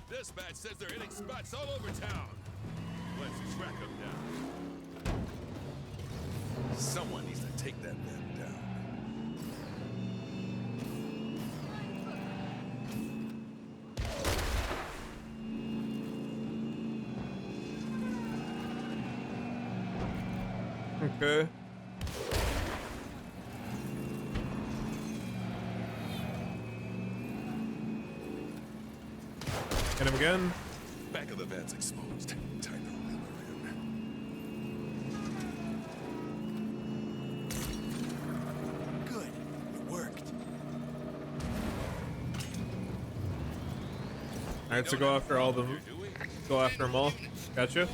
Dispatch says they're hitting spots all over town. Let's track them down. Someone needs to take that man down. Okay. Hit him again. Back of the van's exposed. Time to reel her in. Good. It worked. Alright, so go after all of them. Go after them all. Gotcha.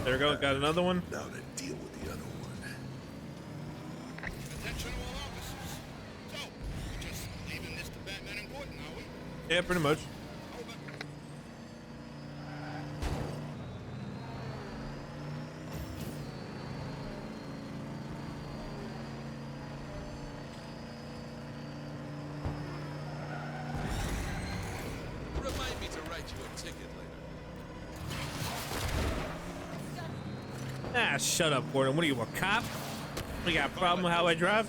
There we go, got another one. Now to deal with the other one. Attention all officers. So, we're just leaving this to Batman and Gordon, are we? Yeah, pretty much. Remind me to write you a ticket later. Ah, shut up, Gordon. What are you, a cop? You got a problem with how I drive?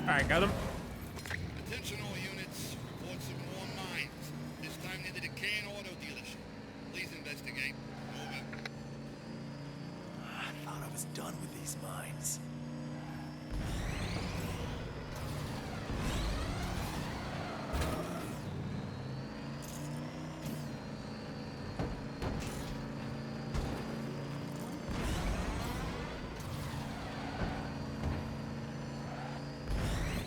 Alright, got him. Attention all units. Reports of more mines. This time near the decaying auto dealership. Please investigate. Over. I thought I was done with these mines.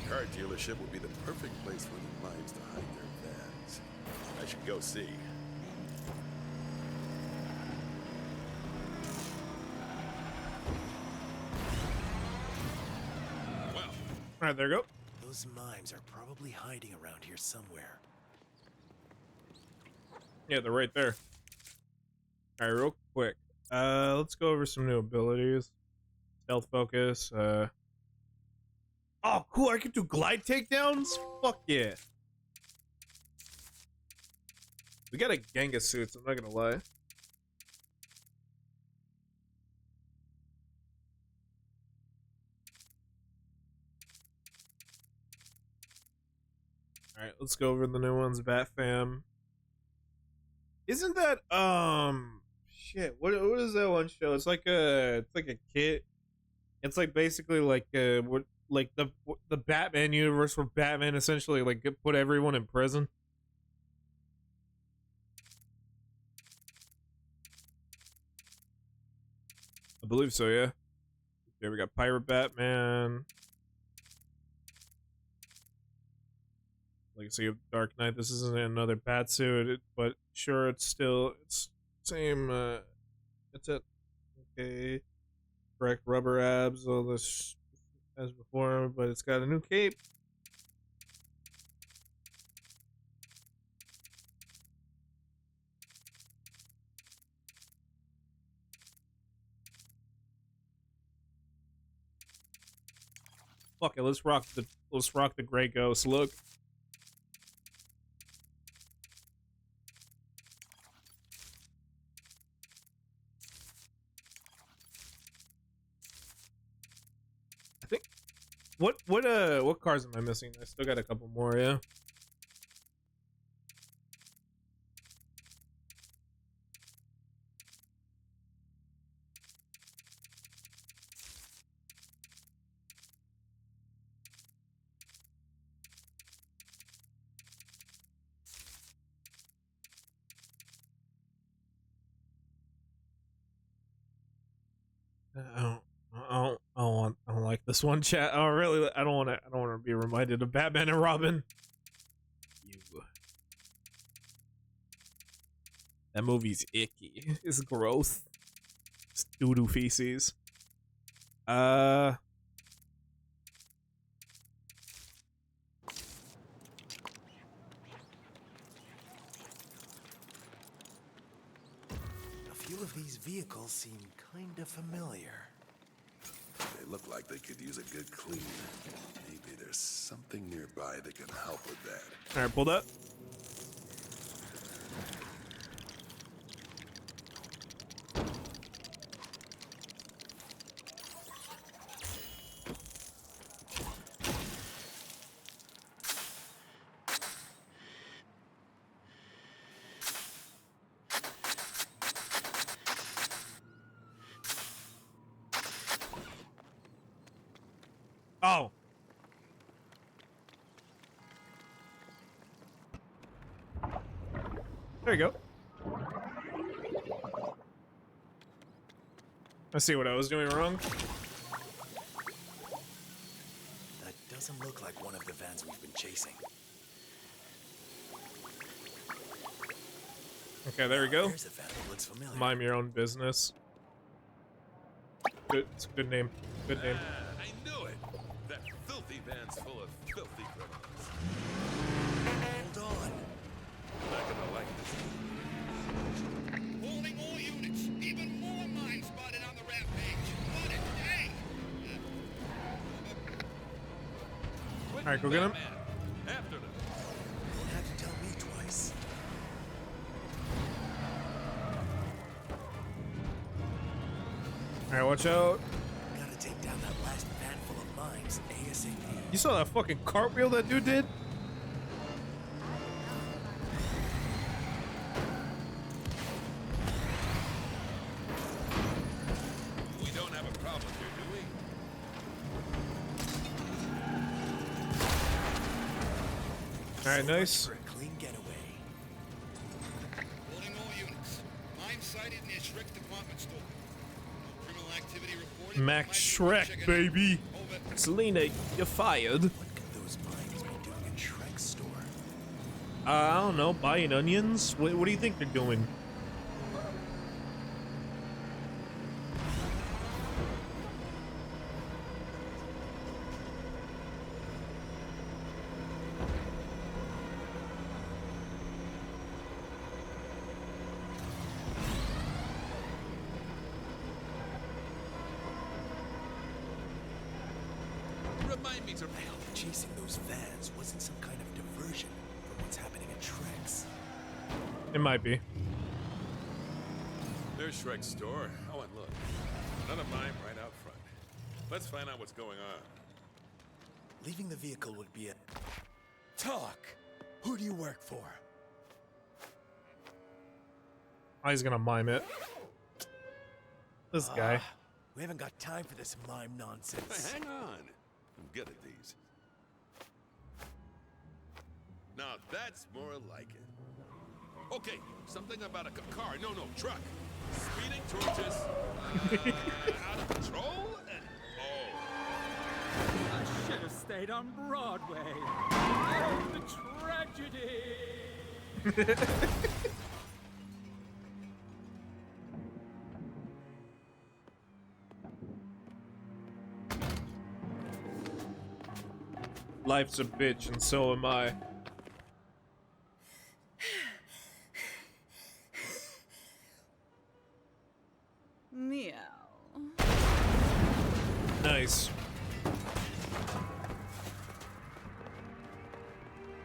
Car dealership would be the perfect place for the mimes to hide their vans. I should go see. Alright, there you go. Those mimes are probably hiding around here somewhere. Yeah, they're right there. Alright, real quick. Let's go over some new abilities. Stealth focus. Oh, cool. I can do glide takedowns? Fuck yeah. We got a Genghis suits, I'm not gonna lie. Alright, let's go over the new ones. Bat Fam. Isn't that shit, what is that one show? It's like a kid. It's like basically like what, like the Batman universe where Batman essentially like put everyone in prison. I believe so, yeah. There we got Pirate Batman. Legacy of Dark Knight. This isn't another bat suit, but sure, it's same. That's it. Okay, correct rubber abs. All this as before, but it's got a new cape. Fuck it, let's rock the Grey Ghost look. I think what cars am I missing? I still got a couple more, yeah. I don't like this one, chat. I don't want to be reminded of Batman and Robin. That movie's icky. It's gross. It's doo-doo feces. A few of these vehicles seem kinda familiar. They look like they could use a good clean. Maybe there's something nearby that can help with that. All right, pull that. Oh. There you go. I see what I was doing wrong. That doesn't look like one of the vans we've been chasing. Okay, there we go. There's a van that looks familiar. Mind your own business. Good, it's a good name. Good name. I knew it! That filthy van's full of filthy criminals. Hold on. Not gonna like this. Holding all units. Even more mines spotted on the rampage. What a day! Alright, go get him. After them. You don't have to tell me twice. Alright, watch out. Gotta take down that last van full of mines ASAP. You saw that fucking cartwheel that dude did? We don't have a problem here, do we? Alright, nice. For a clean getaway. Holding all units. Mine sighted near Shrek's department store. No criminal activity reported. Max Shrek, baby. Selena, you're fired. What could those mines be doing in Shrek's store? I don't know, buying onions? What do you think they're doing? Remind me to... I hope chasing those vans wasn't some kind of diversion from what's happening at Shrek's. It might be. There's Shrek's store. Oh, and look. Another mine right out front. Let's find out what's going on. Leaving the vehicle would be a... Talk! Who do you work for? Oh, he's gonna mime it. This guy. We haven't got time for this mime nonsense. Hey, hang on. I'm good at these. Now that's more like it. Okay, something about a car. No, truck. Speeding towards us. Out of control and... Oh. I should have stayed on Broadway. Oh, the tragedy! Life's a bitch, and so am I. Meow. Nice.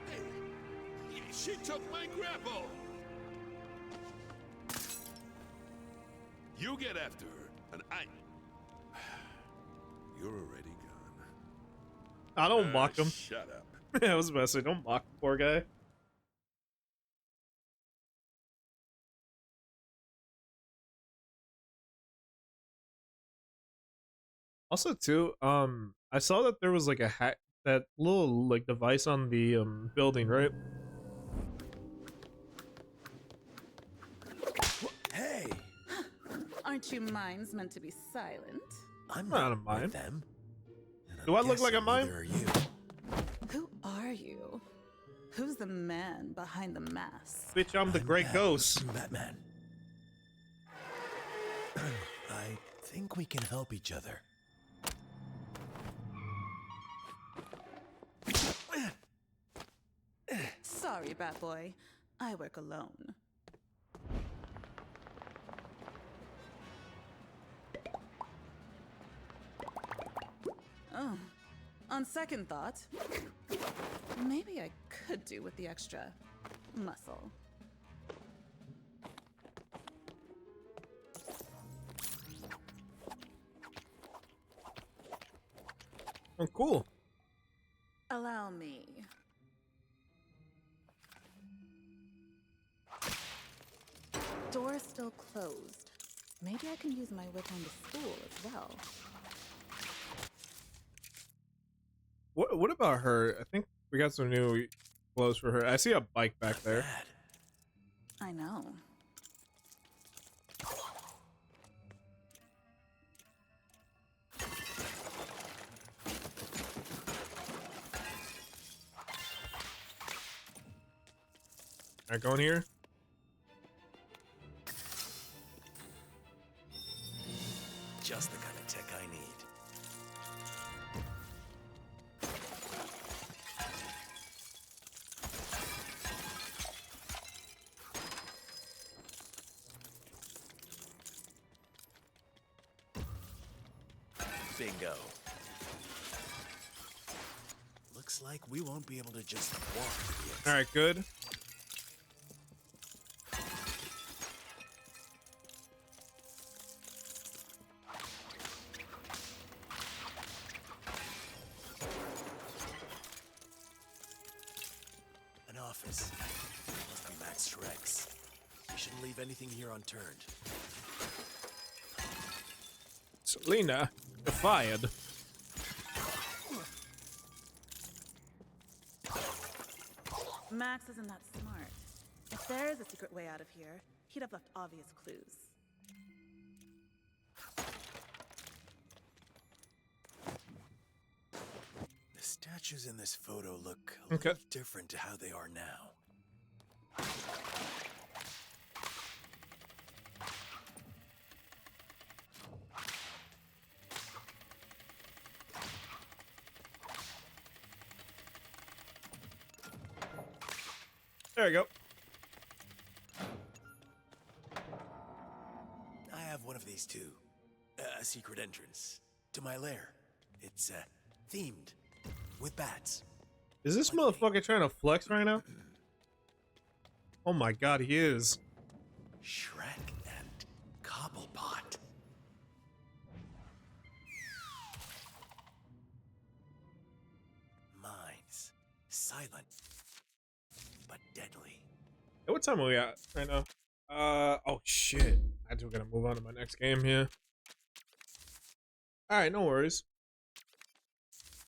Hey, she took my grapple. You get after her, and You're already gone. I don't mock him. Shut up. I was about to say, don't mock the poor guy. Also, too, I saw that there was like a hack, that little like device on the building, right? Hey! Aren't you mimes meant to be silent? I'm not a with mime. them. Do I look like a mime? Neither are you. Who are you? Who's the man behind the mask? Bitch, I'm the Great Ghost. Batman. I think we can help each other. Sorry, Bat Boy. I work alone. On second thought, maybe I could do with the extra muscle. Oh, cool. Allow me. Door's still closed. Maybe I can use my whip on the stool as well. What about her? I think we got some new clothes for her. I see a bike back there. I know. Alright, going here. Just the kind of tech I need. Bingo. Looks like we won't be able to just walk to the exit. Alright, good. An office. Must be Max Rex. We shouldn't leave anything here unturned. Selena, you're fired. Max isn't that smart. If there is a secret way out of here, he'd have left obvious clues. The statues in this photo look a Okay. little different to how they are now. There we go. I have one of these too. A secret entrance to my lair. It's themed with bats. Is this motherfucker trying to flex right now? Oh my god, he is. Shrek and Cobblepot. Minds silent but deadly. Hey, what time are we at right now? Oh shit. I do gotta move on to my next game here. Alright, no worries.